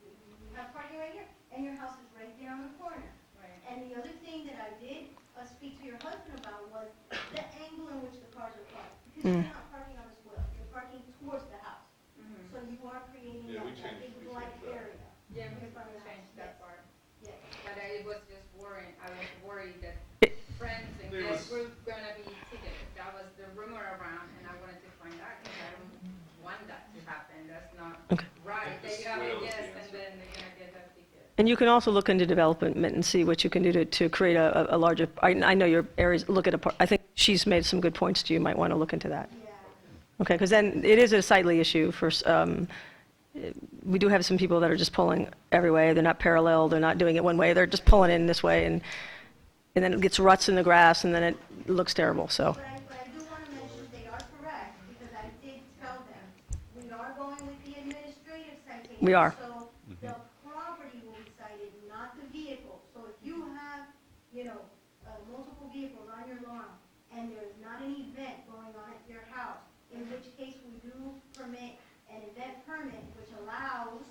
You have parking right here, and your house is right there on the corner. right. And the other thing that I did speak to your husband about was the angle in which the cars are parked. Because you're not parking on the swale, you're parking towards the house. Mhm. So you are creating Yeah, we that changed- big we blank changed that. area. Yeah, in we front of the changed house. that part. Yes. But I was just worried, I was worried that friends and There guests was- were gonna be ticketed. That was the rumor around, and I wanted to find out, because I don't want that to happen. That's not Okay. right. The That you have swale a is the guest, and answer. then they're gonna get that ticket. And you can also look into development and see what you can do to create a larger, I know your areas, look at I think she's made some good points to you, might want to look into that. Yeah. Okay, because then it is a sightly issue we do have some people that are just pulling every way, they're not parallel, they're not doing it one way, they're just pulling in this way, and then it gets ruts in the grass, and then it looks terrible, so. But I do want to mention they are correct, because I did tell them, we are going with the administrative citation. We are. So the property will be there is not an event going on at your house, in which case we do permit an event permit, which allows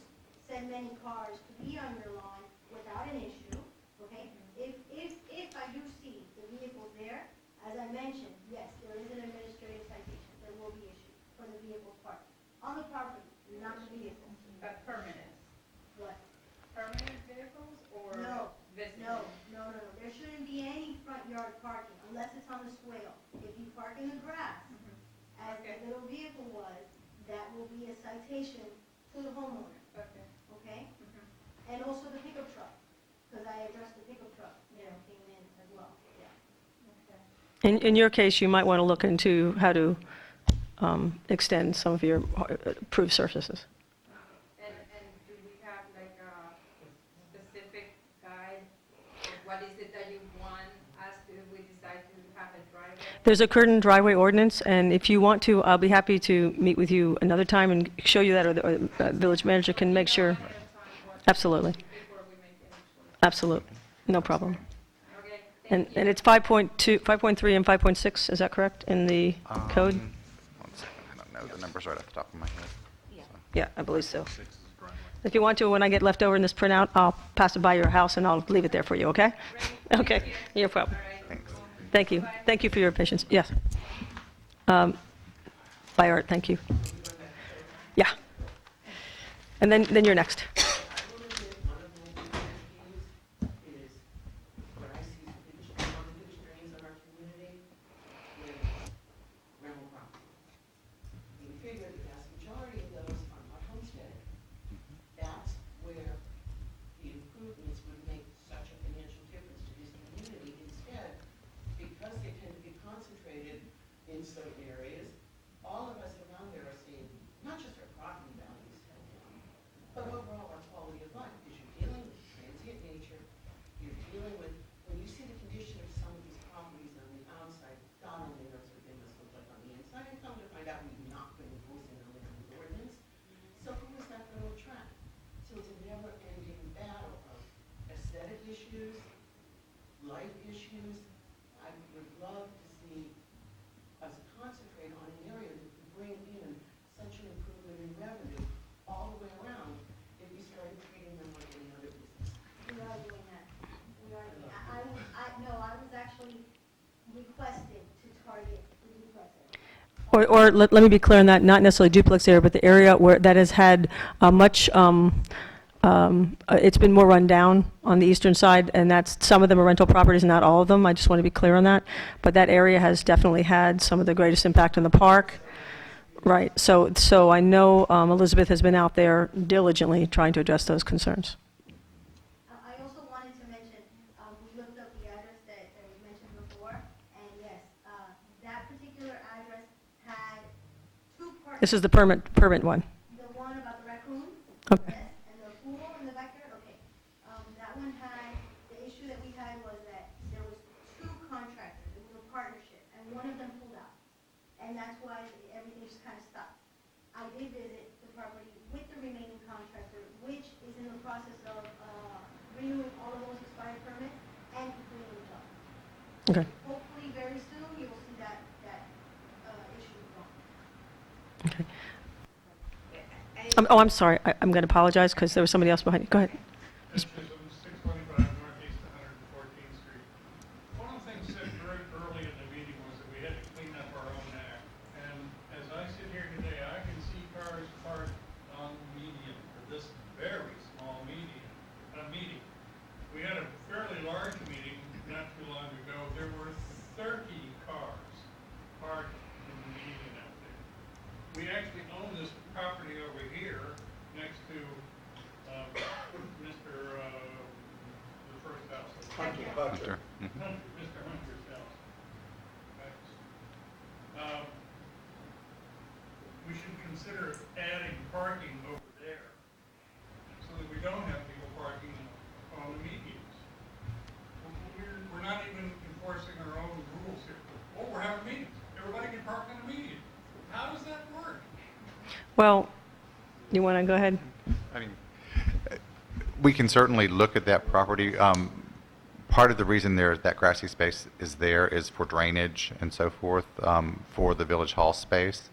said many cars to be on your lawn without an issue, okay? If I do see the vehicles there, as I mentioned, yes, there is an administrative citation, there will be issued for the vehicles parked on the property, not the vehicles. But permanent, What? permanent vehicles or No, visiting? no. There shouldn't be any front yard parking unless it's on the swale. If you park in the grass, as Okay. the little vehicle was, that will be a citation to the homeowner, Okay. okay? And also the pickup truck, because I addressed the pickup truck, came in as well, yeah. Okay. In your case, you might want to look into how to extend some of your approved surfaces. And do we have like a specific guide of what is it that you want us to, if we decide to have a driveway? There's a curtain driveway ordinance, and if you want to, I'll be happy to meet with you another time and show you that, or the village manager can make sure. Absolutely. Before we make any choice. Absolutely, no problem. Okay, And thank you. and it's 5.2, 5.3 and 5.6, is that correct, in the code? 1 second, I don't know the numbers right off the top of my head. Yeah. Yeah, I believe so. If you want to, when I get left over in this printout, I'll pass it by your house and I'll leave it there for you, okay? Okay, no problem. Thanks. Thank you. Thank you for your patience. Yes. By Art, thank you. Yeah. And then you're next. One of my pet peeves is what I see as one of the biggest drains on our community is rental property. You figure the vast majority of those are not homesteaded. That's where the improvements would make such a financial difference to this community. Instead, because they tend to be concentrated in certain areas, all of us around there are seeing not just our property values go down, but overall our quality of life, because you're dealing with transient nature, you're dealing with, when you see the condition of some of these properties on the outside, God only knows what they must look like on the inside, and come to find out we've not been enforcing the land ordinance. So who is that going to attract? So it's a never-ending battle of aesthetic issues, life issues. I would love to see us concentrate on an area that could bring in such an improvement in revenue all the way around if we started treating them like any other business. We are doing that. We are doing that. I was actually requested to target the duplex area. Or let me be clear on that, not necessarily duplex area, but the area where that has had much, it's been more run down on the eastern side, and that's, some of them are rental properties, not all of them. I just want to be clear on that. But that area has definitely had some of the greatest impact on the park. Right, so I know Elizabeth has been out there diligently trying to address those concerns. I also wanted to mention, we looked up the address that was mentioned before, and yes, that particular address had two parts. This is the permit one. The one about the raccoon, Okay. yes, and the pool in the backyard, okay. That one had, the issue that we had was that there was two contractors, it was a partnership, and one of them pulled out. And that's why everything just kind of stopped. I did visit the property with the remaining contractor, which is in the process of renewing all of those expired permits and completing the job. Okay. Hopefully, very soon, you will see that issue gone. Okay. Oh, I'm sorry. I'm going to apologize because there was somebody else behind you. Go ahead. This is 625 Northeast 114th Street. One of the things said very early in the meeting was that we had to clean up our own act. And as I sit here today, I can see cars parked on the median for this very small meeting. We had a fairly large meeting not too long ago. There were 30 cars parked in the median out there. We actually own this property over here next to Mr. The first house. Hunter. Mhm. Mr. Hunter's house. We should consider adding parking over there so that we don't have people parking on the medians. We're not even enforcing our own rules here. Oh, we're having meetings. Everybody can park on the median. How does that work? Well, you want to go ahead? I mean, we can certainly look at that property. part of the reason that grassy space is there is for drainage and so forth, for the village hall space.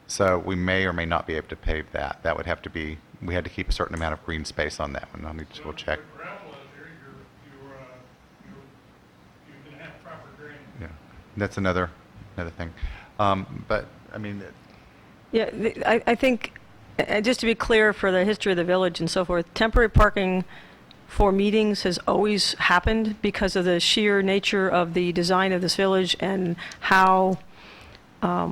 So we may or may not be able to pave that. That would have to be, we had to keep a certain amount of green space on that one. I'll need to double check. With gravel out there, you can have proper drainage. Yeah, that's another thing. But, I mean, Yeah, I think, just to be clear for the history of the village and so forth, temporary parking for meetings has always happened because of the sheer nature of the design of this village and how, I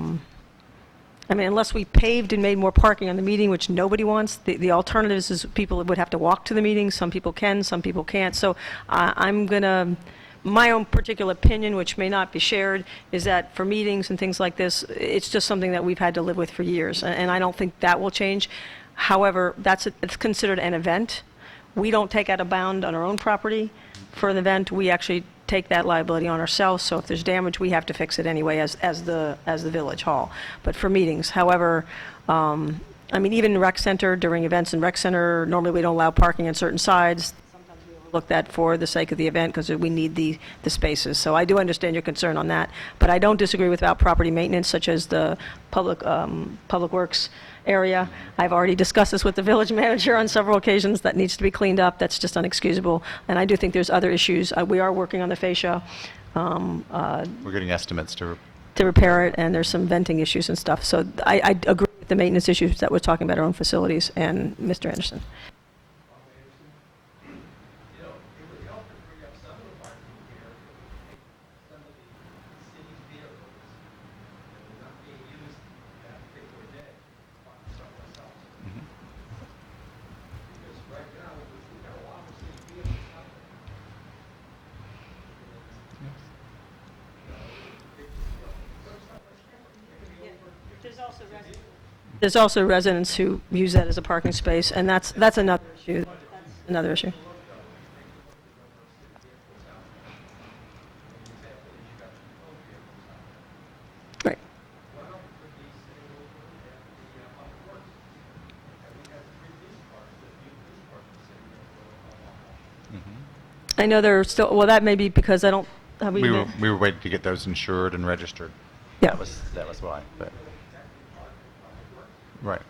mean, unless we paved and made more parking on the meeting, which nobody wants, the alternatives is people would have to walk to the meeting. Some people can, some people can't. So I'm going to, my own particular opinion, which may not be shared, is that for meetings and things like this, it's just something that we've had to live with for years, and I don't think that will change. However, it's considered an event. We don't take out a bound on our own property for an event. We actually take that liability on ourselves, so if there's damage, we have to fix it anyway as the village hall. But for meetings, however, I mean, even rec center, during events in rec center, normally we don't allow parking on certain sides. Sometimes we overlook that for the sake of the event because we need the spaces. So I do understand your concern on that, but I don't disagree with about property maintenance, such as the public works area. I've already discussed this with the village manager on several occasions. That needs to be cleaned up. That's just unexcusable. And I do think there's other issues. We are working on the fascia. we're getting estimates to repair it, and there's some venting issues and stuff. So I agree with the maintenance issues that we're talking about our own facilities and Mr. Anderson. You know, it would help to bring up some of the parking here, some of the city's vehicles that are not being used that particular day, park someplace else. Because right now, we've got a lot of city vehicles out there. There's also residents who use that as a parking space, and that's another issue. That's another issue. Right. I know there are still, well, that may be because I don't, have we? we were waiting to get those insured and registered. Yeah. That was why, but. Right.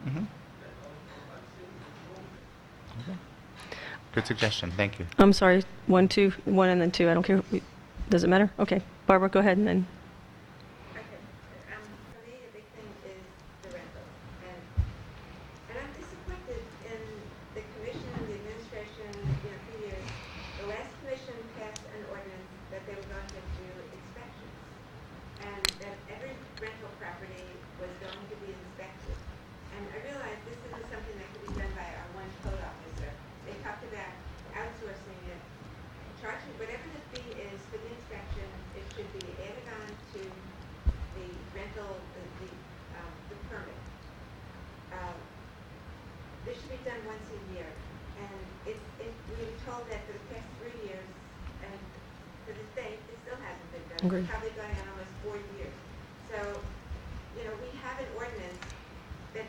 Mm-hmm. Okay. Good suggestion, thank you. I'm sorry, 1, 2, 1 and then 2, I don't care. Does it matter? Okay. Barbara, go ahead and then. Okay, for me, the big thing is the rentals, and I'm disappointed in the commission and the administration, for years. The last commission passed an ordinance that they were going to do inspections, and that every rental property was going to be inspected. And I realized this isn't something that could be done by our one code officer. They talked about outsourcing it, charging whatever the fee is for the inspection, it should be added on to the rental, the permit. This should be done once a year, and we were told that for the past 3 years, and to this day, it still hasn't been done. Agreed. It's probably going on almost 4 years. So, we have an ordinance that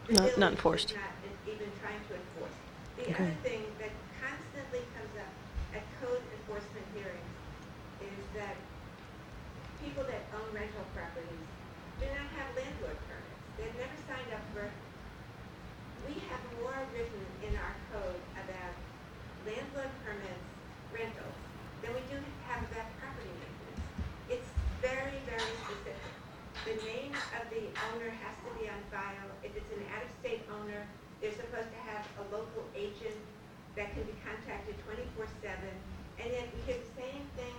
the Not village enforced. is not even trying to enforce. The Okay. other thing that constantly comes up at code enforcement hearings is that people that own rental properties do not have landlord permits. They've never signed up for, we have more written in our code about landlord permits, rentals, than we do have about property maintenance. It's very, very specific. The name of the owner has to be on file. If it's an out-of-state owner, they're supposed to have a local agent that can be contacted 24/7. And yet we hear the same thing,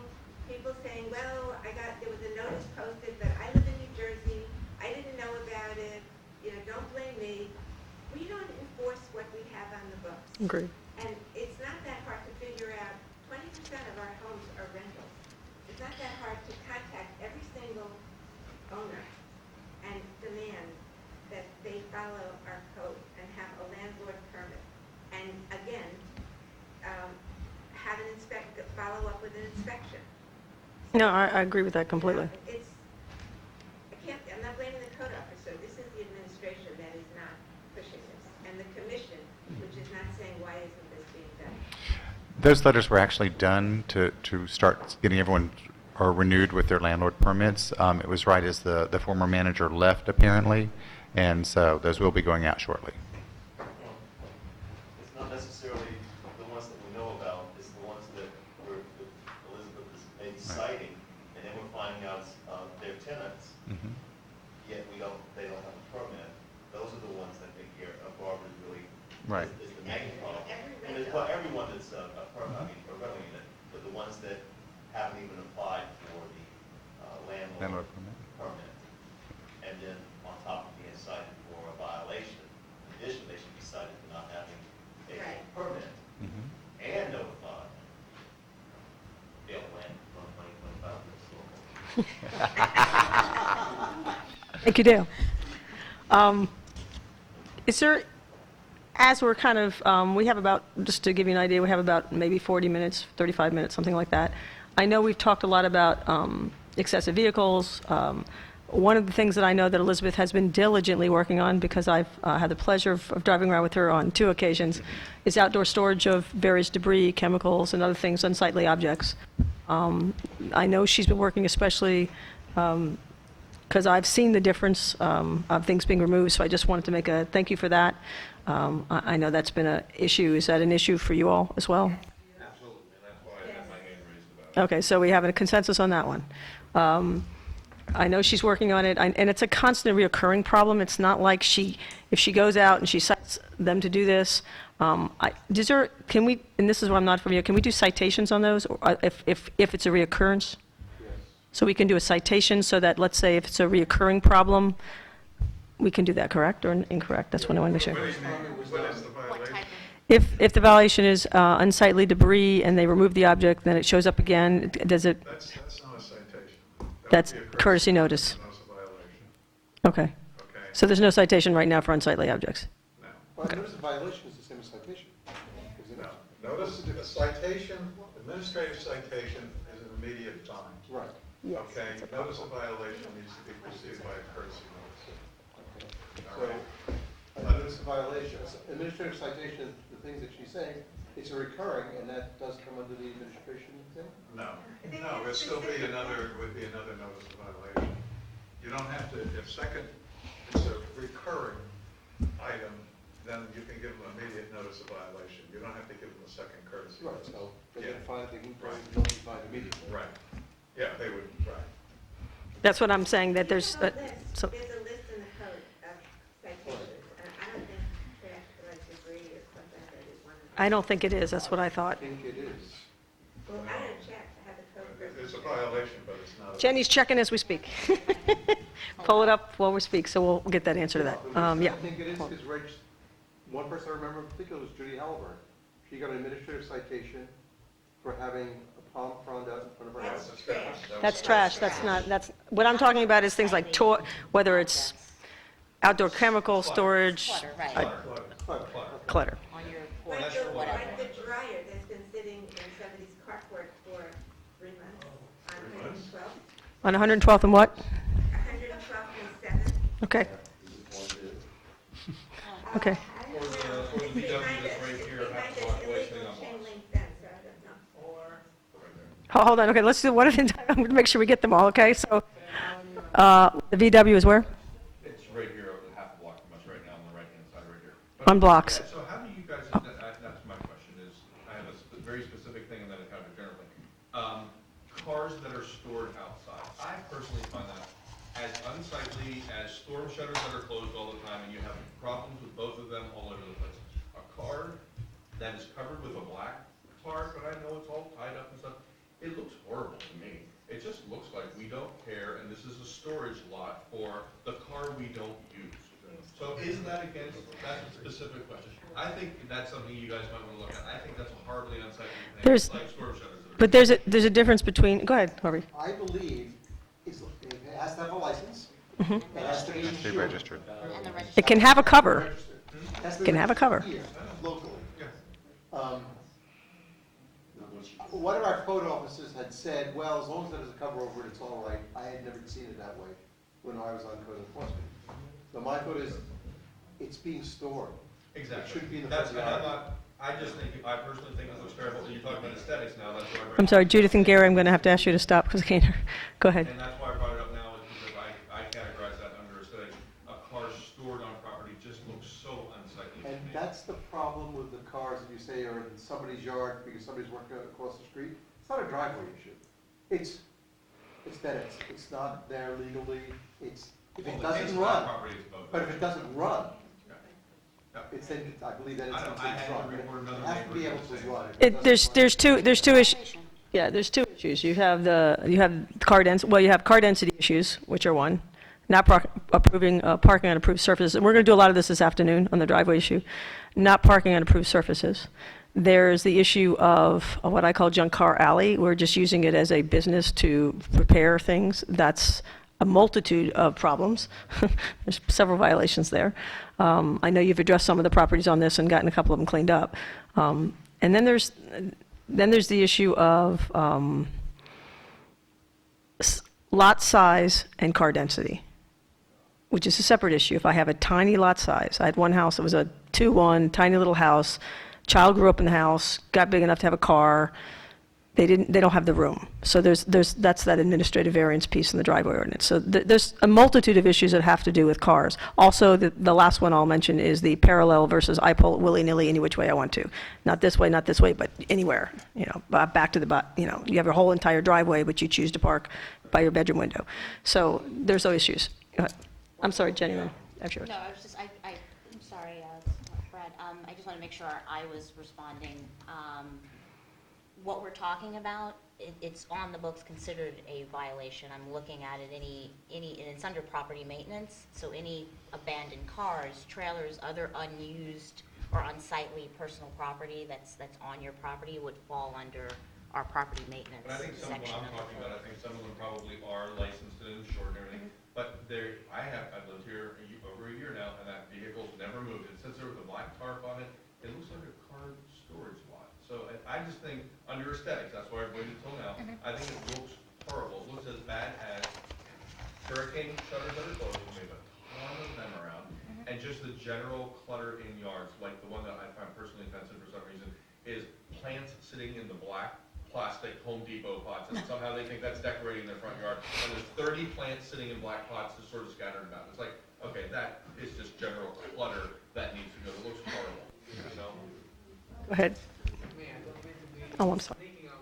people saying, well, there was a notice posted, but I live in New Jersey, I didn't know about it, don't blame me. We don't enforce what we have on the books. Agreed. And it's not that hard to figure out, 20% of our homes are rentals. It's not that hard to contact every single owner and demand that they follow our code and have a landlord permit. And again, follow up with an inspection. No, I agree with that completely. I'm not blaming the code officer, this is the administration that is not. Those letters were actually done to start getting everyone or renewed with their landlord permits. It was right as the former manager left, apparently, and so those will be going out shortly. It's not necessarily the ones that we know about, it's the ones that Elizabeth is maybe citing, and then we're finding out they're tenants, Mhm. yet they don't have a permit. Those are the ones that they care, Barbara's really, Right. is the main problem. And it's, well, everyone that's a rental unit, but the ones that haven't even applied for the landlord Landlord permit. permit. And then on top of being cited for a violation, in addition, they should be cited for not having a Right. permit Mhm. and notified. Failed land from 2025. Thank you, Dale. Is there, as we're kind of, we have about, just to give you an idea, we have about maybe 40 minutes, 35 minutes, something like that. I know we've talked a lot about excessive vehicles. One of the things that I know that Elizabeth has been diligently working on, because I've had the pleasure of driving around with her on 2 occasions, is outdoor storage of various debris, chemicals, and other things, unsightly objects. I know she's been working especially because I've seen the difference of things being removed, so I just wanted to make a thank you for that. I know that's been an issue. Is that an issue for you all as well? Absolutely, and that's why I had my hand raised about it. Okay, so we have a consensus on that one. I know she's working on it, and it's a constant reoccurring problem. It's not like if she goes out and she cites them to do this, can we, and this is what I'm not familiar, can we do citations on those, or if it's a reoccurrence? Yes. So we can do a citation so that, let's say, if it's a reoccurring problem, we can do that, correct or incorrect? That's what I want to make sure. What is the What violation? type If the violation is unsightly debris and they remove the object, then it shows up again, does it, That's not a citation. That would That's be a courtesy notice. Notice of violation, Okay. okay? So there's no citation right now for unsightly objects? No. Well, notice of violation is the same as citation, isn't it? No. Notice, a citation, administrative citation is an immediate fine. Right. Okay, notice of violation needs to be preceded by a courtesy notice. So, a notice of violation, administrative citation, the things that she's saying, it's a recurring, and that does come under the administration thing? No, no, it'd still be another, would be another notice of violation. You don't have to, if second, it's a recurring item, then you can give them immediate notice of violation. You don't have to give them a second courtesy Right, notice. so they Yeah. can find, they can Right. notify immediately. Right, yeah, they would, right. That's what I'm saying, that there's, There's a so, list in the code of citations, and I don't think trash or debris or something like that is one of them. I don't think it is, that's what I I thought. think it is. Well, I didn't check, I have the code. It's a violation, but it's not. Jenny's checking as we speak. Pull it up while we speak, so we'll get that answer to that. Yeah. I think it is, because one person I remember in particular was Judy Halliburton. She got an administrative citation for having a palm frond out in front of her house. That's trash. That's trash, that's not, that's, what I'm talking about is things like whether it's outdoor chemical storage, Clutter, right, clutter. on your porch Like or whatever. the dryer that's been sitting in somebody's carport for 3 months on 112th, On 112th and what? 112th and 7th. Okay. Okay. Or the It's VW behind that's us, right it's here, behind half this block away, sitting illegal on chain blocks. link fence, so I don't know. Hold on, okay, let's do one at a time. I'm going to make sure we get them all, okay? So, the VW is where? It's right here, over half a block from us right now, on the right-hand side, right here. On blocks. Yeah, so how do you guys, that's my question, is, I have a very specific thing and then a kind of a general thing. Cars that are stored outside, I personally find that as unsightly as storm shutters that are closed all the time, and you have problems with both of them all over the place. A car that is covered with a black tarp, but I know it's all tied up and stuff, it looks horrible to me. It just looks like we don't care, and this is a storage lot for the car we don't use. So is that against, that's a specific question. I think that's something you guys might want to look at. I think that's a horribly unsightly thing, There's- like storm shutters. that are- But there's a difference between, go ahead, Harvey. I believe it has to have a license. Mm-hmm. It has to be Be insured. registered. And the It can have a cover. Registered. It has to be Can have a cover. Here, locally. Yeah. One of our photo officers had said, well, as long as there's a cover over it, it's all right. I had never seen it that way when I was on code enforcement. So my thought is, it's being stored. Exactly. It should be in the That's, front and I'm yard. not, I just think, I personally think it looks terrible. You talk about aesthetics now, that's why I bring I'm it sorry, up. Judith and Gary, I'm going to have to ask you to stop because I can't hear. Go ahead. And that's why I brought it up now, is because I categorize that under aesthetics. A car stored on property just looks so unsightly to And me. that's the problem with the cars that you say are in somebody's yard because somebody's working across the street. It's not a driveway issue. It's that it's not there legally, it's, if Well, it the doesn't case of that run, property is both. but if it doesn't run, Yeah. it's in, I believe that it's I don't- I had run. to report another It has to be neighbor able doing to the run. same If it doesn't run- There's two issues. Yeah, there's two issues. You have you have car density issues, which are one, not approving parking on approved surfaces. And we're going to do a lot of this afternoon on the driveway issue, not parking on approved surfaces. There's the issue of what I call junk car alley. We're just using it as a business to repair things. That's a multitude of problems. There's several violations there. I know you've addressed some of the properties on this and gotten a couple of them cleaned up. And then there's the issue of lot size and car density, which is a separate issue. If I have a tiny lot size, I had one house that was a 2-1, tiny little house. Child grew up in the house, got big enough to have a car. They don't have the room. So that's that administrative variance piece in the driveway ordinance. So there's a multitude of issues that have to do with cars. Also, the last one I'll mention is the parallel versus I pull it willy-nilly any which way I want to. Not this way, but anywhere, back to you have your whole entire driveway, but you choose to park by your bedroom window. So there's those issues. Go ahead. I'm sorry, Jenny, that's yours. No, I was just, I'm sorry, Brad, I just want to make sure I was responding. What we're talking about, it's on the books considered a violation. I'm looking at it, and it's under property maintenance, so any abandoned cars, trailers, other unused or unsightly personal property that's on your property would fall under our property maintenance But I think some of section what I'm of the talking code. about, I think some of them probably are licensed and insured and everything. But I've lived here over a year now, and that vehicle's never moved. And since there was a black tarp on it, it looks like a car storage lot. So I just think, under aesthetics, that's why I waited until now, I think it looks horrible. It looks as bad as hurricane shutters that are closed, we have a ton of them around. And just the general clutter in yards, like the one that I find personally offensive for some reason, is plants sitting in the black plastic Home Depot pots, and somehow they think that's decorating their front yard. And there's 30 plants sitting in black pots just sort of scattered about. It's like, okay, that is just general clutter that needs to go. It looks horrible, you know? Go ahead. Oh, I'm sorry. Speaking of,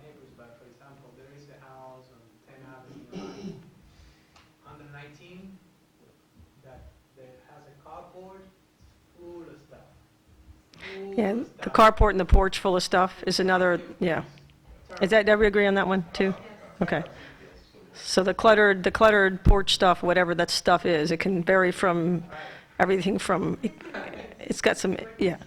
neighbors, but for example, there is a house on 10 Avenue, under 19, that has a carport full of stuff. Yeah, the carport and the porch full of stuff is another, yeah. Is that, did we agree on that one, too? Okay. So the cluttered porch stuff, whatever that stuff is, it can vary from everything from, it's got some, yeah.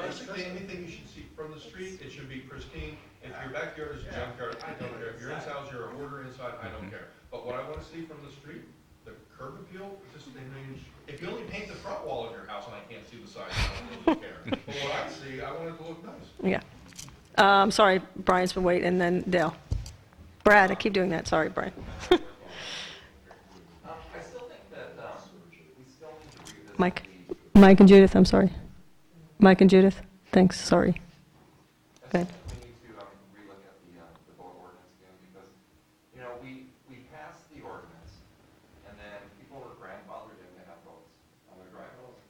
Basically, anything you should see from the street, it should be pristine. If your backyard is a junkyard, I don't care. If your inside, you're a hoarder inside, I don't care. But what I want to see from the street, the curb appeal, just, if you only paint the front wall of your house and I can't see the side, I don't really care. But what I see, I want it to look nice. Yeah. I'm sorry, Brian's been waiting, and then Dale. Brad, I keep doing that, sorry, Brian. I still think that we still need to revisit Mike and Judith, I'm sorry. Mike and Judith, thanks, sorry. Go ahead. We need to relook at the boat ordinance again, because, we passed the ordinance, and then people were grandfathered in to have boats on their driveways.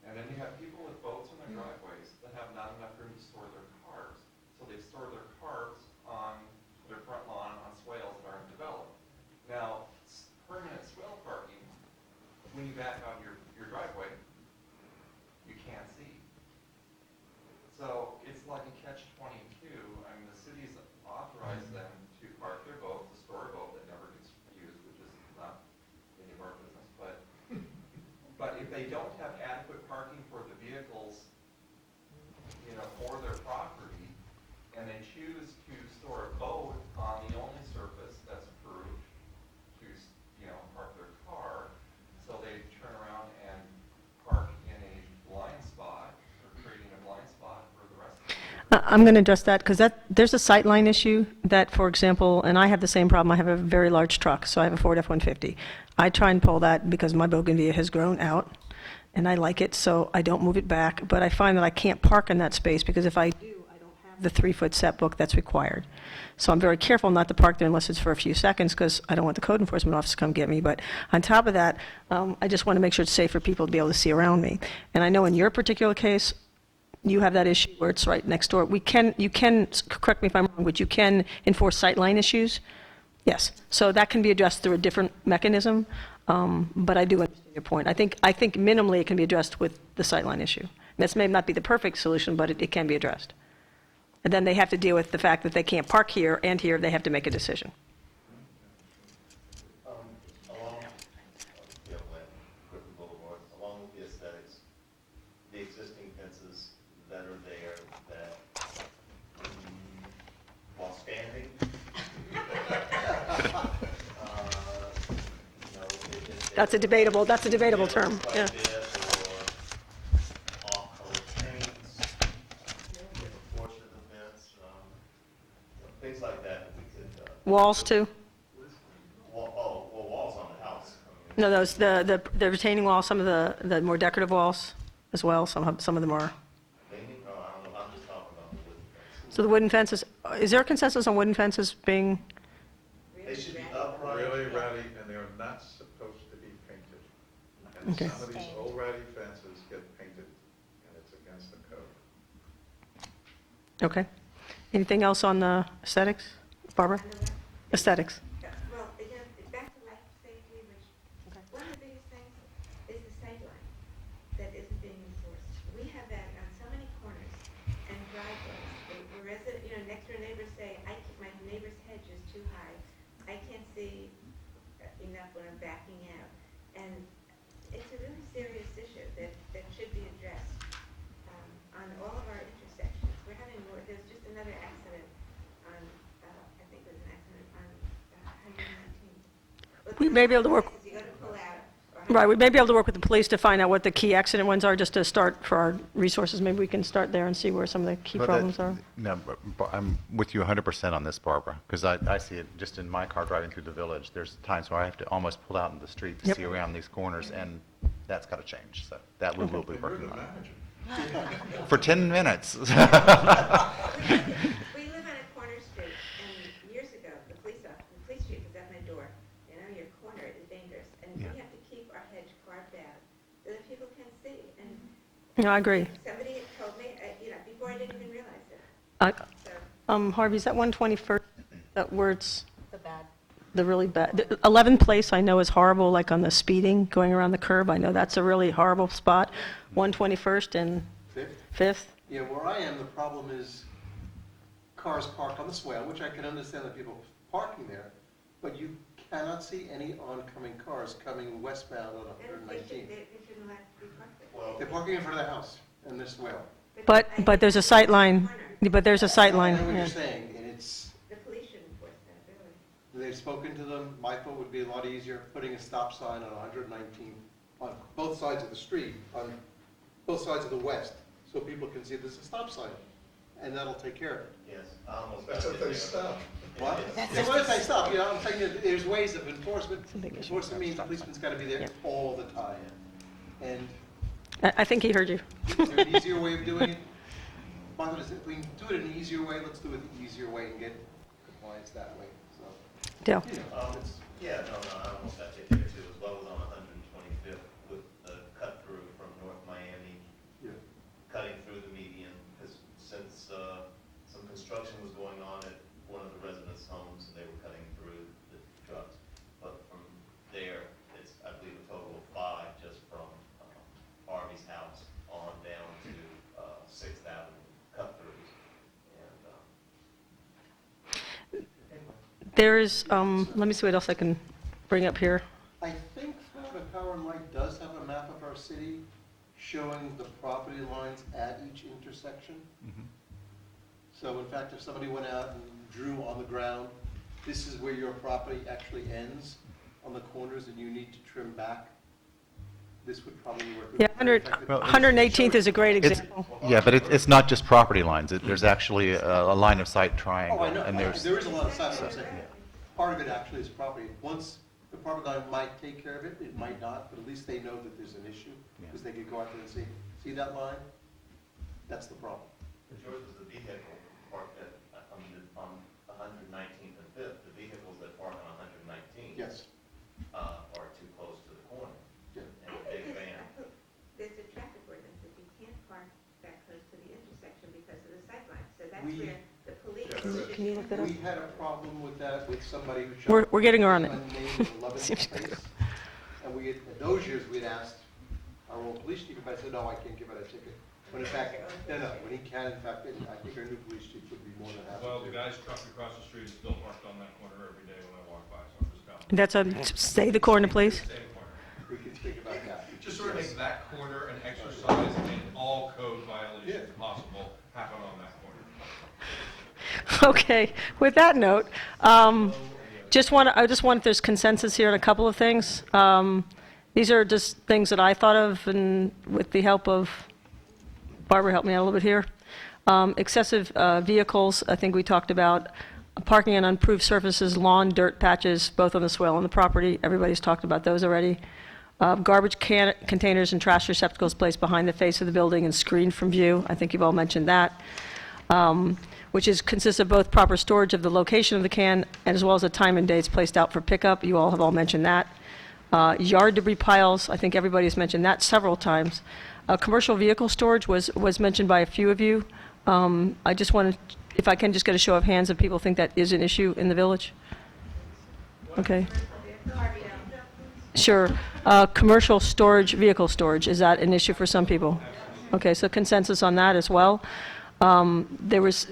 And then you have people with boats on their driveways that have not enough room to store their cars. So they store their cars on their front lawn on swales that aren't developed. Now, permanent swale parking, when you back out your driveway, you can't see. So it's like a catch-22. I mean, the city's authorized them to park their boat, to store a boat that never gets used, which is not any of our business. But if they don't have adequate parking for the vehicles, for their property, and they choose to store a boat on the only surface that's approved to, park their car, so they turn around and park in a blind spot, or creating a blind spot for the rest of the I'm going to address that, because there's a sightline issue that, for example, and I have the same problem, I have a very large truck, so I have a Ford F-150. I try and pull that because my bougainvillea has grown out, and I like it, so I don't move it back, but I find that I can't park in that space, because if I do, I don't have the 3-foot setback that's required. So I'm very careful not to park there unless it's for a few seconds, because I don't want the code enforcement officer to come get me. But on top of that, I just want to make sure it's safe for people to be able to see around me. And I know in your particular case, you have that issue where it's right next door. You can, correct me if I'm wrong, but you can enforce sightline issues? Yes. So that can be addressed through a different mechanism, but I do understand your point. I think minimally it can be addressed with the sightline issue. This may not be the perfect solution, but it can be addressed. And then they have to deal with the fact that they can't park here and here, they have to make a decision. Along, Griffin Boulevard, along with the aesthetics, the existing fences that are there that, while standing, That's a debatable term, yeah. Or off-color paints, a portion of the fence, things like that we could. Walls, too? Walls on the house. No, those, the retaining walls, some of the more decorative walls as well, some of them are. Painting, no, I don't know, I'm just talking about the wooden fences. So the wooden fences, is there a consensus on wooden fences being, They should be upright. Really ratty, and they're not supposed to be painted. And Okay. some of these old ratty fences get painted, and it's against the code. okay. Anything else on the aesthetics? Barbara? Aesthetics. Well, again, back to life safety, which, one of the biggest things is the sightline that isn't being enforced. We have that on so many corners and driveways. The resident, next door neighbors say, my neighbor's hedge is too high. I can't see enough when I'm backing out. And it's a really serious issue that should be addressed on all of our intersections. We're having more, there's just another accident on, I think it was an accident on 119. We may be able to work, You gotta pull out. right, we may be able to work with the police to find out what the key accident ones are, just to start for our resources. Maybe we can start there and see where some of the key But problems are. No, but I'm with you 100% on this, Barbara, because I see it just in my car driving through the village. There's times where I have to almost pull out into the street to Yep. see around these corners, and that's got to change. So that we will be working on. For 10 minutes. We live on a corner street, and years ago, the police chief was at my door. Your corner is dangerous, and we Yeah. have to keep our hedge carved out so that people can see. And No, I agree. somebody had told me, before I didn't even realize it. So, Harvey, is that 121st, that where it's? The really bad, the 11th place I know is horrible, like on the speeding, going around the curb. I know that's a really horrible spot. 121st and Fifth. Yeah, where I am, the problem is cars parked on the swale, which I can understand that people parking there, but you cannot see any oncoming cars coming westbound on they 119. shouldn't let it be parked there. They're parking in front of the house in this swale. But there's a sight line, but there's a sight line, I know what yeah. you're saying, and it's, The police should enforce that, really. they've spoken to them. My thought would be a lot easier putting a stop sign on 119 on both sides of the street, on both sides of the west, so people can see there's a stop sign, and that'll take care of it. Yes, I almost got That's it if they there. stop. What? So what if they stop, I'm telling you, there's ways of enforcement. a big issue. Enforcement means the policeman's gotta be there Yeah. all the time. And I think he heard you. is there an easier way of doing it? Martha, if we can do it in an easier way, let's do it the easier way and get compliance that way, so. Dale? I almost got you there too, as well as on 125th with the cut through from North Miami, Yeah. cutting through the median, because since some construction was going on at one of the residents' homes, and they were cutting through the trucks. But from there, it's, I believe, a total of 5 just from Harvey's house on down to 6th Avenue cut throughs. And There's, let me see what else I can bring up here. I think Florida Power and Light does have a map of our city showing the property lines at each intersection. So in fact, if somebody went out and drew on the ground, this is where your property actually ends on the corners and you need to trim back, this would probably work. Yeah, 118th is a great It's- example. Yeah, but it's not just property lines. There's actually a line of sight Oh, triangle. I know, And there is a lot of size, I'm saying. Part of it actually is property. Once the department line might take care of it, it might not, but at least they know that there's an issue, Yeah. because they could go out there and say, see that line? That's the problem. Yours is the vehicle parked on 119th and 5th. The vehicles that park on 119th Yes. Are too close to the corner. Yeah. And the big van. There's a traffic ordinance that you can't park that close to the intersection because of the sight line. So that's We- where the police. Can you look that up? We had a problem with that, with somebody who. We're getting around it. Unnamed 11th place. And we, in those years, we'd asked our old police chief, but I said, no, I can't give out a ticket. When in fact, no, when he can, in fact, I think our new police chief would be more than happy Well, to. the guy's truck across the street is still parked on that corner every day when I walk by, so I'm just telling. That's a, say the corner, please. Same corner. We can think about that. Just sort of make that corner an exercise in all code violations Yeah. possible happen on that corner. Okay, with that note, I just want, there's consensus here on a couple of things. These are just things that I thought of, and with the help of, Barbara, help me out a little bit here. Excessive vehicles, I think we talked about. Parking on unimproved surfaces, lawn, dirt patches, both on the swale and the property. Everybody's talked about those already. Garbage containers and trash receptacles placed behind the face of the building and screened from view. I think you've all mentioned that. Which consists of both proper storage of the location of the can as well as the time and dates placed out for pickup. You all have all mentioned that. Yard debris piles, I think everybody's mentioned that several times. Commercial vehicle storage was mentioned by a few of you. I just wanted, if I can just get a show of hands if people think that is an issue in the village. Okay. Sure. Commercial storage, vehicle storage, is that an issue for some people? Okay, so consensus on that as well. There was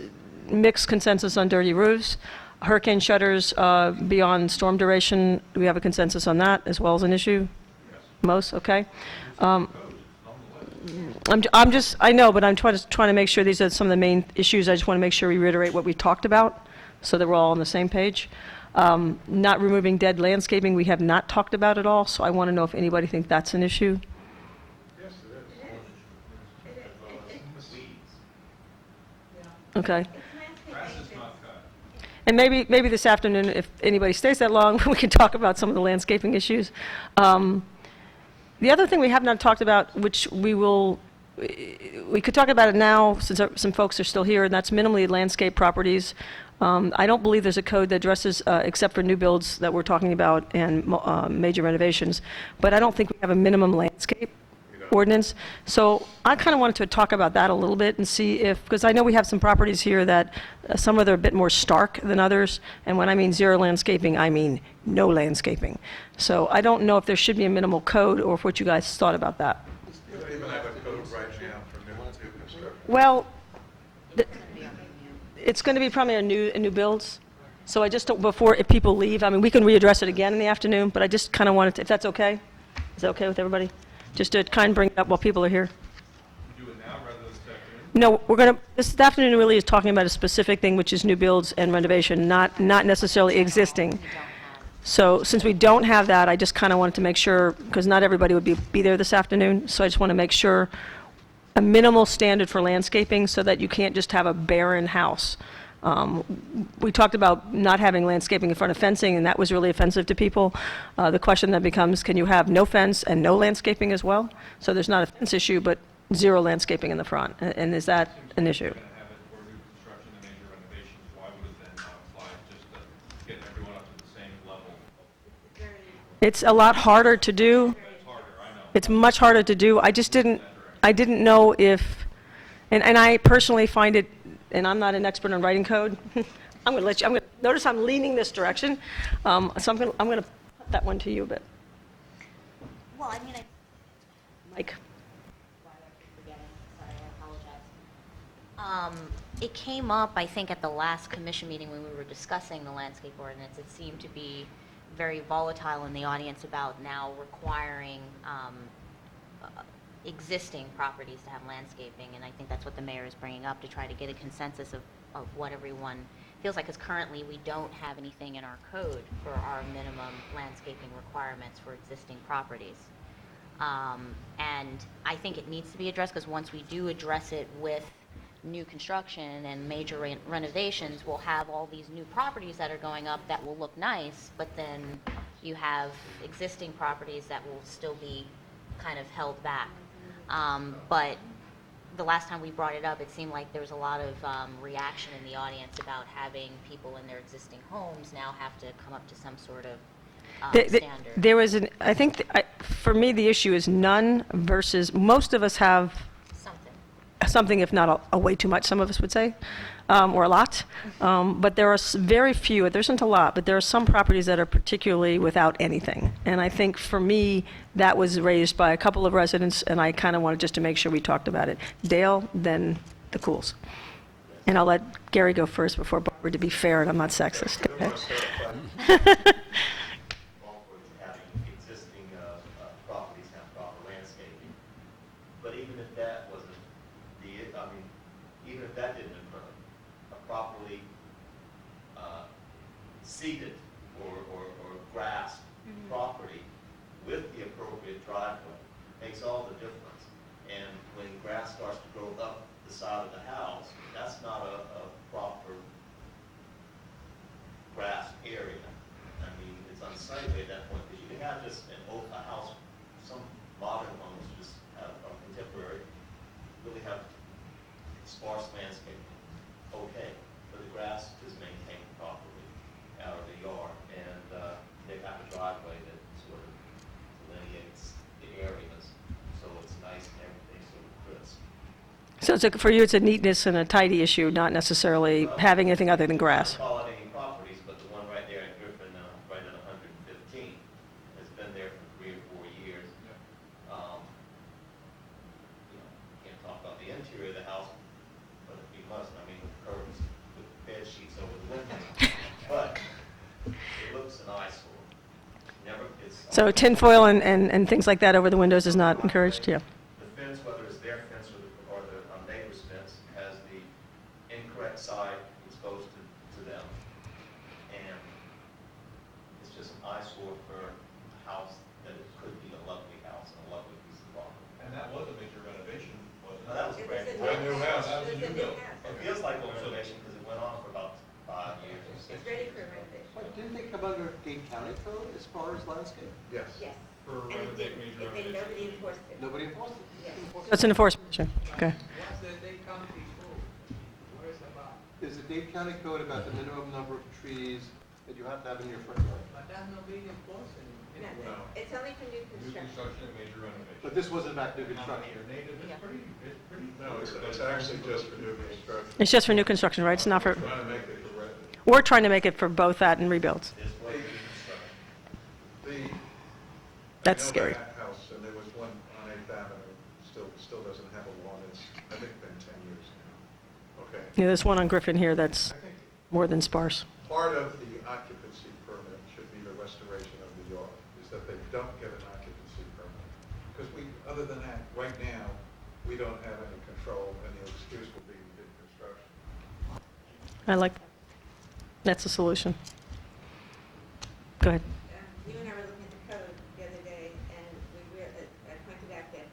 mixed consensus on dirty roofs. Hurricane shutters beyond storm duration, do we have a consensus on that as well as an issue? Most, okay. I'm just, I know, but I'm trying to make sure these are some of the main issues. I just want to make sure we reiterate what we talked about so that we're all on the same page. Not removing dead landscaping, we have not talked about at all, so I want to know if anybody thinks that's an issue. Yes, it is. Okay. Grass is not cut. And maybe this afternoon, if anybody stays that long, we can talk about some of the landscaping issues. The other thing we have not talked about, which we could talk about it now since some folks are still here, and that's minimally landscaped properties. I don't believe there's a code that addresses, except for new builds that we're talking about and major renovations, but I don't think we have a minimum landscape ordinance. So I kind of wanted to talk about that a little bit and see if, because I know we have some properties here that some of them are a bit more stark than others, and when I mean zero landscaping, I mean no landscaping. So I don't know if there should be a minimal code or if what you guys thought about that. You don't even have a code right now for new construction. Well, it's going to be probably a new builds. So I just don't, before, if people leave, I mean, we can readdress it again in the afternoon, but I just kind of wanted to, if that's okay? Is that okay with everybody? Just to kind of bring it up while people are here. Do it now rather than this afternoon? No, we're going to, this afternoon really is talking about a specific thing, which is new builds and renovation, not necessarily existing. So since we don't have that, I just kind of wanted to make sure, because not everybody would be there this afternoon, so I just want to make sure a minimal standard for landscaping so that you can't just have a barren house. We talked about not having landscaping in front of fencing, and that was really offensive to people. The question then becomes, can you have no fence and no landscaping as well? So there's not a fence issue, but zero landscaping in the front, and is that an issue? If you're going to have it for new construction and major renovations, why would it then not apply just to get everyone up to the same level? It's a lot harder to do. It's harder, I know. It's much harder to do. I didn't know if, and I personally find it, and I'm not an expert on writing code. I'm going to notice I'm leaning this direction. So I'm going to put that one to you a bit. Well, I mean, Mike. Sorry, I apologize. It came up, I think, at the last commission meeting when we were discussing the landscape ordinance. It seemed to be very volatile in the audience about now requiring existing properties to have landscaping, and I think that's what the mayor is bringing up to try to get a consensus of what everyone feels like, because currently we don't have anything in our code for our minimum landscaping requirements for existing properties. And I think it needs to be addressed, because once we do address it with new construction and major renovations, we'll have all these new properties that are going up that will look nice, but then you have existing properties that will still be kind of held back. But the last time we brought it up, it seemed like there was a lot of reaction in the audience about having people in their existing homes now have to come up to some sort of standard. There was I think, for me, the issue is none versus, most of us have something, if not a way too much, some of us would say, or a lot. But there are very few, there isn't a lot, but there are some properties that are particularly without anything. And I think for me, that was raised by a couple of residents, and I kind of wanted just to make sure we talked about it. Dale, then the Cools. And I'll let Gary go first before Barbara, to be fair, and I'm not sexist. Go ahead. Having existing properties have proper landscaping. But even if that wasn't even if that didn't occur, a properly seeded or grassed property with the appropriate driveway makes all the difference. And when grass starts to grow up the side of the house, that's not a proper grass area. I mean, it's unsightly at that point, because you can have just a house, some modern homes just have a contemporary, really have sparse landscaping, okay, but the grass is maintained properly out of the yard, and they have a driveway that sort of delineates the areas, so it's nice and everything sort of crisp. So for you, it's a neatness and a tidy issue, not necessarily having anything other than grass. Call it any properties, but the one right there in Griffin, right at 115, has been there for 3 or 4 years. Can't talk about the interior of the house, but if we must, I mean, with curtains, with bed sheets over the windows. But it looks an eyesore. So tinfoil and things like that over the windows is not encouraged? Yeah. The fence, whether it's their fence or the neighbor's fence, has the incorrect side exposed to them. And it's just an eyesore for a house that it could be a lovely house and a lovely piece of property. And that was a major renovation, wasn't it? That was a Brand new house. That was a new build. It feels like a renovation because it went on for about 5 years or 6 It's ready for renovation. But didn't they come under Dade County code as far as landscape? Yes. Yes. For And it renovate didn't, major and then nobody enforced it. Nobody enforced it? Yes. So it's an enforcement issue. Okay. What's the Dade County code? What is it about? There's a Dade County code about the minimum number of trees that you have to have in your front yard. But that's not being enforced anymore. No, it's only for new New construction. construction and major renovation. But this wasn't about new construction. No, it's actually just for new construction. It's just for new construction, right? It's not for, Trying to make it for residents. we're trying to make it for both that and rebuilds. That's scary. I know that house, and there was one on 8th Avenue, still doesn't have a lawn. It's, I think, been 10 years now. Okay. Yeah, there's one on Griffin here that's I think more than sparse. part of the occupancy permit should be the restoration of the yard, is that they don't get an occupancy permit. Because other than that, right now, we don't have any control, and the excuse will be we did construction. I like that. That's a solution. Go ahead. You and I were looking at the code the other day, and I pointed out that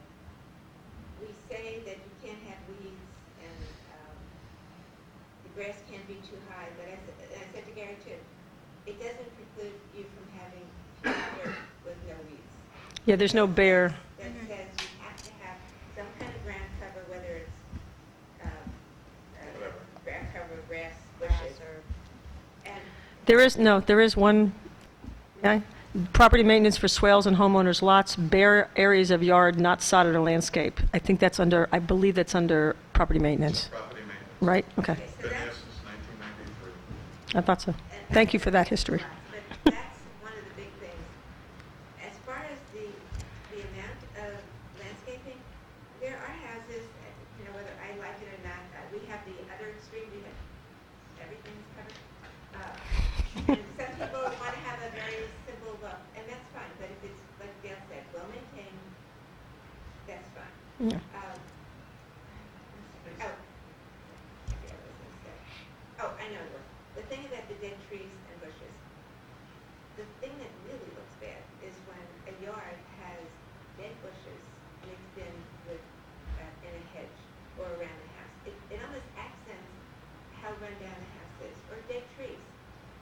we say that you can't have weeds and the grass can't be too high, but I said to Gary too, it doesn't preclude you from having dirt with no weeds. Yeah, there's no bare, That says you have to have some kind of ground cover, whether it's ground cover, grass, bushes, and there is one, yeah, property maintenance for swales and homeowners' lots, bare areas of yard not sodded or landscape. I believe that's under property maintenance, Property maintenance. right? Okay. so Been there that's, since 1993. I thought so. Thank you for that history. but that's one of the big things. As far as the amount of landscaping, there are houses, whether I like it or not, we have the other extreme, we have everything's covered. And some people want to have a very simple look, and that's fine, but if it's, like Dale said, well maintained, that's fine. Yeah. Oh, I forgot what I was going to say. Oh, I know, the thing about the dead trees and bushes, the thing that really looks bad is when a yard has dead bushes mixed in with, in a hedge or around the house. It almost accents how run down the house is, or dead trees.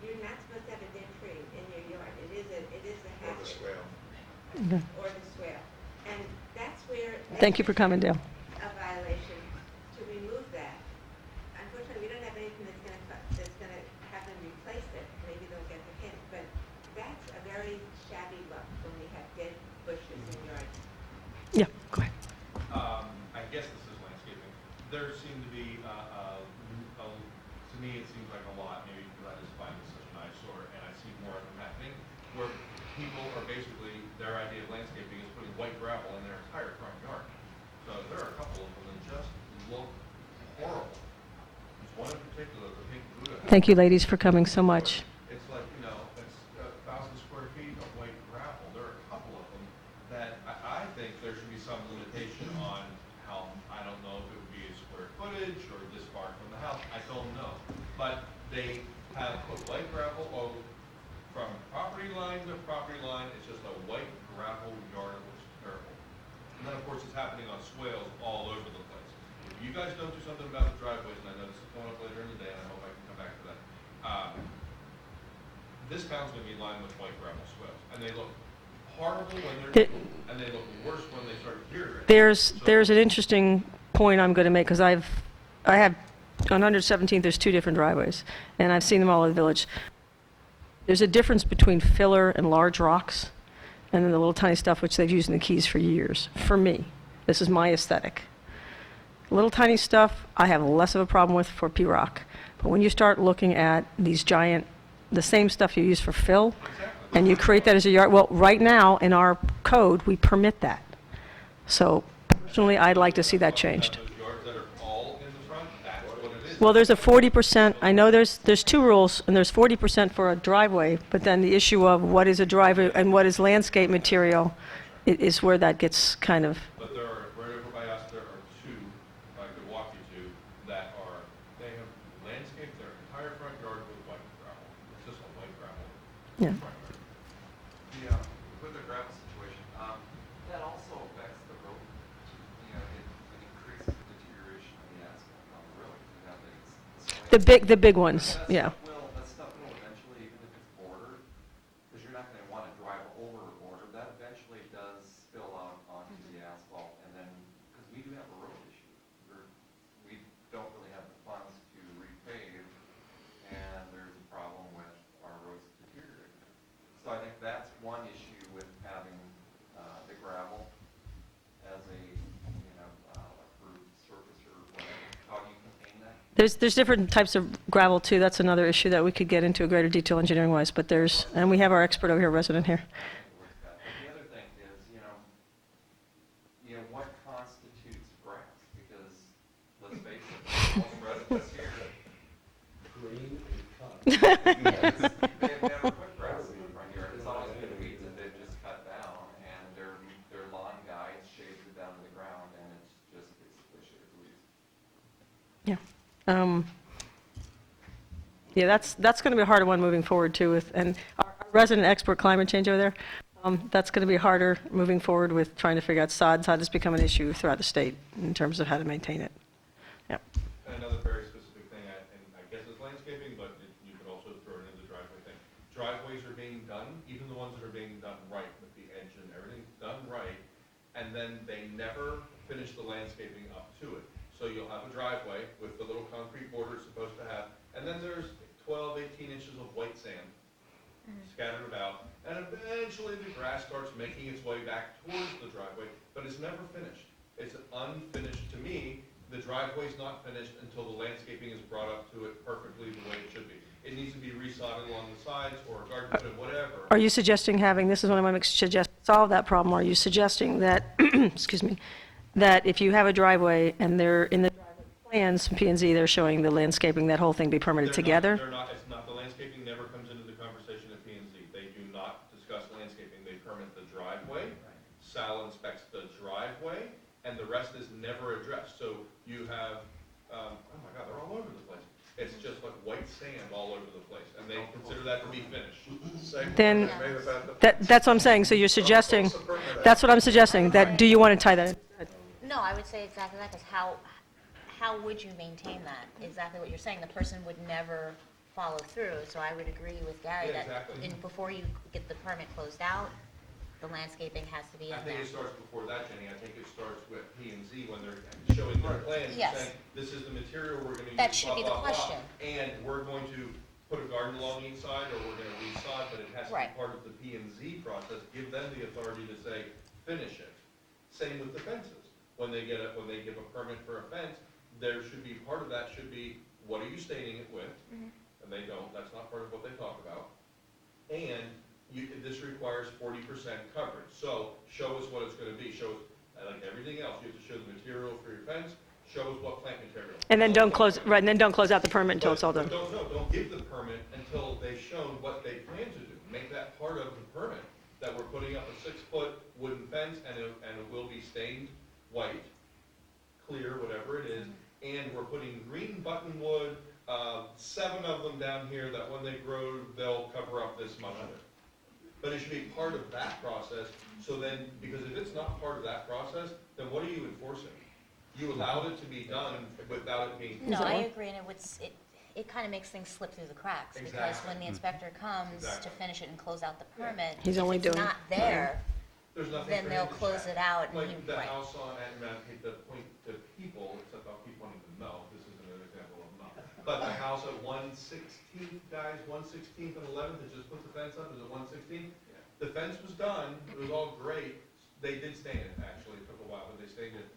you're not supposed to have a dead tree in your yard. It is a Or the hazard. swale. Or the swale. And that's where. Thank you for coming, Dale. A violation to remove that. Unfortunately, we don't have anything that's gonna have them replace it. Maybe they'll get the hint, but that's a very shabby look when we have dead bushes in yards. Yeah, go ahead. I guess this is landscaping. There seem to be, to me, it seems like a lot, maybe because I just find it such an eyesore, and I see more of them happening, where people are basically, their idea of landscaping is putting white gravel in their entire front yard. So there are a couple of them that just look horrible. There's one in particular, the pink Buddha. Thank you, ladies, for coming so much. It's like, it's 1,000 square feet of white gravel. There are a couple of them that I think there should be some limitation on how, I don't know if it would be a square footage or this far from the house, I don't know. But they have put white gravel from property line to property line. It's just a white gravel yard. It looks terrible. And then, of course, it's happening on swales all over the place. If you guys don't do something about the driveways, and I know this is coming up later in the day, and I hope I can come back to that, this town's going to be lined with white gravel swales, and they look horrible when they're and they look worse when they start deteriorating. There's an interesting point I'm going to make, because I have, on 117th, there's 2 different driveways, and I've seen them all in the village. There's a difference between filler and large rocks, and then the little tiny stuff which they've used in the Keys for years. For me, this is my aesthetic. Little tiny stuff, I have less of a problem with for P-rock. But when you start looking at these giant, the same stuff you use for fill, and you create that as a yard, well, right now, in our code, we permit that. So, personally, I'd like to see that changed. Those yards that are all in the front, that's what it is. Well, there's a 40%, I know there's 2 rules, and there's 40% for a driveway, but then the issue of what is a driveway and what is landscape material is where that gets kind of, But there are, right over by us, there are 2, I could walk you to, that are, they have landscaped their entire front yard with white gravel. It's just a white gravel yeah. front yard. With the gravel situation, that also affects the road. It increases the deterioration of the asphalt on the road. You have The big ones, yeah. That stuff will eventually, even if it's bordered, because you're not going to want to drive over a border, that eventually does spill out onto the asphalt, and then, because we do have a road issue. We don't really have the funds to repave, and there's a problem with our roads deteriorating. So I think that's one issue with having the gravel as a, approved surface or whatever. How do you contain that? There's different types of gravel, too. That's another issue that we could get into a greater detail engineering-wise, but and we have our expert over here, resident here. The other thing is, what constitutes grass? Because, let's face it, most residents here, Green and cut. they've never put grass in the front yard. It's always been weeds that they've just cut down, and their lawn guy shaves it down to the ground, and it's just basically shaved weeds. Yeah. Yeah, that's going to be a harder one moving forward, too, and our resident expert climate change over there, that's going to be harder moving forward with trying to figure out sods, how this become an issue throughout the state in terms of how to maintain it. Yeah. And another very specific thing, and I guess it's landscaping, but you could also throw it in the driveway thing. Driveways are being done, even the ones that are being done right, with the edge and everything done right, and then they never finish the landscaping up to it. So you'll have a driveway with the little concrete border it's supposed to have, and then there's 12, 18 inches of white sand scattered about, and eventually the grass starts making its way back towards the driveway, but it's never finished. It's unfinished. To me, the driveway's not finished until the landscaping is brought up to it perfectly the way it should be. It needs to be resodded along the sides or a garden bed, whatever. Are you suggesting this is what I'm going to suggest, solve that problem, are you suggesting that, excuse me, that if you have a driveway and they're in the driveway plans from P&Z, they're showing the landscaping, that whole thing be permitted together? They're not, it's not, the landscaping never comes into the conversation at P&Z. They do not discuss landscaping. They permit the driveway. Sal inspects the driveway, and the rest is never addressed. So you have, oh my God, they're all over the place. It's just like white sand all over the place, and they consider that to be finished. Then, that's what I'm saying, so you're suggesting, that's what I'm suggesting, that, do you want to tie that in? No, I would say exactly that, because how would you maintain that? Exactly what you're saying, the person would never follow through. So I would agree with Gary Yeah, that exactly. before you get the permit closed out, the landscaping has to be I in think there. it starts before that, Jenny. I think it starts with P and Z when they're showing their plans and Yes. saying, this is the material we're gonna use, That should blah, be the blah, blah. question. And we're going to put a garden along each side, or we're gonna re-sod, but it has to be Right. part of the P and Z process. Give them the authority to say, finish it. Same with the fences. When they give a permit for a fence, there should be, part of that should be, what are you staining it with? Mhm. And they don't, that's not part of what they talk about. And this requires 40% coverage. So show us what it's gonna be, show us, like everything else, you have to show the material for your fence, show us what plant material. And then don't close, right, and then don't close out the permit until it's all done. But don't give the permit until they've shown what they plan to do. Make that part of the permit, that we're putting up a 6-foot wooden fence and it will be stained white, clear, whatever it is, and we're putting green buttonwood, 7 of them down here, that when they grow, they'll cover up this much of it. But it should be part of that process, so then, because if it's not part of that process, then what are you enforcing? You allowed it to be done without it being. No, I agree, and it kind of makes things slip through the cracks, because Exactly. when the inspector comes to Exactly. finish it and close out the permit, He's if only it's doing- not there, There's nothing then for they'll him to close check. it out and Like he, the right. house on, and I hate to point to people, except I'll keep wanting to know, this isn't an example of no. But the house at 116th, guys, 116th and 11th, that just put the fence up, is it 116th? The fence was done, it was all great, they did stain it, actually, it took a while, but they stained it,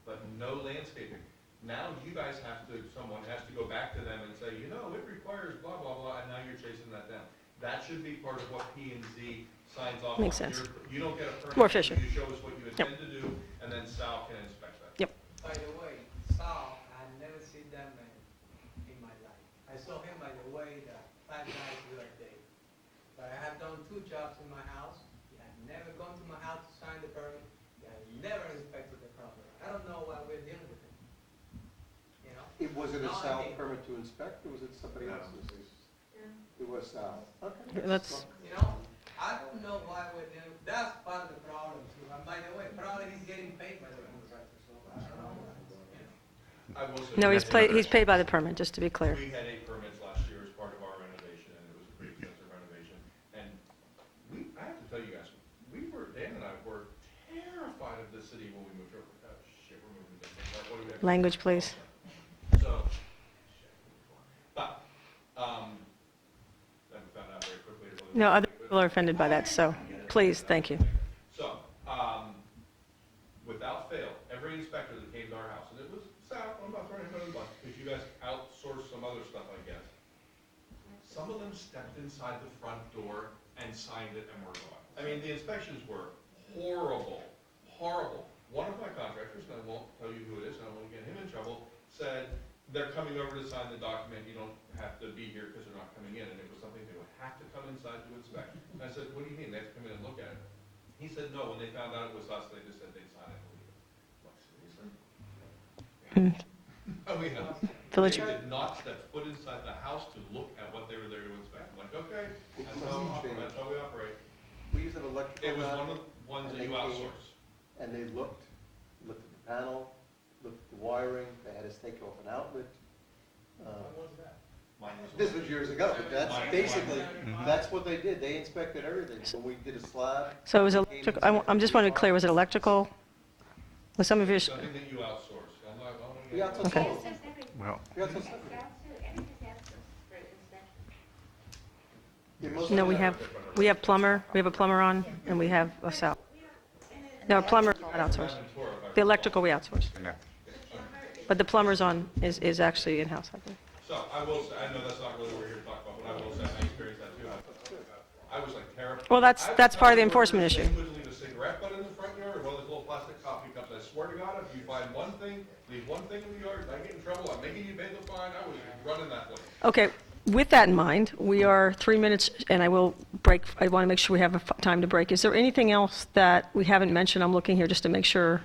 but no landscaping. Now you guys have to, someone has to go back to them and say, you know, it requires blah, blah, blah, and now you're chasing that down. That should be part of what P and Z signs off on. Makes sense. You don't get a permit. More efficient. You show us what you intend to do, and then Sal can inspect that. Yep. By the way, Sal, I never seen them in my life. I saw him by the way that 5 guys the other day. But I have done 2 jobs in my house. He had never gone to my house to sign the permit. He had never inspected the property. I don't know why we're dealing with him. You know? Was it a No, I Sal mean- permit to inspect, or was it somebody No. else's? It was Sal. Okay. Let's, You know, I don't know why we're dealing, that's part of the problem too. And by the way, probably he's getting paid by the contractor, so I don't know. You know. I will say. no, he's paid by the permit, just to be clear. We had 8 permits last year as part of our renovation, and it was a pretty extensive renovation. And I have to tell you guys, Dan and I were terrified of this city when we moved over. Oh, shit, we're moving to this. What do we have? Language, please. So, but, I found out very quickly. it wasn't- No, other people are offended by that, so please, thank you. So, without fail, every inspector that came to our house, and it was Sal, I'm not throwing him under the bus, because you guys outsourced some other stuff, I guess. Some of them stepped inside the front door and signed it and were gone. I mean, the inspections were horrible, horrible. One of my contractors, and I won't tell you who it is, and I don't want to get him in trouble, said, they're coming over to sign the document, you don't have to be here because they're not coming in, and it was something they would have to come inside to inspect. And I said, what do you mean, they have to come in and look at it? He said, no, when they found out it was us, they just said they'd sign it and leave it. I'm like, seriously? Oh, yeah. Village, They did not step foot inside the house to look at what they were there to inspect. I'm like, okay, It that's doesn't how change. we operate. We use an electrical. It was guy, one of the ones and that you they came, outsource. And they looked at the panel, looked at the wiring, they had us take off an outlet. When was that? Mine was This was years ago, but that's Mine- basically, mine- that's what they did. They inspected everything. When we did a slab. so it was they came electrical, and I'm just wanting to be clear, was it electrical? Was some of your, Something that you outsource. I'm not, I don't We get outsourced Okay. all of them. Well, We outsourced everything. Yeah, most no, of we them- have a plumber on, and we have a Sal. No, a plumber, not outsourced. The electrical we outsource, no. but the plumber's on, is actually in-house, I believe. So I will say, I know that's not really what we're here to talk about, but I will say I experienced that too. I was like terrified. Well, that's part of the enforcement issue. They would leave a cigarette butt in the front yard, or one of those little plastic coffee cups. I swear to God, if you find one thing, leave one thing in the yard, I get in trouble, I'm making you pay the fine, I was running that place. Okay, with that in mind, we are 3 minutes, and I will break, I want to make sure we have time to break. Is there anything else that we haven't mentioned? I'm looking here just to make sure.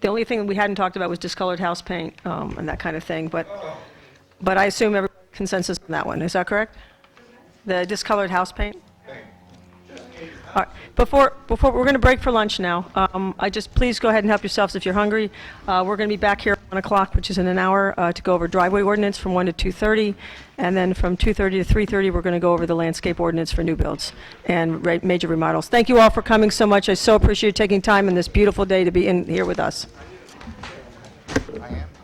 The only thing we hadn't talked about was discolored house paint, and that kind of thing, but I assume every consensus on that one, is that correct? The discolored house paint? Just paint your house. All right. Before, we're going to break for lunch now. Please go ahead and help yourselves if you're hungry. We're going to be back here at 1 o'clock, which is in an hour, to go over driveway ordinance from 1 to 2:30. And then from 2:30 to 3:30, we're going to go over the landscape ordinance for new builds and major remodels. Thank you all for coming so much. I so appreciate you taking time in this beautiful day to be in here with us. I am.